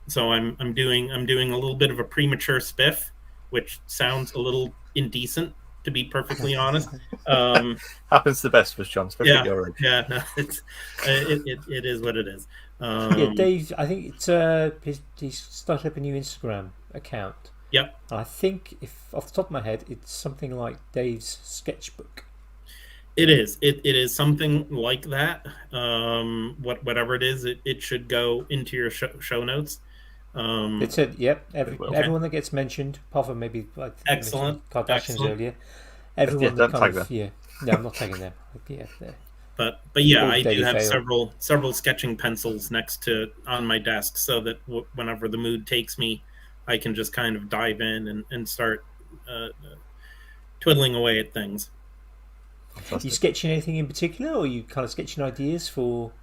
So I'm doing a little bit of a premature spiff, which sounds a little indecent, to be perfectly honest. Happens to the best of us, John, especially at your age. Yeah, no, it is what it is. Dave, I think it's he's started up a new Instagram account. Yep. And I think, if off the top of my head, it's something like Dave's Sketchbook. It is. It is something like that. Whatever it is, it should go into your show notes. It's it. Yep. Everyone that gets mentioned, apart from maybe like excellent Kardashians earlier. Everyone that kind of no, I'm not tagging them. Yeah. But yeah, I do have several sketching pencils next to on my desk, so that whenever the mood takes me, I can just kind of dive in and start twiddling away at things. Fantastic. Are you sketching anything in particular, or are you kind of sketching ideas for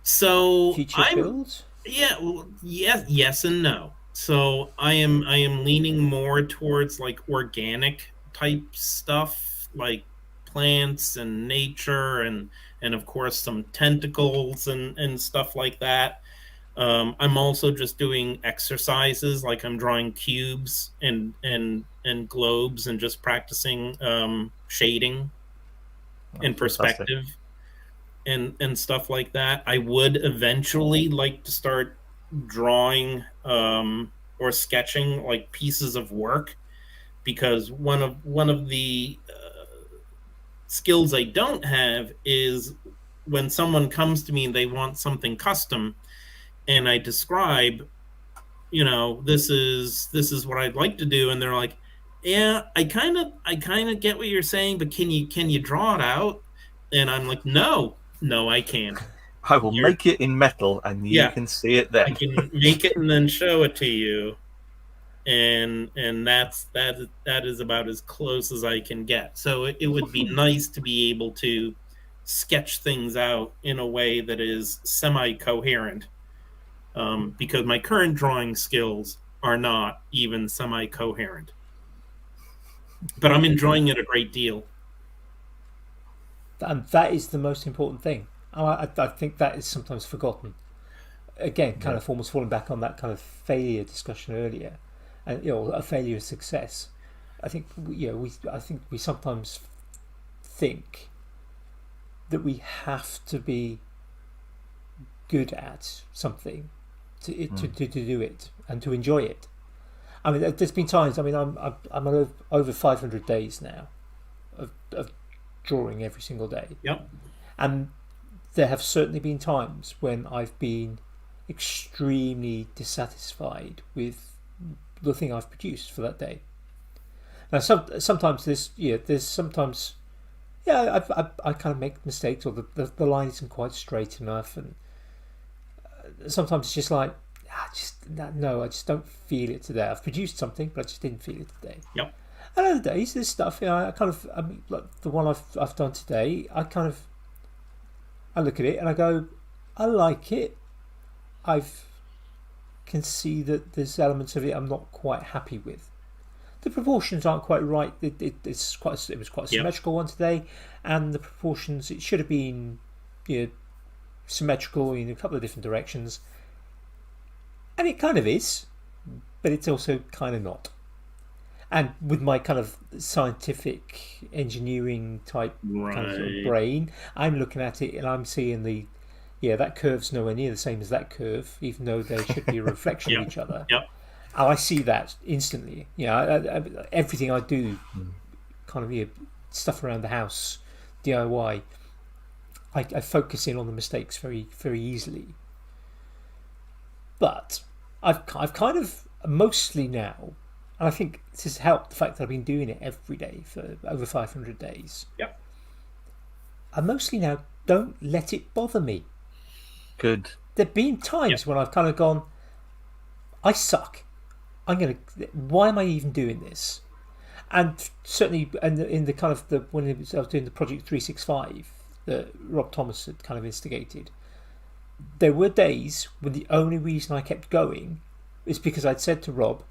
future builds? Yeah, yes and no. So I am leaning more towards like organic type stuff, like plants and nature, and of course some tentacles and stuff like that. I'm also just doing exercises, like I'm drawing cubes and globes, and just practicing shading and perspective. and stuff like that. I would eventually like to start drawing or sketching like pieces of work, because one of the skills I don't have is when someone comes to me and they want something custom, and I describe, this is what I'd like to do, and they're like, yeah, I kind of get what you're saying, but can you draw it out? And I'm like, no, I can't. I will You're, make it in metal, and you yeah, can see it I then. can make it and then show it to you, and that is about as close as I can get. So it would be nice to be able to sketch things out in a way that is semi-coherent, because my current drawing skills are not even semi-coherent. But I'm enjoying it a great deal. And that is the most important thing. I think that is sometimes forgotten. Again, kind of almost falling back on that kind of failure discussion earlier, and a failure of success. I think I think we sometimes think that we have to be good at something to do it and to enjoy it. I mean, there's been times. I mean, I'm over 500 days now of drawing every single day. Yep. And there have certainly been times when I've been extremely dissatisfied with the thing I've produced for that day. Now, sometimes there's sometimes, I kind of make mistakes, or the line isn't quite straight enough, and sometimes it's just like, I just don't feel it today. I've produced something, but I just didn't feel it today. Yep. And other days, there's stuff. Like the one I've done today. I look at it and I go, I like it. Can see that there's elements of it I'm not quite happy with. The proportions aren't quite right. It was quite a symmetrical one today, and the proportions, it should have been, symmetrical in a couple of different directions. And it kind of is, but it's also kind of not. And with my kind of scientific engineering type kind of, sort of brain, I'm looking at it and I'm seeing that curve's nowhere near the same as that curve, even though they should be a reflection of each other. Yep. And I see that instantly. Everything I do, kind of stuff around the house, DIY, I focus in on the mistakes very, very easily. But I've kind of mostly now, and I think this has helped the fact that I've been doing it every day for over 500 days. Yep. I mostly now don't let it bother me. Good. There've been times when I've kind of gone, I suck. Why am I even doing this? And certainly in the kind of when I was doing the Project 365 that Rob Thomas had kind of instigated, there were days when the only reason I kept going is because I'd said to Rob,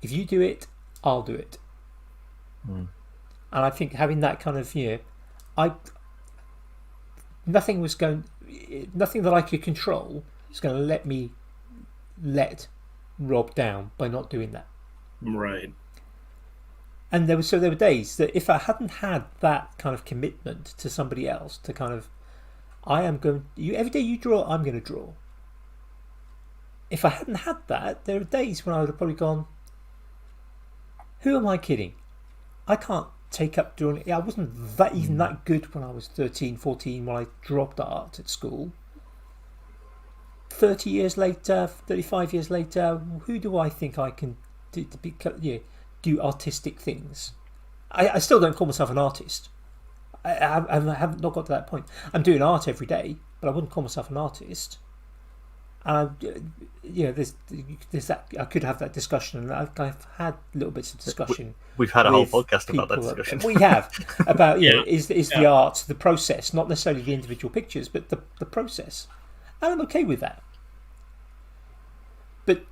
if you do it, I'll do it. And I think having that kind of, nothing that I could control is going to let Rob down by not doing that. Right. And there were days that if I hadn't had that kind of commitment to somebody else, to kind of, every day you draw, I'm going to draw. If I hadn't had that, there are days when I would have probably gone, who am I kidding? I can't take up drawing. I wasn't even that good when I was 13, 14 when I dropped art at school. 30 years later, 35 years later, who do I think I can do artistic things? I still don't call myself an artist. I haven't not got to that point. I'm doing art every day, but I wouldn't call myself an artist. And there's that. I could have that discussion, and I've had little bits of discussion. We've had a whole podcast about that discussion. We have about is the art, the process, not necessarily the individual pictures, but the process, and I'm okay with that. But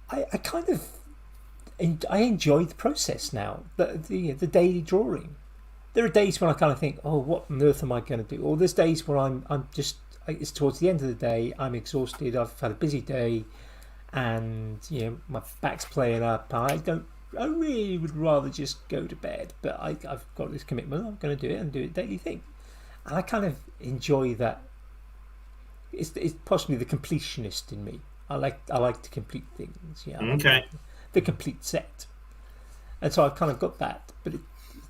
I kind of enjoy the process now. The daily drawing. There are days when I kind of think, oh, what on earth am I going to do? Or there's days where I'm just, it's towards the end of the day, I'm exhausted, I've had a busy day, and my back's playing up. I really would rather just go to bed, but I've got this commitment. I'm going to do it and do it daily thing, And I kind of enjoy that. It's possibly the completionist in me. I like to complete things. Yeah, I like Okay. the complete set, and so I've kind of got that. But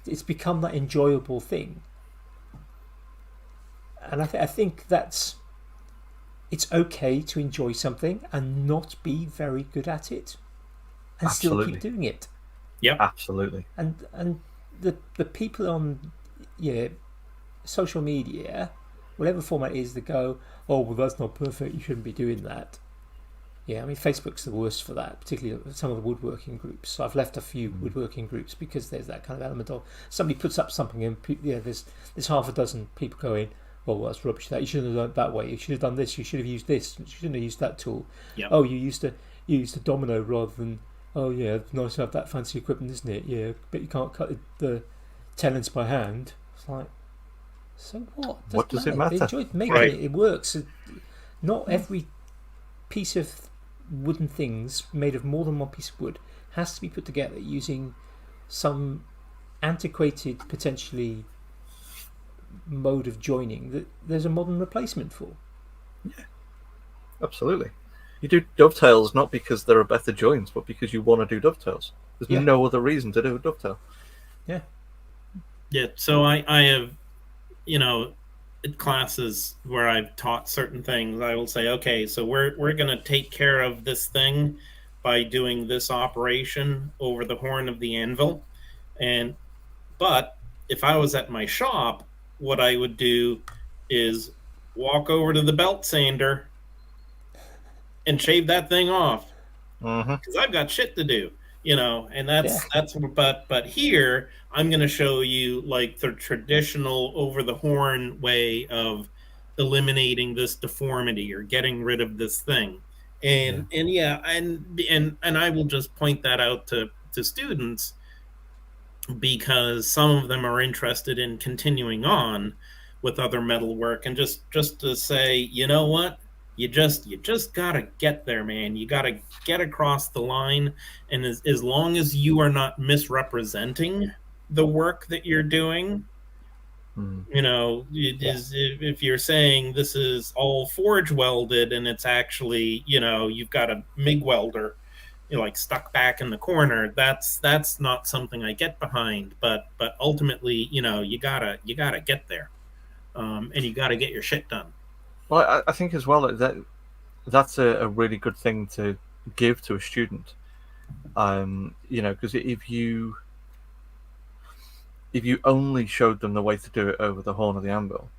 it's become that enjoyable thing, and I think it's okay to enjoy something and not be very good at it, and still keep Absolutely. doing it. Yep. Absolutely. And the people on social media, whatever format it is, that go, oh well, that's not perfect. You shouldn't be doing that. Yeah, I mean Facebook's the worst for that, particularly some of the woodworking groups. So I've left a few woodworking groups because there's that kind of element of somebody puts up something and there's half a dozen people going, oh well, that's rubbish. That you shouldn't have done it that way. You should have done this. You should have used this. You shouldn't have used that tool. Yep. Oh, you used a domino rather than. Oh yeah, it's nice to have that fancy equipment, isn't it? Yeah, but you can't cut the tenons by hand. It's like, so what? What does it They matter? enjoyed making Right. it. It works. Not every piece of wooden things made of more than one piece of wood has to be put together using some antiquated, potentially mode of joining that there's a modern replacement for. Absolutely. You do dovetails not because there are better joins, but because you want to do dovetails. There's Yeah. no other reason to do a dovetail. Yeah. Yeah. So I have, classes where I've taught certain things. I will say, okay, so we're going to take care of this thing by doing this operation over the horn of the anvil. But if I was at my shop, what I would do is walk over to the belt sander and shave that thing off Mm-hmm. because I've got shit to do, and Yeah. but here I'm going to show you like the traditional over the horn way of eliminating this deformity or getting rid of this thing. And I will just point that out to students because some of them are interested in continuing on with other metal work, and just to say, you know what, you just gotta get there, man. You gotta get across the line, and as long as you are not misrepresenting the work that you're doing, if you're saying this is all forge welded and it's actually, you've got a MIG welder, like stuck back in the corner, that's not something I get behind. But ultimately, you gotta get there, and you gotta get your shit done. Well, I think as well that's a really good thing to give to a student. Because if you only showed them the way to do it over the horn of the anvil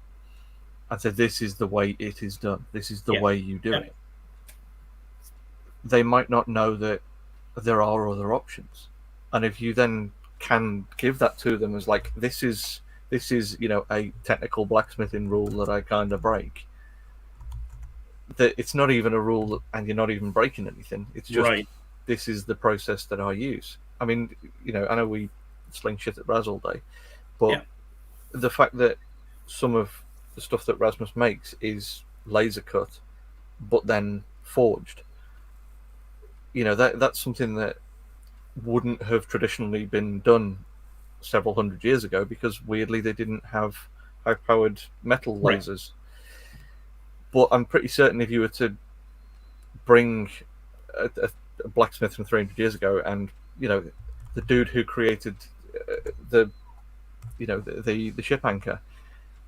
and said this is the way it is done, this is the way you do it, they might not know that there are other options. And if you then can give that to them as like this is a technical blacksmithing rule that I kind of break, that it's not even a rule and you're not even breaking anything, it's just this is the process that I use. I mean, I know we sling shit at Raz all day, but the fact that some of the stuff that Rasmus makes is laser cut but then forged, that's something that wouldn't have traditionally been done several hundred years ago because weirdly they didn't have high-powered metal lasers. But I'm pretty certain if you were to bring a blacksmith from 300 years ago and the dude who created the ship anchor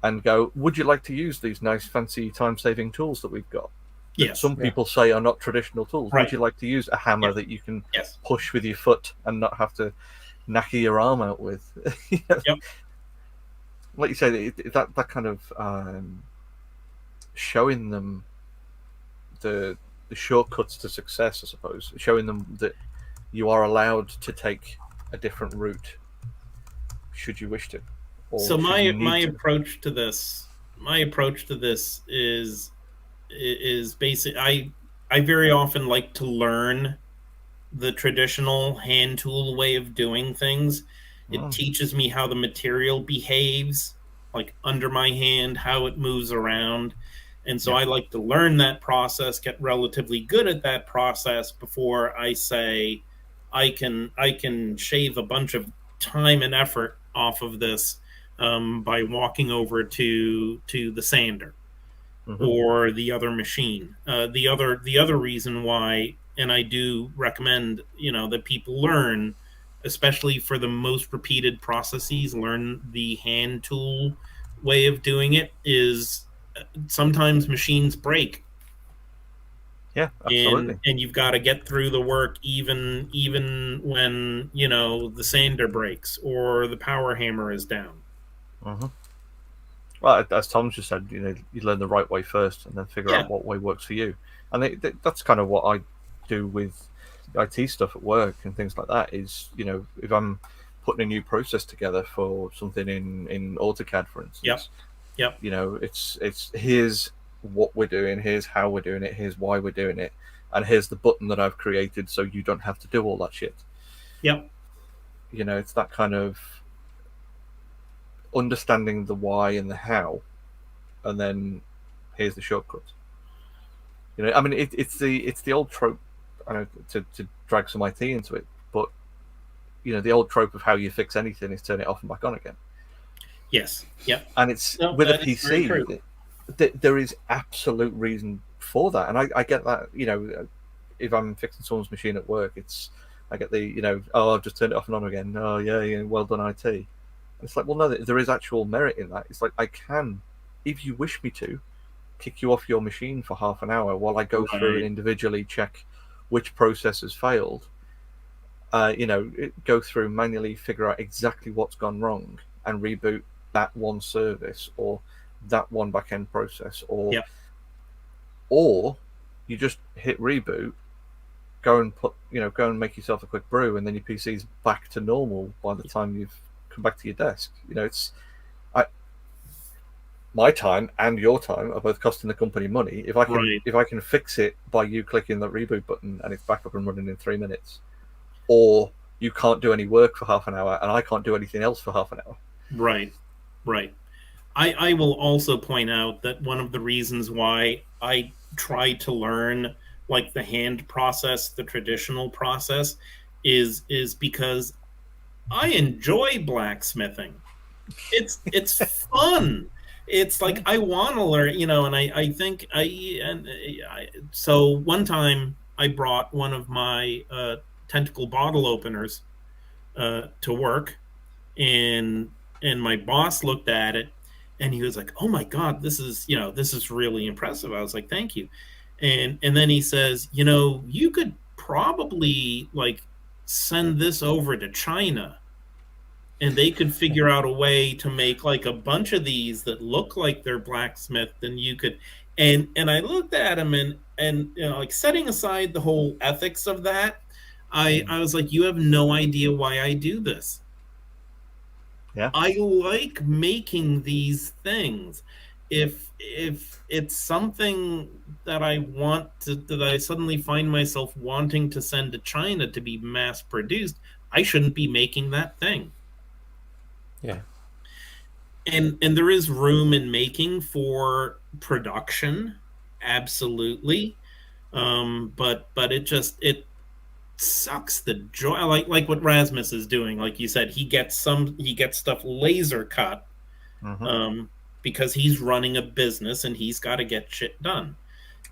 and go, would you like to use these nice fancy time-saving tools that we've got? Yes. Some people say are not traditional tools. Right. Would you like to use a hammer that you can push with your foot and not have to knacker your arm out with? Like you say, that kind of showing them the shortcuts to success, I suppose, showing them that you are allowed to take a different route should you wish to. So my approach to this is basic. I very often like to learn the traditional hand tool way of doing things. It teaches me how the material behaves, like under my hand, how it moves around. And so I like to learn that process, get relatively good at that process before I say I can shave a bunch of time and effort off of this by walking over to the sander Mm-hmm. or the other machine. The other reason why, and I do recommend, that people learn, especially for the most repeated processes, learn the hand tool way of doing it. Is sometimes machines break, Yeah, and absolutely. you've got to get through the work, even when the sander breaks or the power hammer is down. Mm-hmm. Well, as Tom just said, you learn the right way first, and then figure Yeah. out what way works for you. And that's kind of what I do with IT stuff at work and things like that. Is if I'm putting a new process together for something in AutoCAD, for Yep. instance, Yep. it's here's what we're doing, here's how we're doing it, here's why we're doing it, and here's the button that I've created, so you don't have to do all that shit. Yep. It's that kind of understanding the why and the how, and then here's the shortcut. I mean, it's the old trope. I know to drag some IT into it, but the old trope of how you fix anything is turn it off and back on again. Yes. Yep. And it's No, with a that is very true. PC. There is absolute reason for that, and I get that. If I'm fixing someone's machine at work, I get the oh, I've just turned it off and on again. Oh yeah, well done IT. And it's like, well, no, there is actual merit in that. It's like, I can, if you wish me to, kick you off your machine for half an hour while I go through and Right. individually check which process has failed. Go through, manually figure out exactly what's gone wrong and reboot that one service or that one back end process, or Yep. or you just hit reboot, go and make yourself a quick brew, and then your PC's back to normal by the time you've come back to your desk. It's my time and your time are both costing the company money. If I can Right. if I can fix it by you clicking the reboot button and it's back up and running in 3 minutes, or you can't do any work for half an hour and I can't do anything else for half an hour. Right. Right. I will also point out that one of the reasons why I try to learn like the hand process, the traditional process, is because I enjoy blacksmithing. It's fun. It's like I want to learn, and I think so one time I brought one of my tentacle bottle openers to work, and my boss looked at it and he was like, "Oh my god, this is really impressive." I was like, "Thank you." And then he says, "You could probably like send this over to China, and they could figure out a way to make like a bunch of these that look like they're blacksmith, and you could." And I looked at him, and like, setting aside the whole ethics of that, I was like, "You have no idea why I do this. Yeah. I like making these things. If it's something that that I suddenly find myself wanting to send to China to be mass produced, I shouldn't be making that thing." Yeah. And there is room in making for production, absolutely. But it sucks the joy, like what Rasmus is doing. Like you said, he gets stuff laser cut, Mm-hmm. because he's running a business and he's got to get shit done.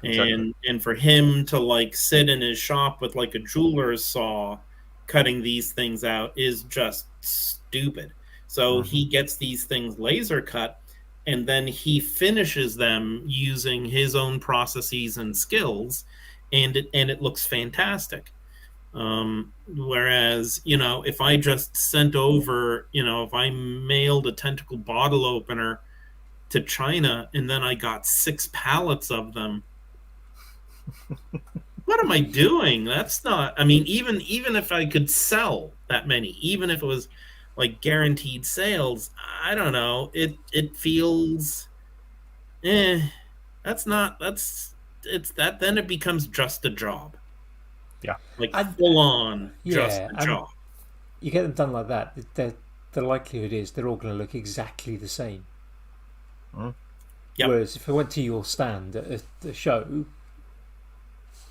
Exactly. And for him to like sit in his shop with like a jeweler's saw cutting these things out is just stupid. So Mm-hmm. he gets these things laser cut, and then he finishes them using his own processes and skills, and it looks fantastic. Whereas, if I just sent over, if I mailed a tentacle bottle opener to China and then I got 6 pallets of them, what am I doing? That's not, I mean, even if I could sell that many, even if it was like guaranteed sales, I don't know. It feels, eh, that's not, that's, it's that, then it becomes just a job. Yeah. Like And full on just yeah, a and job. you get them done like that, the likelihood is they're all going to look exactly the same. Mm. Yep. Whereas if I went to your stand at a show, I'm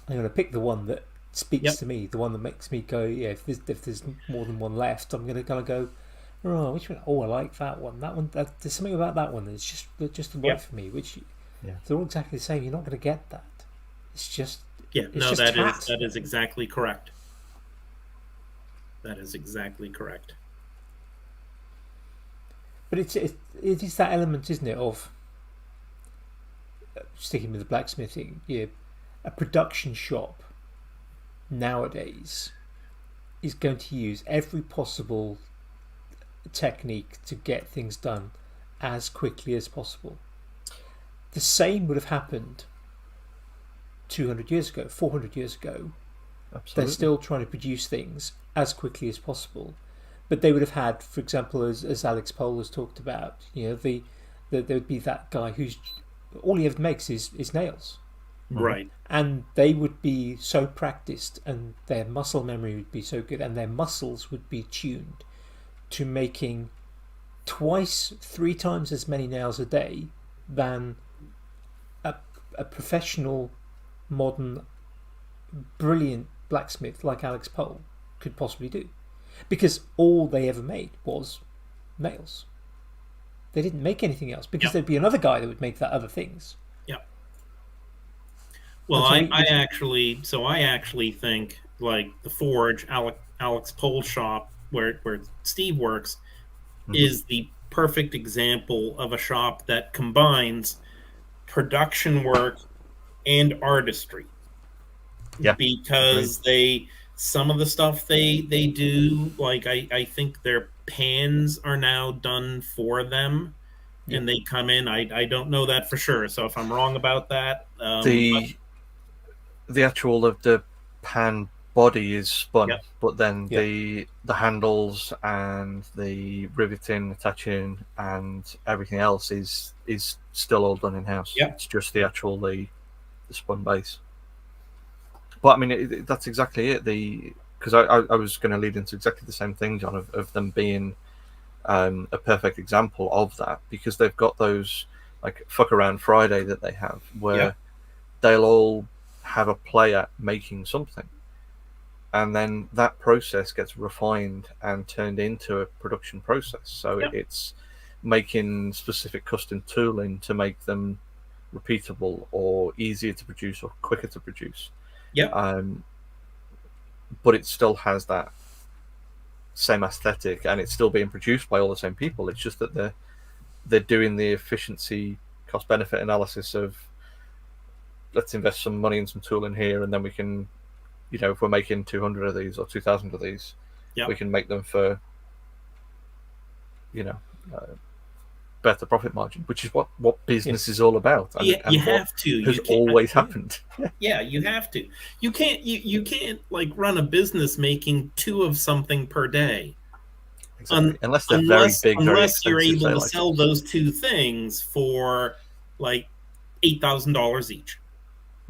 going to pick the one that speaks Yep. to me, the one that makes me go, yeah. If there's more than one left, I'm going to kind of go, Oh, which one? Oh, I like that one. That one. There's something about that one that's just right Yep. for me. Which Yeah. they're all exactly the same. You're not going to get that. It's just Yeah, it's no, just that tat. is exactly correct. That is exactly correct. But it is that element, isn't it, of sticking with the blacksmithing. Yeah, a production shop nowadays is going to use every possible technique to get things done as quickly as possible. The same would have happened 200 years ago, 400 years ago. They're Absolutely. still trying to produce things as quickly as possible. But they would have had, for example, as Alex Pohl has talked about, there would be that guy who's all he ever makes is nails. Right. And they would be so practiced and their muscle memory would be so good and their muscles would be tuned to making twice, three times as many nails a day than a, a professional, modern, brilliant blacksmith like Alex Pohl could possibly do. Because all they ever made was nails. They didn't make anything else because Yep. there'd be another guy that would make that other things. Yep. Well, And so I actually think like the Forge, Alex Pohl's shop, where Steve works, is the perfect example of a shop that combines production work and artistry. Yeah. Because some of the stuff they do, like I think their pans are now done for them, and they come in. I don't know that for sure, so if I'm wrong about that, The actual of the pan body is spun, Yep. but then Yep. the handles and the riveting, attaching, and everything else is still all done in house. Yep. It's just the actual the spun base. But I mean, that's exactly it. Because I was going to lead into exactly the same thing, John, of them being a perfect example of that, because they've got those like fuck around Friday that they have where Yep. they'll all have a play at making something, and then that process gets refined and turned into a production process. So Yep. it's making specific custom tooling to make them repeatable or easier to produce or quicker to produce. Yep. But it still has that same aesthetic, and it's still being produced by all the same people. It's just that they're doing the efficiency cost benefit analysis of, let's invest some money in some tooling here, and then we can, if we're making 200 of these or 2,000 of these, Yep. we can make them for better profit margin, which is what business is all about. And, you and what have to. has You can't- always happened. Yeah, you have to. You can't like run a business making two of something per day. Exactly. Unless they're very big, very unless you're expensive able to sale sell items. those two things for like $8,000 each.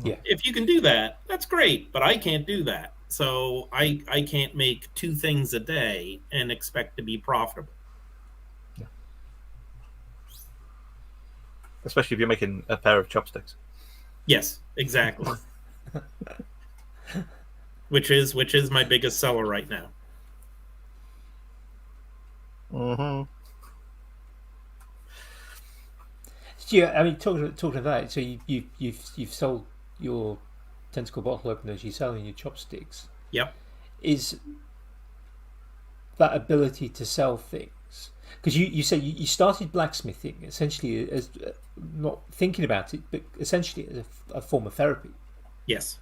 Yeah. If you can do that, that's great. But I can't do that, so I can't make two things a day and expect to be profitable. Especially if you're making a pair of chopsticks. Yes, exactly. which is my biggest seller right now. Mm-hmm. Yeah, I mean, talking of that, so you've sold your tentacle bottle openers, you're selling your chopsticks. Yep. Is that ability to sell things? Because you said you started blacksmithing essentially as not thinking about it, but essentially as a form of therapy. Yes.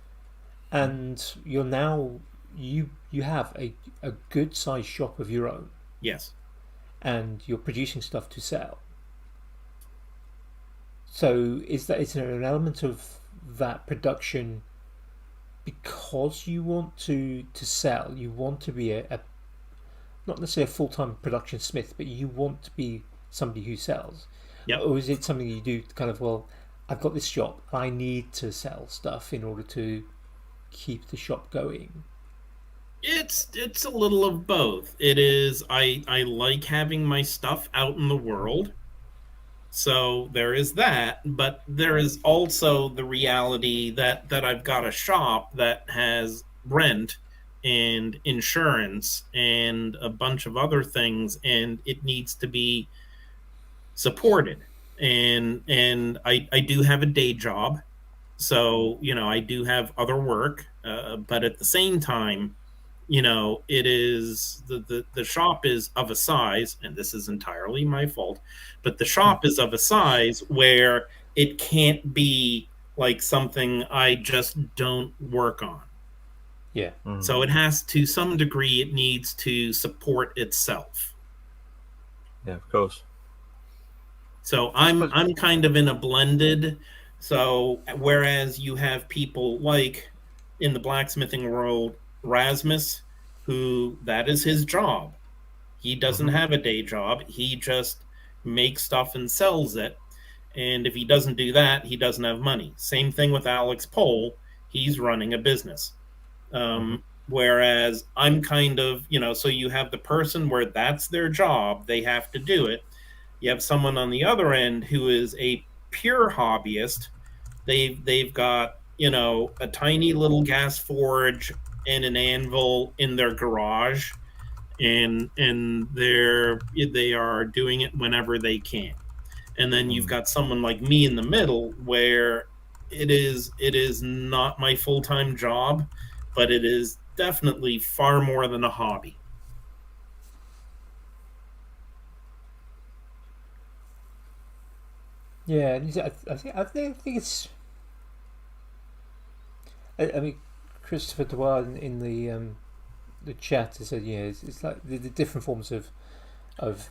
And you're now you have a good sized shop of your own. Yes. And you're producing stuff to sell. So is there an element of that production because you want to sell? You want to be a not necessarily a full-time production smith, but you want to be somebody who sells. Yep. Or is it something you do kind of, well, I've got this shop, I need to sell stuff in order to keep the shop going? It's a little of both. It is I like having my stuff out in the world. So there is that, but there is also the reality that I've got a shop that has rent and insurance and a bunch of other things, and it needs to be supported. And I do have a day job, so I do have other work, but at the same time, it is the shop is of a size, and this is entirely my fault, but the shop is of a size where it can't be like something I just don't work on. Yeah. So it has, to some degree, it needs to support itself. Yeah, of course. So I'm kind of in a blended. So whereas you have people like in the blacksmithing world, Rasmus, who that is his job. He doesn't have a day job. He just makes stuff and sells it. And if he doesn't do that, he doesn't have money. Same thing with Alex Pohl. He's running a business. Whereas I'm kind of, so you have the person where that's their job. They have to do it. You have someone on the other end who is a pure hobbyist. They've got, a tiny little gas forge and an anvil in their garage, and they are doing it whenever they can. And then you've got someone like me in the middle, where it is not my full-time job, but it is definitely far more than a hobby. Yeah, I think it's. I mean, Christopher Dwyer in the chat has said, it's like the different forms of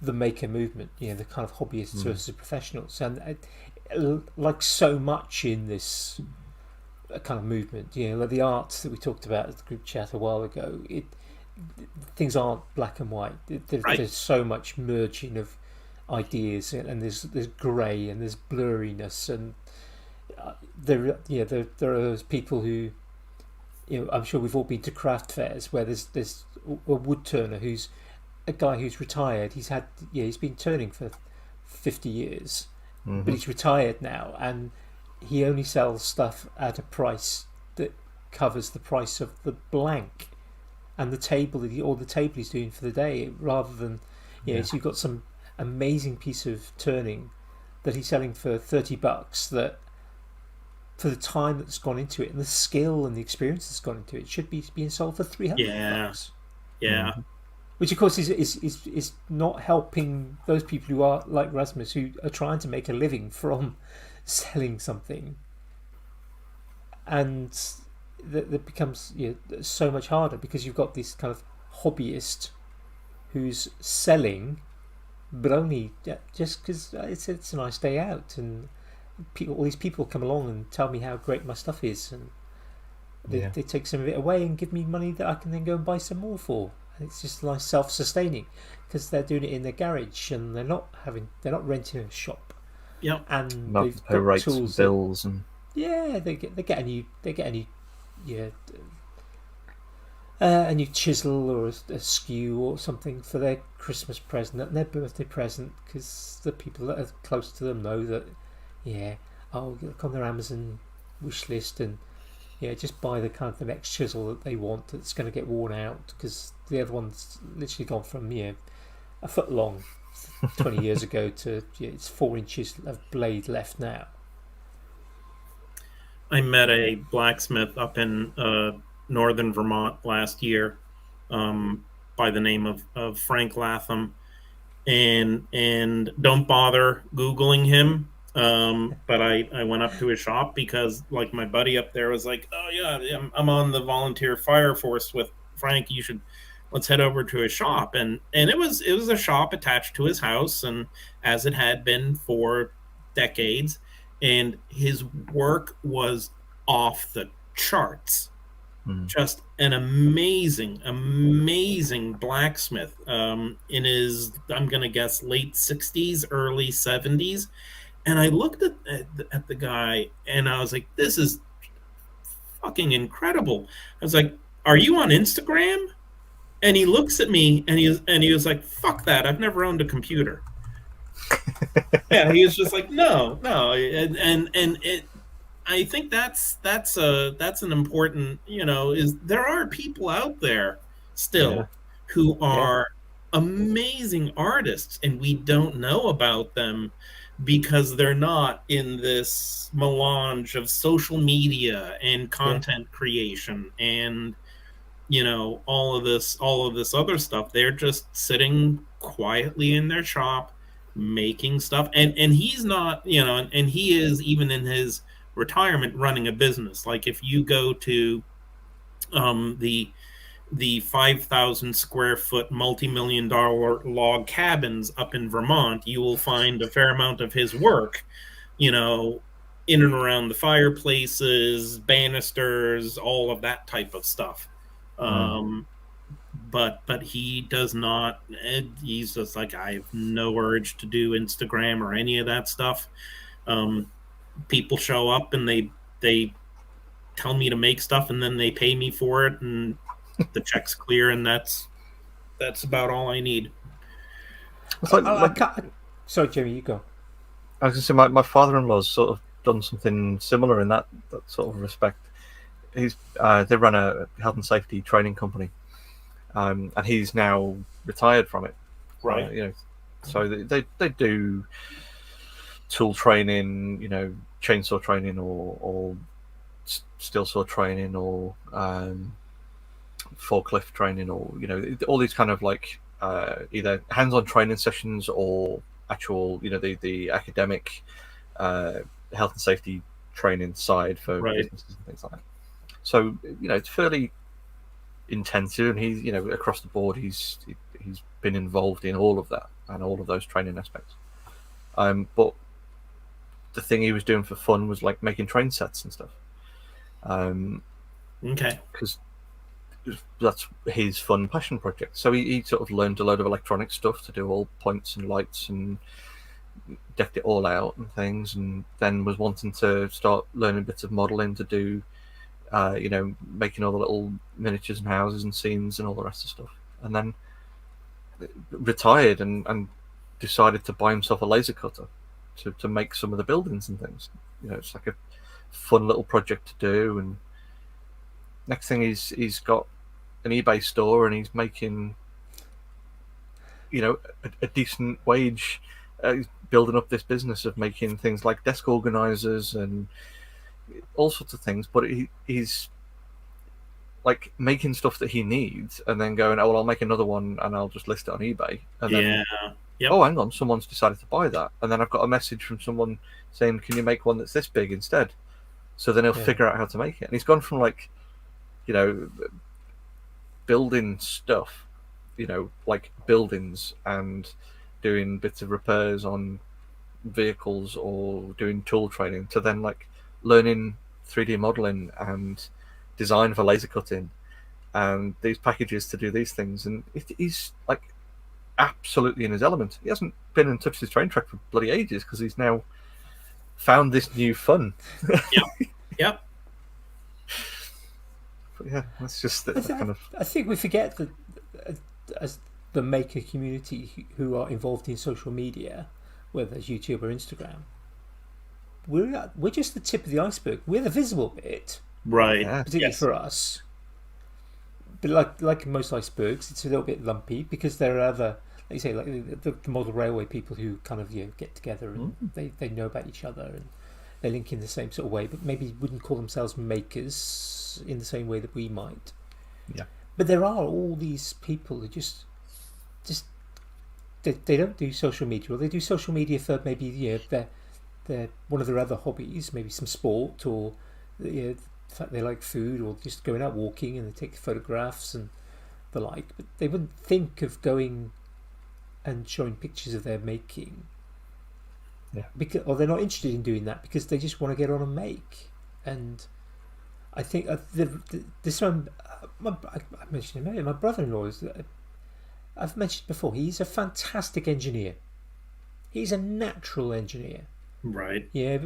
the maker movement. The kind of hobbyists versus professionals, and like so much in this kind of movement. Like the arts that we talked about at the group chat a while ago. Things aren't black and white. There's so much merging of ideas, and there's grey and there's blurriness, and there are those people who, I'm sure we've all been to craft fairs where there's a wood turner who's a guy who's retired. He's been turning for 50 years, but he's retired now, and he only sells stuff at a price that covers the price of the blank and the table he's doing for the day, rather than so you've got some amazing piece of turning that he's selling for $30, that for the time that's gone into it and the skill and the experience that's gone into it should be being sold for $300. Which of course is not helping those people who are like Rasmus, who are trying to make a living from selling something, and that becomes so much harder, because you've got this kind of hobbyist who's selling, but only just because it's a nice day out, and all these people come along and tell me how great my stuff is, and they take some of it away and give me money that I can then go and buy some more for. And it's just like self-sustaining, because they're doing it in their garage, and they're not renting a shop. Yep. And they've got rates and bills, and they get a new chisel or a skew or something for their Christmas present and their birthday present, because the people that are close to them know that look on their Amazon wish list, and just buy the kind of the next chisel that they want that's going to get worn out, because the other one's literally gone from a foot long 20 years ago to it's 4 inches of blade left now. I met a blacksmith up in northern Vermont last year, by the name of Frank Latham, and don't bother Googling him. But I went up to his shop because, like, my buddy up there was like, oh yeah, I'm on the volunteer fire force with Frank. Let's head over to his shop. And it was a shop attached to his house, and as it had been for decades, and his work was off the charts. Just an amazing blacksmith, in his, I'm going to guess, late 60s, early 70s. And I looked at the guy, and I was like, this is fucking incredible. I was like, are you on Instagram? And he looks at me, and he was like, fuck that, I've never owned a computer. Yeah, he was just like, no. And I think that's an important, is there are people out there Yeah, still who Yeah, are amazing artists, and we don't know about them because they're not in this melange of social media and yeah, content creation and all of this other stuff. They're just sitting quietly in their shop making stuff, and he's not, and he is, even in his retirement, running a business. Like, if you go to the 5,000 square foot multi-million dollar log cabins up in Vermont, you will find a fair amount of his work, you know in and around the fireplaces, banisters, all of that type of stuff. mm. um but he does not. He's just like, I have no urge to do Instagram or any of that stuff. um People show up and they tell me to make stuff, and then they pay me for it, and the check's clear, and that's about all I need. It's I like can't. Sorry, Jimmy, you go. I was going to say, my father-in-law's sort of done something similar in that sort of respect. They run a health and safety training company, and he's now retired from it. Right. So they do tool training, chainsaw training, or steel saw training, or forklift training, or all these kind of like either hands-on training sessions or actual the academic health and safety training side for Right. businesses and things like that. So it's fairly intensive, and he's across the board he's been involved in all of that and all of those training aspects. But the thing he was doing for fun was like making train sets and stuff. Okay. Because that's his fun passion project. So he sort of learned a load of electronic stuff to do all points and lights and decked it all out and things, and then was wanting to start learning bits of modelling to do, making all the little miniatures and houses and scenes and all the rest of stuff. And then retired and decided to buy himself a laser cutter to make some of the buildings and things. It's like a fun little project to do. And next thing he's got an eBay store, and he's making a decent wage. He's building up this business of making things like desk organizers and all sorts of things, but he's like making stuff that he needs and then going, oh well, I'll make another one and I'll just list it on eBay, and then Yep. oh, hang on, someone's decided to buy that, and then I've got a message from someone saying, can you make one that's this big instead? So then he'll figure out how to make it. And he's gone from like building stuff, like buildings and doing bits of repairs on vehicles or doing tool training, to then like learning 3D modeling and design for laser cutting and these packages to do these things. And he's like absolutely in his element. He hasn't been and touched his train track for bloody ages because he's now found this new fun. Yep. But yeah, that's just I think we forget that as the maker community who are involved in social media, whether it's YouTube or Instagram, we're just the tip of the iceberg. We're the visible bit, Right. Yeah. particularly for us. But like most icebergs, it's a little bit lumpy because there are other, like you say, like the model railway people who kind of get together and they know about each other and they link in the same sort of way, but maybe wouldn't call themselves makers in the same way that we might. Yeah. But there are all these people who just they don't do social media, or they do social media for maybe they're one of their other hobbies, maybe some sport, or the fact they like food, or just going out walking and they take photographs and the like. But they wouldn't think of going and showing pictures of their making. Yeah. Or they're not interested in doing that because they just want to get on and make. And I think this one, I mentioned him earlier. My brother-in-law is. I've mentioned before. He's a fantastic engineer. He's a natural engineer. Right. Yeah,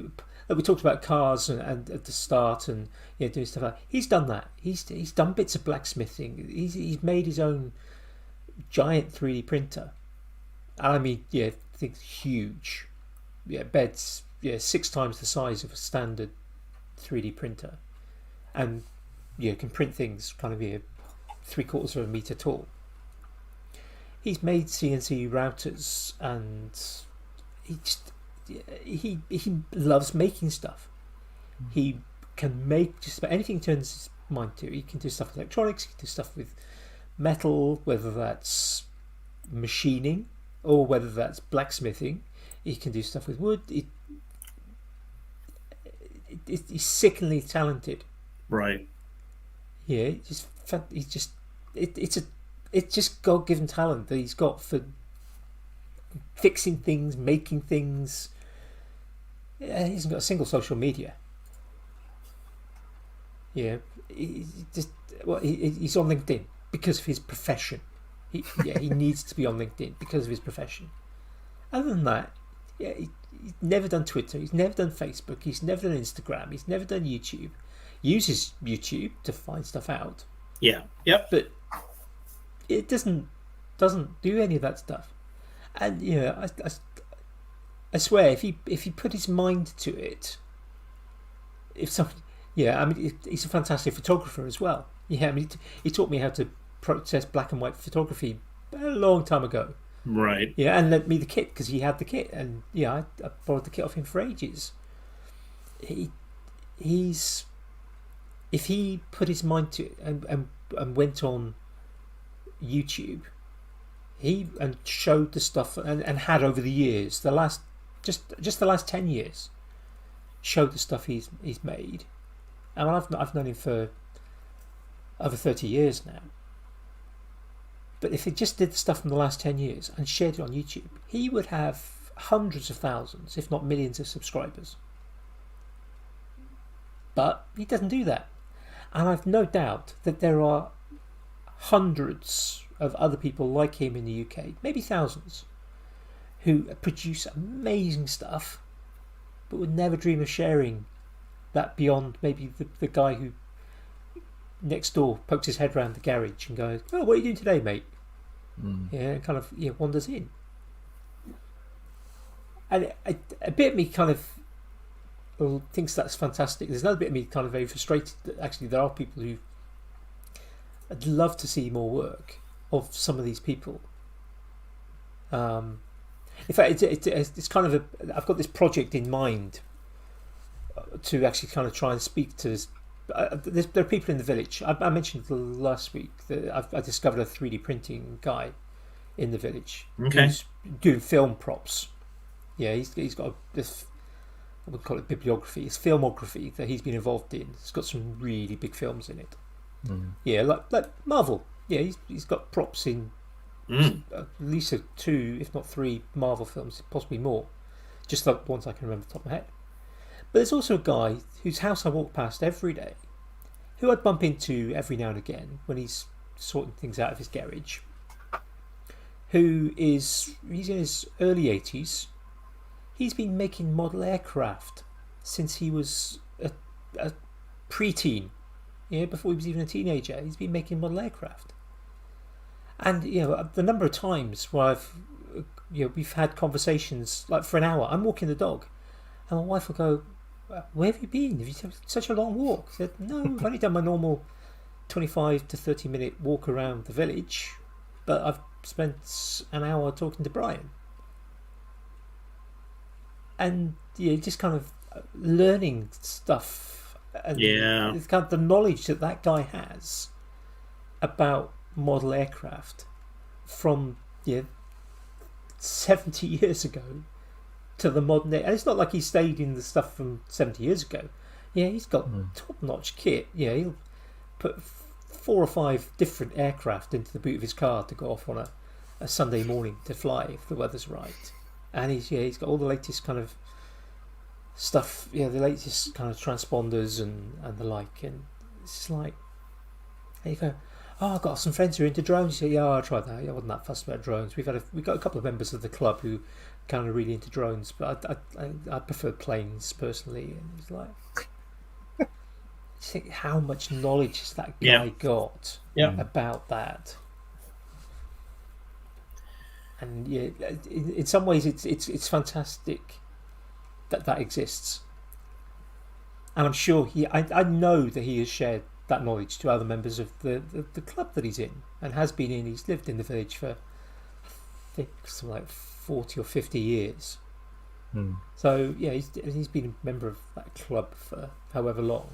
we talked about cars and at the start, and doing stuff like that. He's done that. He's done bits of blacksmithing. He's made his own giant 3D printer. And I mean, things huge. Beds 6 times the size of a standard 3D printer, and can print things kind of 3/4 of a meter tall. He's made CNC routers, and he loves making stuff. He can make just about anything he turns his mind to. He can do stuff with electronics, he can do stuff with metal, whether that's machining or whether that's blacksmithing. He can do stuff with wood. He's sickeningly talented. Right. Yeah, it's just God-given talent that he's got for fixing things, making things. He hasn't got a single social media. Yeah, he's on LinkedIn because of his profession. He needs to be on LinkedIn because of his profession. Other than that, he's never done Twitter. He's never done Facebook. He's never done Instagram. He's never done YouTube. Uses YouTube to find stuff out. Yeah. Yep. But it doesn't do any of that stuff. And I swear, if he put his mind to it, he's a fantastic photographer as well. Yeah, I mean, he taught me how to process black and white photography a long time ago. Right. Yeah, and lent me the kit because he had the kit, and I borrowed the kit off him for ages. If he put his mind to it and went on YouTube, and showed the stuff and had over the years, the last 10 years, showed the stuff he's made. And I've known him for over 30 years now. But if he just did the stuff from the last 10 years and shared it on YouTube, he would have hundreds of thousands, if not millions, of subscribers. But he doesn't do that. And I've no doubt that there are hundreds of other people like him in the UK, maybe thousands, who produce amazing stuff but would never dream of sharing that beyond maybe the guy who next door pokes his head round the garage and goes, "Oh, what are you doing today, mate?" Yeah, and kind of wanders in. And a bit of me kind of thinks that's fantastic. There's another bit of me kind of very frustrated that actually there are people who I'd love to see more work of some of these people. In fact, it's kind of I've got this project in mind to actually kind of try and speak to this. There are people in the village. I mentioned last week that I discovered a 3D printing guy in the village who's doing film props. Yeah, he's got this, I would call it bibliography. It's filmography that he's been involved in. It's got some really big films in it. Yeah, like Marvel. Yeah, he's got props in at least 2, if not 3 Marvel films, possibly more. Just the ones I can remember off the top of my head. But there's also a guy whose house I walk past every day, who I'd bump into every now and again when he's sorting things out of his garage, he's in his early 80s. He's been making model aircraft since he was a preteen. Before he was even a teenager, he's been making model aircraft. And the number of times where we've had conversations like for an hour. I'm walking the dog, and my wife will go, "Where have you been? Have you had such a long walk?" I said, "No, I've only done my normal 25 to 30-minute walk around the village, but I've spent an hour talking to Brian." And just kind of learning stuff. And it's kind of the knowledge that guy has about model aircraft from 70 years ago to the modern day. And it's not like he stayed in the stuff from 70 years ago. He's got top-notch kit. He'll put 4 or 5 different aircraft into the boot of his car to go off on a Sunday morning to fly if the weather's right. And he's got all the latest kind of stuff, the latest kind of transponders and the like. And it's just like, there you go. "Oh, I've got some friends who are into drones." You say, "Yeah, I tried that. I wasn't that fussed about drones." We've got a couple of members of the club who kind of really into drones, but I prefer planes personally. And it's like, just think how much knowledge has that guy got about that. And in some ways it's fantastic that exists. and I'm sure I know that he has shared that knowledge to other members of the club that he's in and has been in. He's lived in the village for, I think, something like 40 or 50 years. So yeah, he's been a member of that club for however long.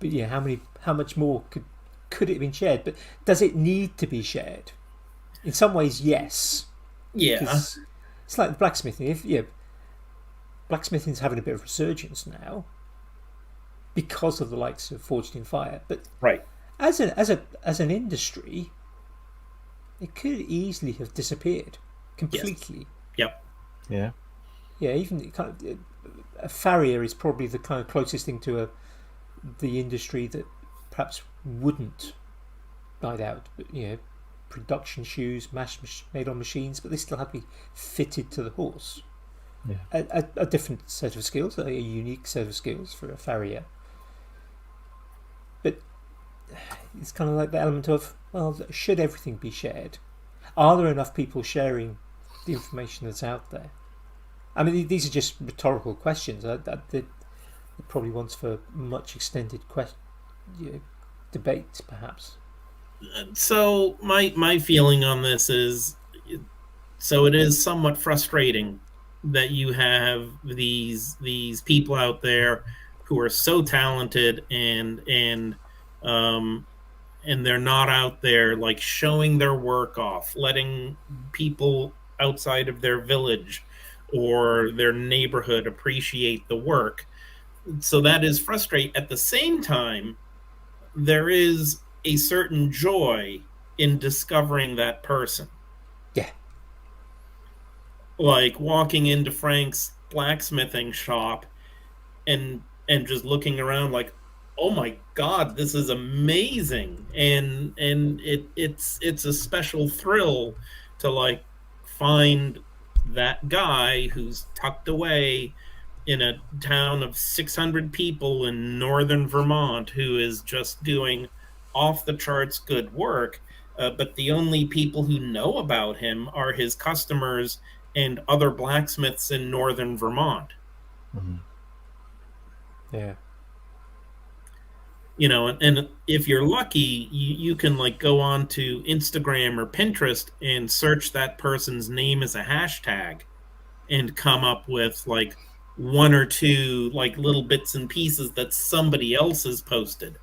But yeah, how much more could it have been shared? But does it need to be shared? In some ways, yes. Yeah. Because it's like the blacksmithing. Blacksmithing's having a bit of resurgence now because of the likes of Forged in Fire. But right, as an industry, it could easily have disappeared completely. Yes. Yep. Yeah. Yeah, even a farrier is probably the kind of closest thing to the industry that perhaps wouldn't die out. But production shoes made on machines, but they still have to be fitted to the horse. Yeah. A different set of skills, a unique set of skills for a farrier. But it's kind of like the element of, well, should everything be shared? Are there enough people sharing the information that's out there? I mean, these are just rhetorical questions. They're probably ones for much extended debate, perhaps. So my feeling on this is, so it is somewhat frustrating that you have these people out there who are so talented and they're not out there like showing their work off, letting people outside of their village or their neighborhood appreciate the work. So that is frustrating. At the same time, there is a certain joy in discovering that person. Yeah. Like walking into Frank's blacksmithing shop and just looking around like, oh my God, this is amazing. And it's a special thrill to like find that guy who's tucked away in a town of 600 people in northern Vermont who is just doing off the charts good work. But the only people who know about him are his customers and other blacksmiths in northern Vermont. Mm-hmm. Yeah. And if you're lucky, you can like go on to Instagram or Pinterest and search that person's name as a hashtag and come up with like one or two like little bits and pieces that somebody else has posted.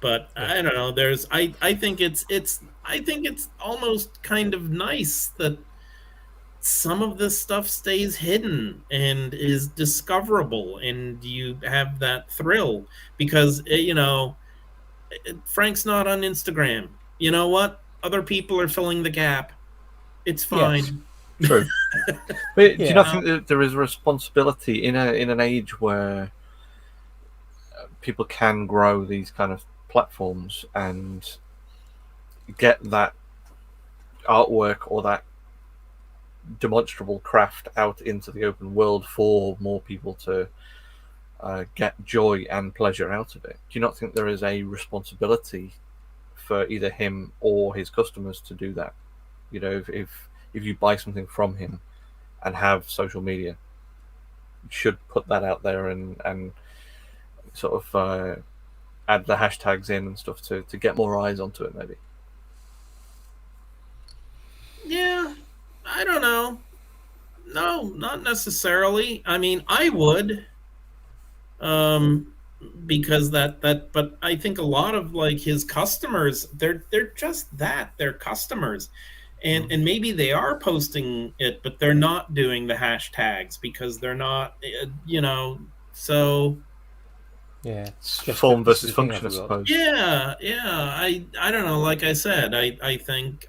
But yeah. I don't know. I think it's almost kind of nice that some of this stuff stays hidden and is discoverable, and you have that thrill because Frank's not on Instagram. You know what? Other people are filling the gap. It's fine. Yes. True. But do you not think that there is a responsibility in an age where people can grow these kind of platforms and get that artwork or that demonstrable craft out into the open world for more people to get joy and pleasure out of it? Do you not think there is a responsibility for either him or his customers to do that? If you buy something from him and have social media, you should put that out there and sort of add the hashtags in and stuff to get more eyes onto it, maybe. Yeah, I don't know. No, not necessarily. I mean, I would, because but I think a lot of like his customers, they're just that, they're customers, and maybe they are posting it, but they're not doing the hashtags because they're not, so. Yeah, it's form versus function, I suppose. Yeah. I don't know. Like I said, I think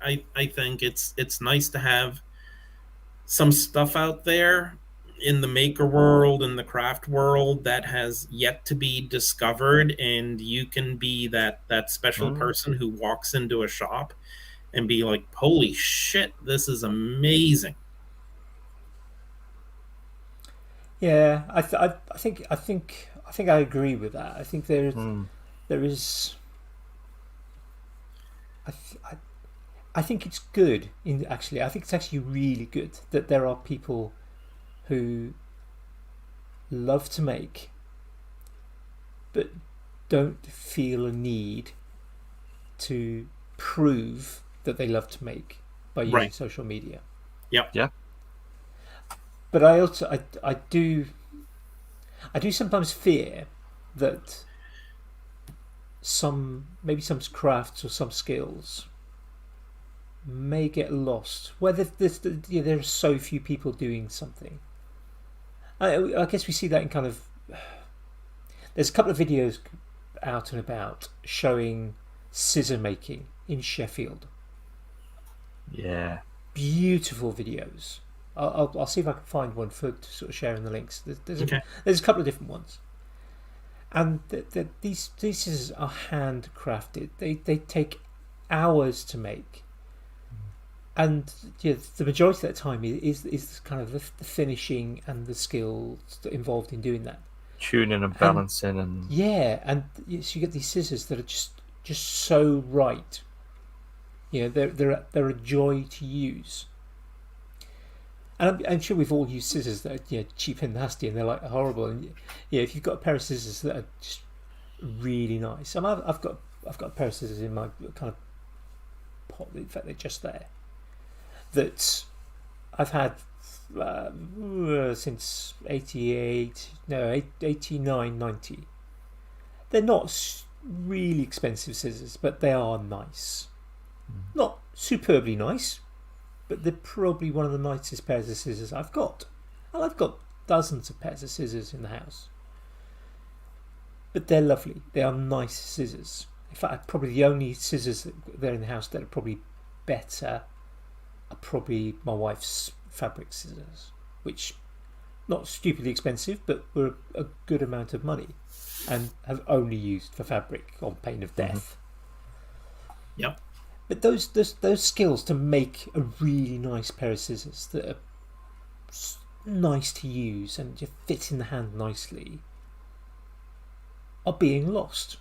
it's nice to have some stuff out there in the maker world, in the craft world that has yet to be discovered, and you can be that special person who walks into a shop and be like, "Holy shit, this is amazing." Yeah, I think I agree with that. I think there is. I think it's good. I think it's actually really good that there are people who love to make but don't feel a need to prove that they love to make by using social media. Yep. Yeah. But I do sometimes fear that maybe some crafts or some skills may get lost where there are so few people doing something. I guess we see that in kind of... There's a couple of videos out and about showing scissor making in Sheffield. Yeah. Beautiful videos. I'll see if I can find one to sort of share in the links. There's a couple of different ones. And these scissors are handcrafted. They take hours to make. And the majority of that time is kind of the finishing and the skills involved in doing that. Tuning and balancing and so you get these scissors that are just so right. They're a joy to use. And I'm sure we've all used scissors that are cheap and nasty, and they're like horrible. And if you've got a pair of scissors that are just really nice, and I've got a pair of scissors in my kind of pot. In fact, they're just there. That I've had since 89, 90. They're not really expensive scissors, but they are nice. Not superbly nice, but they're probably one of the nicest pairs of scissors I've got. And I've got dozens of pairs of scissors in the house. But they're lovely. They are nice scissors. In fact, probably the only scissors that are in the house that are probably better are probably my wife's fabric scissors, which not stupidly expensive, but were a good amount of money and have only used for fabric on pain of death. Yep. But those skills to make a really nice pair of scissors that are nice to use and just fit in the hand nicely are being lost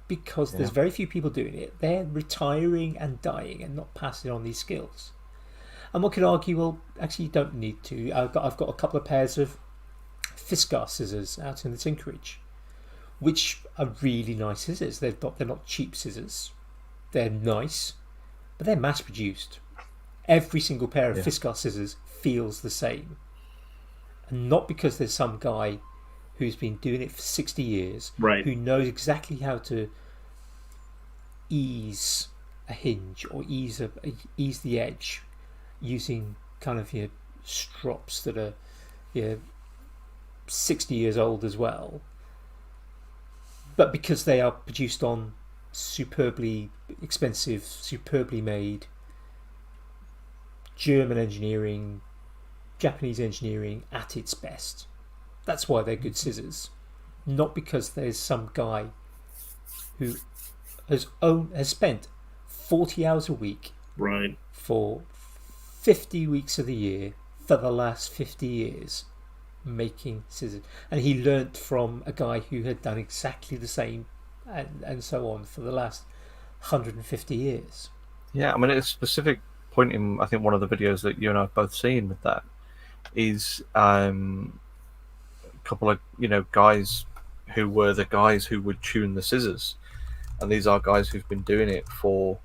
because there's very few people doing it. They're retiring and dying and not passing on these skills. And one could argue, well, actually, you don't need to. I've got a couple of pairs of Fiskar scissors out in the tinkerage, which are really nice scissors. They're not cheap scissors. They're nice, but they're mass produced. Every single pair of Fiskar scissors feels the same, and not because there's some guy who's been doing it for 60 years, who knows exactly how to ease a hinge or ease the edge using kind of strops that are 60 years old as well, but because they are produced on superbly expensive, superbly made German engineering, Japanese engineering at its best. That's why they're good scissors, not because there's some guy who has spent 40 hours a week for 50 weeks of the year for the last 50 years making scissors, and he learnt from a guy who had done exactly the same and so on for the last 150 years. Yeah, I mean, a specific point in, I think, one of the videos that you and I have both seen with that is a couple of guys who were the guys who would tune the scissors, and these are guys who've been doing it for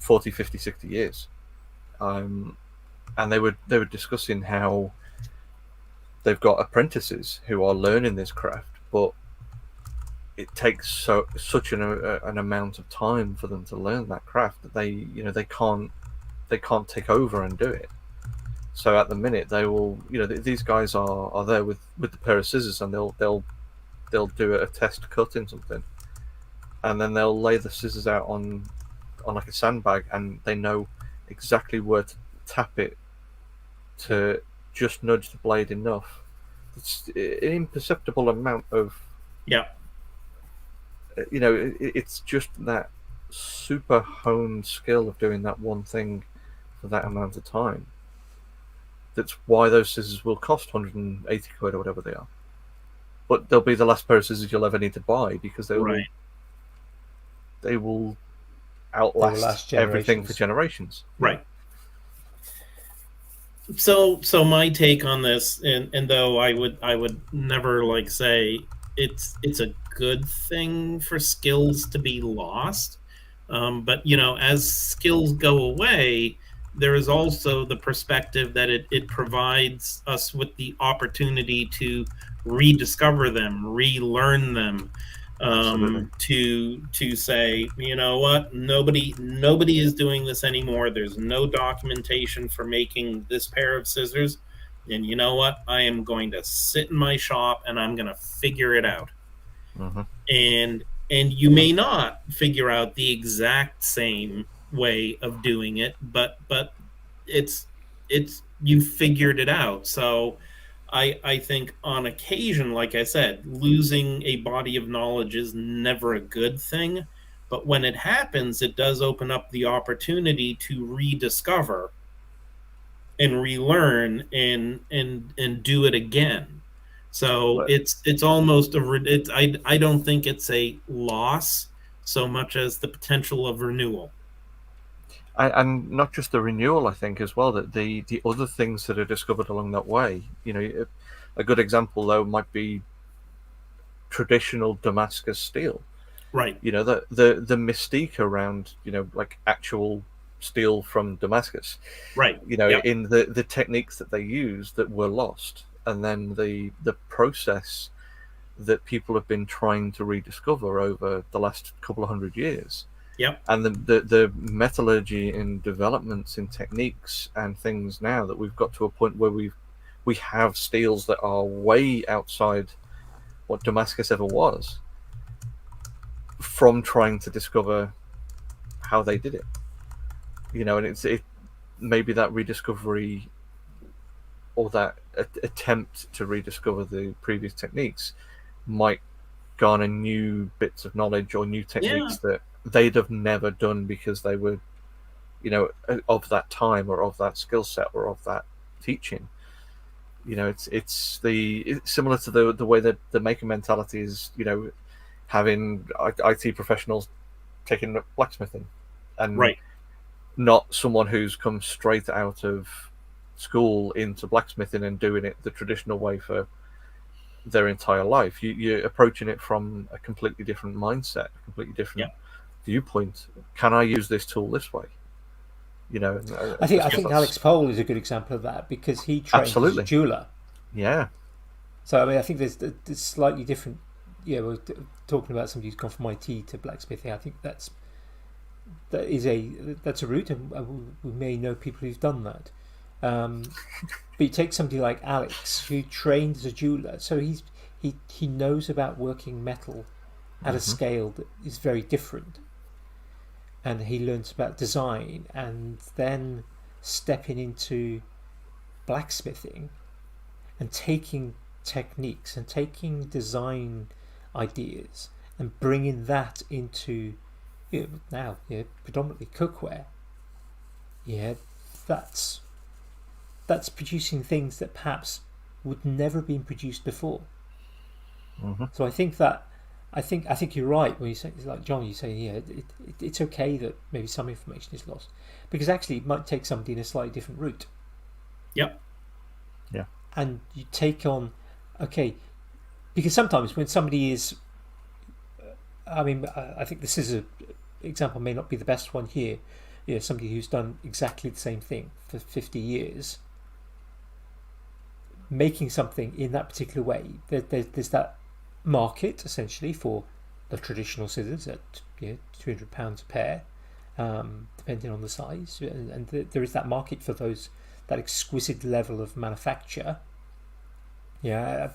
40, 50, 60 years. And they were discussing how they've got apprentices who are learning this craft, but it takes such an amount of time for them to learn that craft that they can't take over and do it. So at the minute they will, these guys are there with the pair of scissors, and they'll do a test cut in something, and then they'll lay the scissors out on like a sandbag, and they know exactly where to tap it to just nudge the blade enough. It's an imperceptible amount of it's just that super honed skill of doing that one thing for that amount of time. That's why those scissors will cost 180 quid or whatever they are. But they'll be the last pair of scissors you'll ever need to buy, because they will outlast everything for generations. Right. So my take on this, and though I would never like say it's a good thing for skills to be lost, but as skills go away, there is also the perspective that it provides us with the opportunity to rediscover them, relearn them, Absolutely. to say, you know what, nobody is doing this anymore. There's no documentation for making this pair of scissors, and you know what, I am going to sit in my shop and I'm going to figure it out. Hmm. And you may not figure out the exact same way of doing it, but it's you figured it out. So I think on occasion, like I said, losing a body of knowledge is never a good thing. But when it happens, it does open up the opportunity to rediscover and relearn and do it again. So But it's almost I don't think it's a loss so much as the potential of renewal. and not just the renewal, I think as well, that the other things that are discovered along that way. A good example though might be traditional Damascus steel. Right. The mystique around like actual steel from Damascus. Right. Yep. In the techniques that they use that were lost, and then the process that people have been trying to rediscover over the last couple of 100 years. Yep. And the metallurgy and developments in techniques and things now that we've got to a point where we have steels that are way outside what Damascus ever was, from trying to discover how they did it. And it maybe that rediscovery, or that attempt to rediscover the previous techniques, might garner new bits of knowledge or new techniques that they'd have never done because they were, of that time or of that skill set or of that teaching. It's similar to the way that the maker mentality is, having IT professionals taking up blacksmithing, and Right. not someone who's come straight out of school into blacksmithing and doing it the traditional way for their entire life. You're approaching it from a completely different mindset, a completely different viewpoint. Can I use this tool this way? I think Alex Pole is a good example of that, because he trained as a jeweler. Yeah. So I mean, I think there's slightly different. Yeah, we're talking about somebody who's gone from IT to blacksmithing. I think that's a route, and we may know people who've done that. But you take somebody like Alex, who trained as a jeweler, so he knows about working metal at a scale that is very different, and he learns about design, and then stepping into blacksmithing and taking techniques and taking design ideas and bringing that into now predominantly cookware. That's producing things that perhaps would never have been produced before. So I think you're right when you say, like John, you say, it's okay that maybe some information is lost, because actually it might take somebody in a slightly different route. Yep. Yeah. And you take on, because sometimes when somebody is, I think this is a example, may not be the best one here. Somebody who's done exactly the same thing for 50 years, making something in that particular way. There's that market essentially for the traditional scissors at £200 a pair, depending on the size, and there is that market for that exquisite level of manufacture. I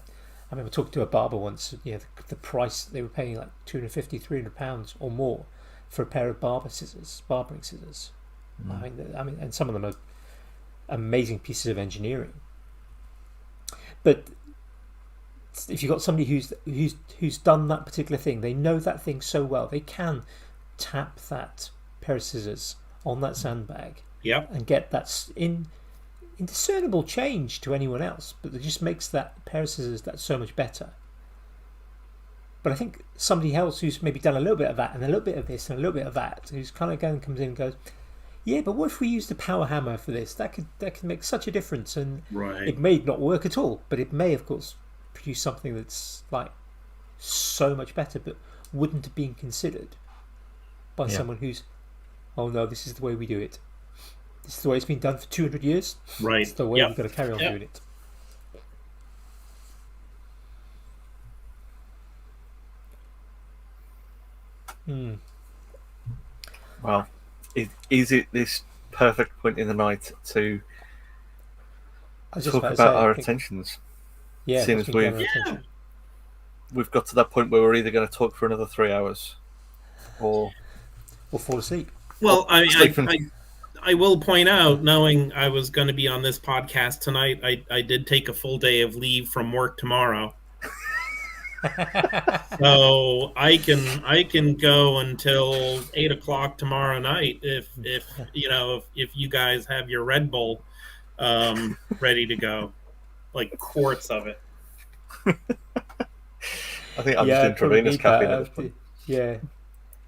remember talking to a barber once. The price they were paying, like £250, £300 or more for a pair of barbering scissors. And some of them are amazing pieces of engineering. But if you've got somebody who's done that particular thing, they know that thing so well, they can tap that pair of scissors on that sandbag, and get that indiscernible change to anyone else, but it just makes that pair of scissors that so much better. But I think somebody else who's maybe done a little bit of that and a little bit of this and a little bit of that, who's kind of comes in and goes, yeah, but what if we used a power hammer for this? That could make such a difference, and Right. it may not work at all, but it may, of course, produce something that's like so much better, but wouldn't have been considered by someone who's, oh no, this is the way we do it. This is the way it's been done for 200 years. Right. It's the way we've got to carry on doing it. Well, is it this perfect point in the night to talk about our attentions? Yeah, seeing as we've got to that point where we're either going to talk for another 3 hours or fall asleep. Well, I will point out, knowing I was going to be on this podcast tonight, I did take a full day of leave from work tomorrow. So I can go until 8 o'clock tomorrow night if you guys have your Red Bull ready to go, like quarts of it. I think I'm just intravenous caffeine at this point. Yeah,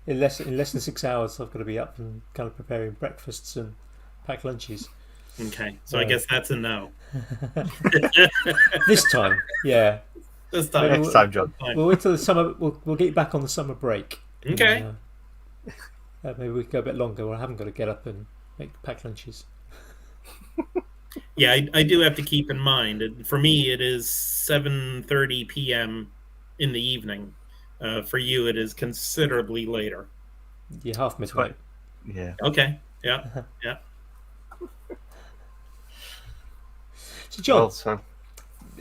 in less than 6 hours, I've got to be up and kind of preparing breakfasts and pack lunches. Okay, so I guess that's a no. This time, yeah. This time, next time, John. We'll wait till the summer. We'll get you back on the summer break. Okay. And, maybe we can go a bit longer. Where I haven't got to get up and pack lunches. Yeah, I do have to keep in mind. For me, it is 7:30 p.m. in the evening. For you, it is considerably later. You're half midnight. Yeah. Okay. Yeah. Yeah. So, John. Well, so.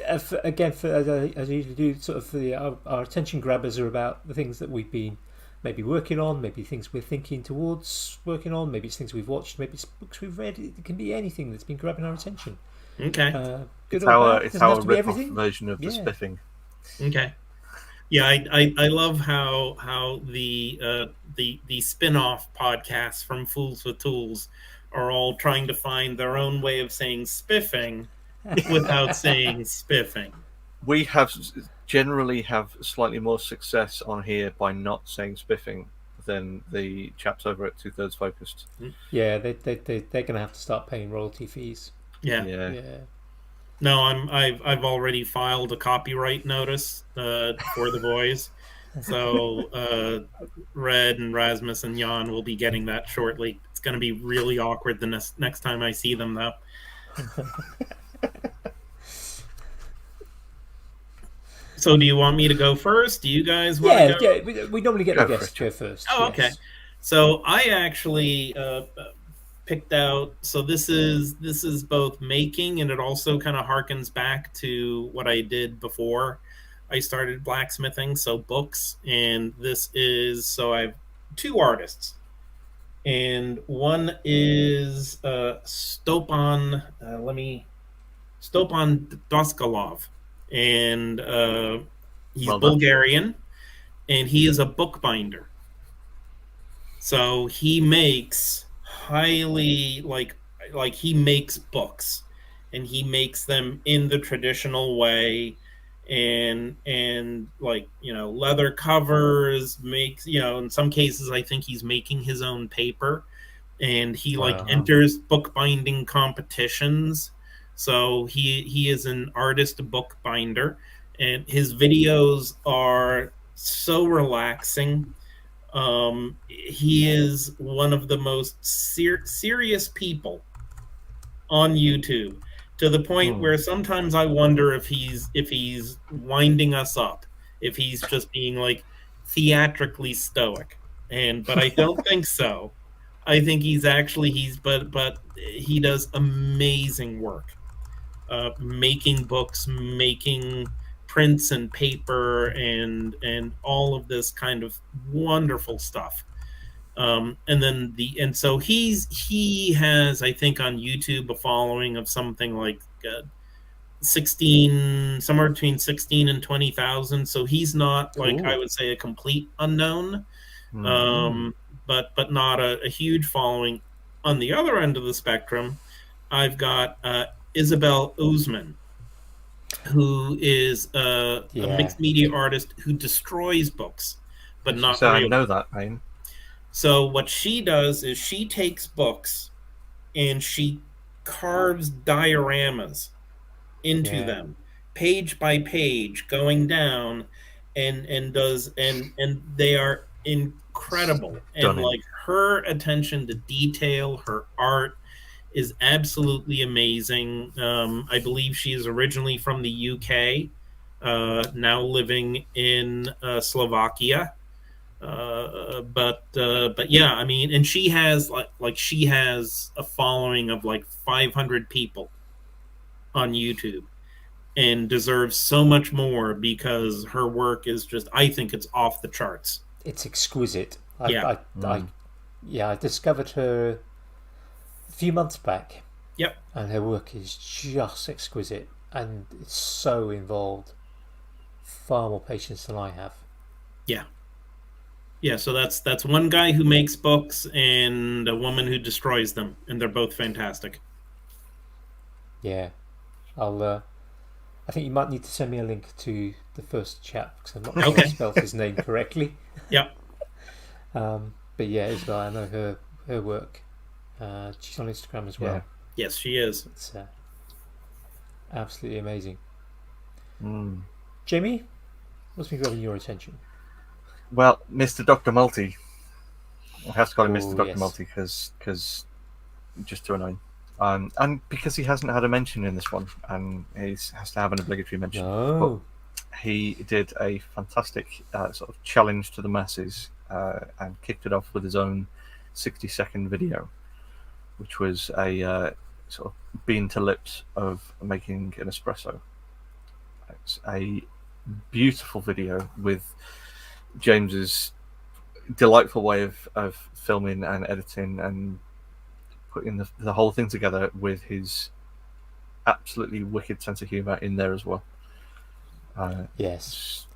As I usually do, sort of our attention grabbers are about the things that we've been maybe working on, maybe things we're thinking towards working on, maybe it's things we've watched, maybe it's books we've read. It can be anything that's been grabbing our attention. Okay. It's our rip-off version of the spiffing. Okay. Yeah, I love how the spin-off podcasts from Fools with Tools are all trying to find their own way of saying spiffing without saying spiffing. We generally have slightly more success on here by not saying spiffing than the chaps over at 2/3 Focused. Yeah, they're going to have to start paying royalty fees. Yeah. No, I've already filed a copyright notice for the boys, so Red and Rasmus and Jan will be getting that shortly. It's going to be really awkward the next time I see them, though. So do you want me to go first? Do you guys want to go? Yeah, we normally get the guests to go first. Oh, okay. So I actually picked out, so this is both making, and it also kind of harkens back to what I did before I started blacksmithing, so books. And this is, so I have two artists. And one is Stopan Doskalov. And he's Bulgarian, and he is a bookbinder. So he makes highly like he makes books, and he makes them in the traditional way, and leather covers, makes, in some cases I think he's making his own paper, and he enters bookbinding competitions. So he is an artist bookbinder, and his videos are so relaxing. He is one of the most serious people on YouTube, to the point where sometimes I wonder if he's winding us up, if he's just being like theatrically stoic. But I don't think so. I think but he does amazing work. Making books, making prints and paper, and all of this kind of wonderful stuff. So he has, I think, on YouTube a following of something like 16, somewhere between 16 and 20,000. So he's not like, I would say, a complete unknown, but not a huge following. On the other end of the spectrum, I've got Isabel Ousman, who is a mixed media artist who destroys books, but not real. I know that name. So what she does is she takes books and she carves dioramas into Yeah. them, page by page, going down, and they are incredible. And Stunning. like her attention to detail, her art is absolutely amazing. I believe she is originally from the UK, now living in Slovakia. But yeah, I mean, and she has she has a following of like 500 people on YouTube, and deserves so much more because her work is just, I think it's off the charts. It's exquisite. Yeah. Yeah, I discovered her a few months back, Yep. and her work is just exquisite, and it's so involved. Far more patience than I have. Yeah. Yeah, so that's one guy who makes books and a woman who destroys them, and they're both fantastic. Yeah, I'll. I think you might need to send me a link to the first chap because I'm not sure I Okay. spelled his name correctly. Yep. But yeah, Isabel, I know her work. She's on Instagram as well. Yeah. Yes, she is. It's absolutely amazing. Mm. Jamie, what's been grabbing your attention? Well, Mr. Dr. Multi. I have to call him Oh, Mr. Dr. yes. Multi because just too annoying. And because he hasn't had a mention in this one, and he has to have an obligatory mention. No. But he did a fantastic sort of challenge to the masses and kicked it off with his own 60-second video, which was a sort of bean to lips of making an espresso. It's a beautiful video with James's delightful way of filming and editing and putting the whole thing together with his absolutely wicked sense of humour in there as well. Yes.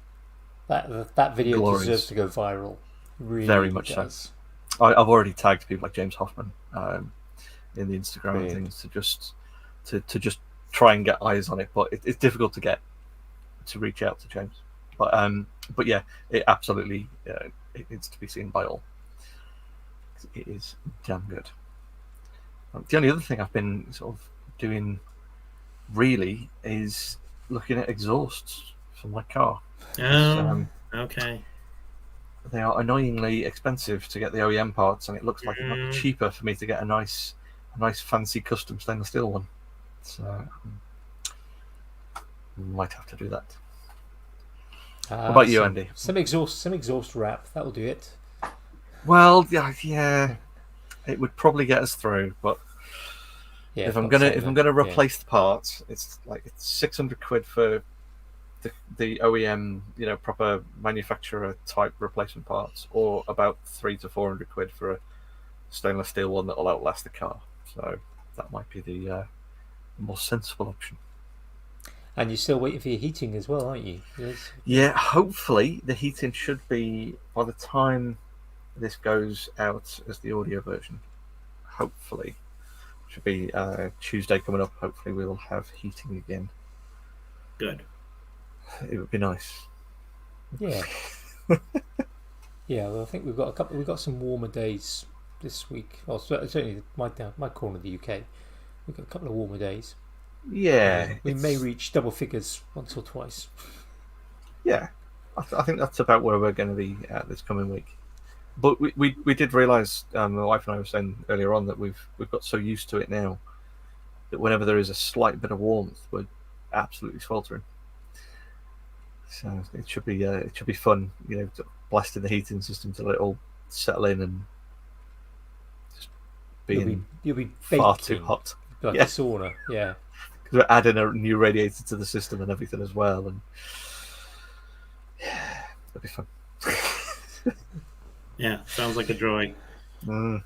That video glorious. deserves to go viral. Really Very much does. so. I've already tagged people like James Hoffman in the Instagram Brilliant. and things to just try and get eyes on it, but it's difficult to reach out to James. But yeah, it absolutely it needs to be seen by all. It is damn good. The only other thing I've been sort of doing really is looking at exhausts for my car. Okay. They are annoyingly expensive to get the OEM parts, and it looks like it might be cheaper for me to get a nice fancy custom stainless steel one. So might have to do that. What about you, Andy? Some exhaust wrap. That'll do it. Well, yeah, it would probably get us through, but Yeah, if I'm gonna replace the parts, it's 600 quid for the OEM, proper manufacturer type replacement parts, or about 300 to 400 quid for a stainless steel one that'll outlast the car. So that might be the more sensible option. And you're still waiting for your heating as well, aren't you? Yes. Yeah, hopefully the heating should be, by the time this goes out as the audio version, hopefully should be Tuesday coming up. Hopefully we'll have heating again. Good. It would be nice. Yeah. Yeah. Well, I think we've got some warmer days this week. Well, certainly my corner of the UK, we've got a couple of warmer days. Yeah, we may reach double figures once or twice. Yeah, I think that's about where we're going to be at this coming week. But we did realise, my wife and I were saying earlier on, that we've got so used to it now that whenever there is a slight bit of warmth, we're absolutely sweltering. So it should be fun, blasting the heating system to let it all settle in and just being you'll be far too hot. Like a sauna, yeah. Because we're adding a new radiator to the system and everything as well, and yeah, it'll be fun. Yeah, sounds like a joy. How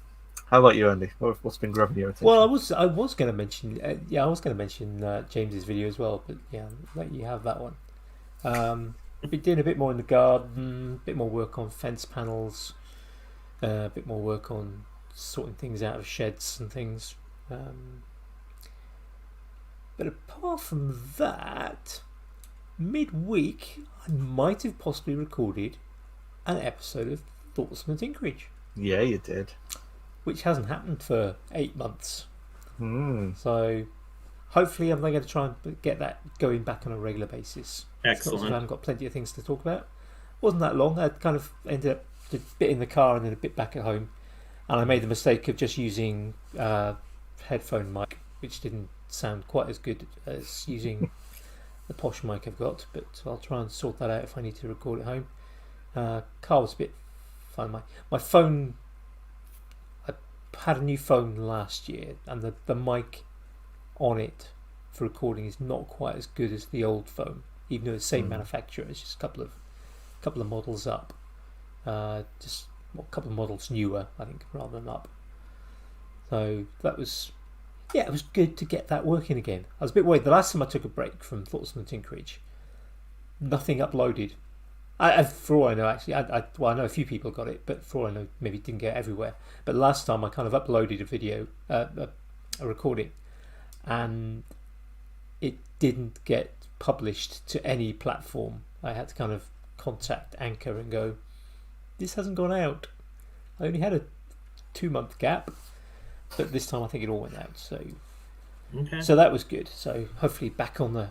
about you, Andy? What's been grabbing your attention? Well, I was going to mention, James's video as well, but yeah, I'll let you have that one. I've been doing a bit more in the garden, a bit more work on fence panels, a bit more work on sorting things out of sheds and things. But apart from that, midweek I might have possibly recorded an episode of Thoughts from the Tinkerage. Yeah, you did. which hasn't happened for 8 months. Mm. So hopefully I'm going to try and get that going back on a regular basis. It's not as if I Excellent. haven't got plenty of things to talk about. Wasn't that long. I kind of ended up a bit in the car and then a bit back at home. And I made the mistake of just using headphone mic, which didn't sound quite as good as using the posh mic I've got. But I'll try and sort that out if I need to record at home. Car was a bit fun. My phone, I had a new phone last year, and the mic on it for recording is not quite as good as the old phone, even though it's the same manufacturer. It's just a couple of models up. Just a couple of models newer, I think, rather than up. So that was, it was good to get that working again. I was a bit worried. The last time I took a break from Thoughts on the Tinkerage, nothing uploaded. For all I know, actually, I know a few people got it, but for all I know, maybe it didn't get everywhere. But last time I kind of uploaded a video, a recording, and it didn't get published to any platform. I had to kind of contact Anchor and go, this hasn't gone out. I only had a 2-month gap, but this time I think it all went out. So, so that was good. So hopefully back on the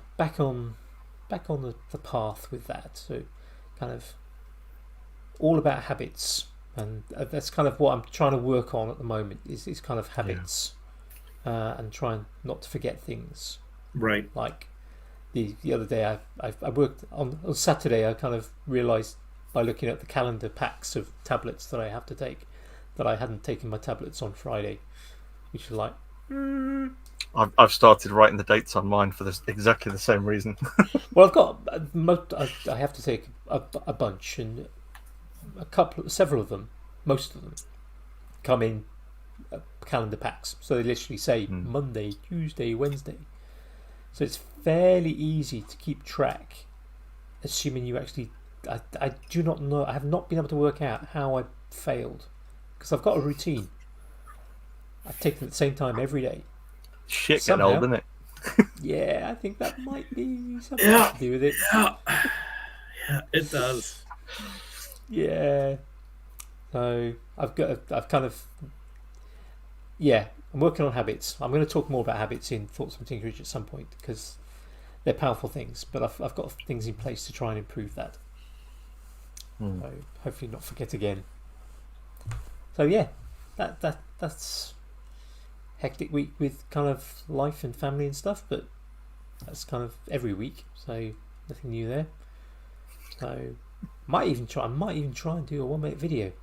path with that. So kind of all about habits, and that's kind of what I'm trying to work on at the moment. Is kind of habits, and trying not to forget things. Right. Like the other day, I worked on Saturday. I kind of realised by looking at the calendar packs of tablets that I have to take that I hadn't taken my tablets on Friday, which was like. I've started writing the dates on mine for exactly the same reason. Well, I've got I have to take a bunch, and several of them, most of them, come in calendar packs. So they literally say Monday, Tuesday, Wednesday. So it's fairly easy to keep track, assuming you actually. I do not know. I have not been able to work out how I failed, because I've got a routine. I take them at the same time every day. Shit, Somehow, getting old, isn't it? Yeah, I think that might be something to do with it. Yeah, it does. Yeah. So I'm working on habits. I'm going to talk more about habits in Thoughts on Tinkerage at some point, because they're powerful things, but I've got things in place to try and improve that. So hopefully not forget again. So yeah, that's hectic week with kind of life and family and stuff, but that's kind of every week, so nothing new there. So I might even try and do a 1-minute video.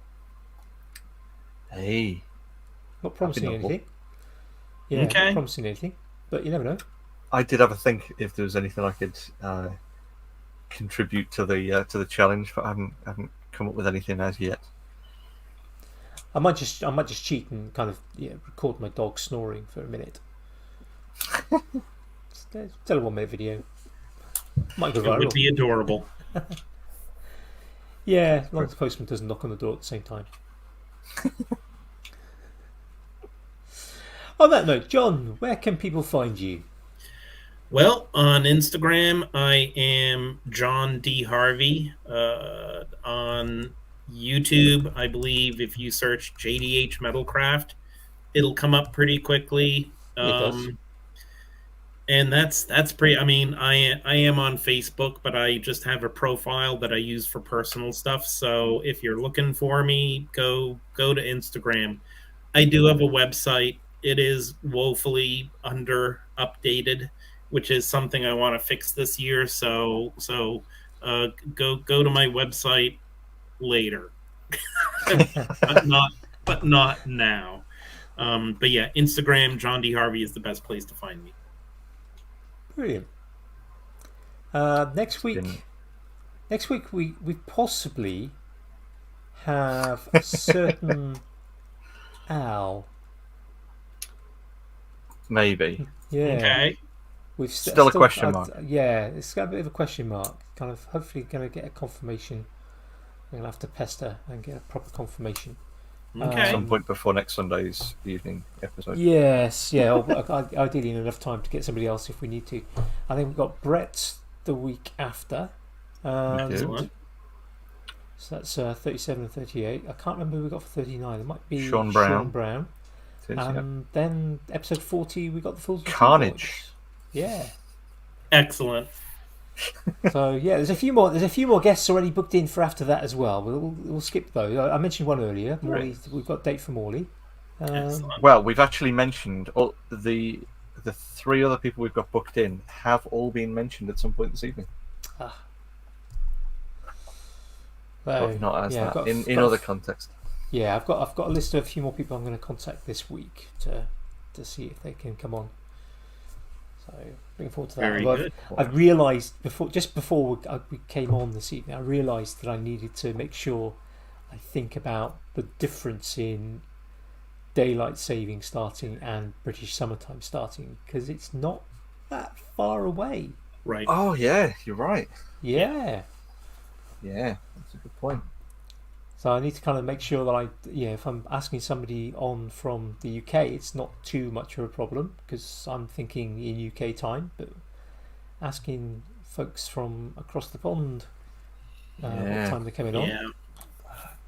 Hey, Not promising anything. Yeah, Okay. not promising anything, but you never know. I did have a think if there was anything I could contribute to the challenge, but I haven't come up with anything as yet. I might just cheat and kind of record my dog snoring for a minute. Still a 1-minute video. Might go It viral. would be adorable. Yeah, as long as the postman doesn't knock on the door at the same time. On that note, John, where can people find you? Well, on Instagram, I am John D Harvey. On YouTube, I believe if you search JDH Metalcraft, it'll come up pretty quickly. It does. And that's pretty. I mean, I am on Facebook, but I just have a profile that I use for personal stuff. So if you're looking for me, go to Instagram. I do have a website. It is woefully under updated, which is something I want to fix this year. So go to my website later, but not now. But yeah, Instagram, John D Harvey is the best place to find me. Brilliant. Next week we possibly have a certain Al. Maybe. Yeah. Okay. We've Still a question mark. Yeah, it's got a bit of a question mark. Kind of hopefully going to get a confirmation. We're going to have to pester and get a proper confirmation. Okay. At some point before next Sunday's evening episode. Yes, yeah. Ideally in enough time to get somebody else if we need to. I think we've got Brett the week after. Excellent. So that's 37 and 38. I can't remember who we got for 39. It might be Sean Brown. It is, then episode 40, we got the full Carnage. Yeah. Excellent. So yeah, there's a few more guests already booked in for after that as well. We'll skip those. I mentioned one earlier. Morley, right. We've got a date for Morley. Well, we've actually mentioned the 3 other people we've got booked in have all been mentioned at some point this evening. But not as that in other context. Yeah, I've got a list of a few more people I'm going to contact this week to see if they can come on. So looking forward to that. Very good. I've realised before we came on this evening, I realised that I needed to make sure I think about the difference in daylight saving starting and British summertime starting, because it's not that far away. Right. Oh yeah, you're right. Yeah. Yeah, that's a good point. So I need to kind of make sure that if I'm asking somebody on from the UK, it's not too much of a problem, because I'm thinking in UK time, but asking folks from across the pond what time they're coming on.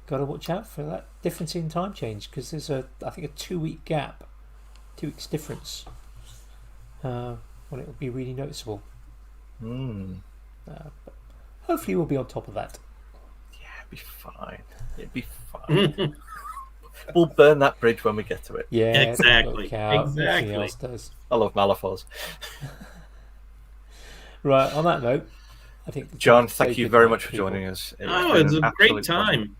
Got to watch out for that difference in time change, because there's I think a 2-week gap, 2 weeks difference, when it will be really noticeable. But hopefully we'll be on top of that. It'd be fine. We'll burn that bridge when we get to it. Yeah, exactly. Nothing else does. I love Malifaux. Right, on that note, I think John, thank you very much for joining us. It's a great time.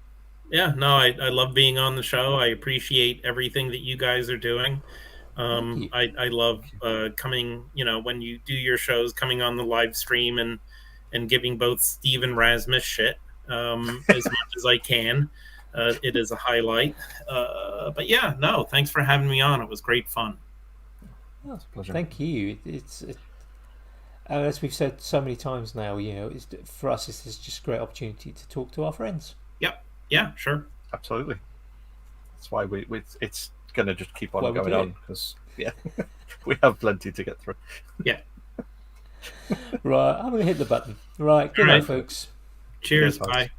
Yeah, no, I love being on the show. I appreciate everything that you guys are doing. I love coming, when you do your shows, coming on the live stream and giving both Steve and Rasmus shit as much as I can. It is a highlight. But yeah, no, thanks for having me on. It was great fun. It's a pleasure. Thank you. As we've said so many times now, for us, this is just a great opportunity to talk to our friends. Yep. Yeah, sure. Absolutely. That's why it's going to just keep on going on, because we have plenty to get through. Yeah. Right, I'm going to hit the button. Right, good night, folks. Cheers. Bye.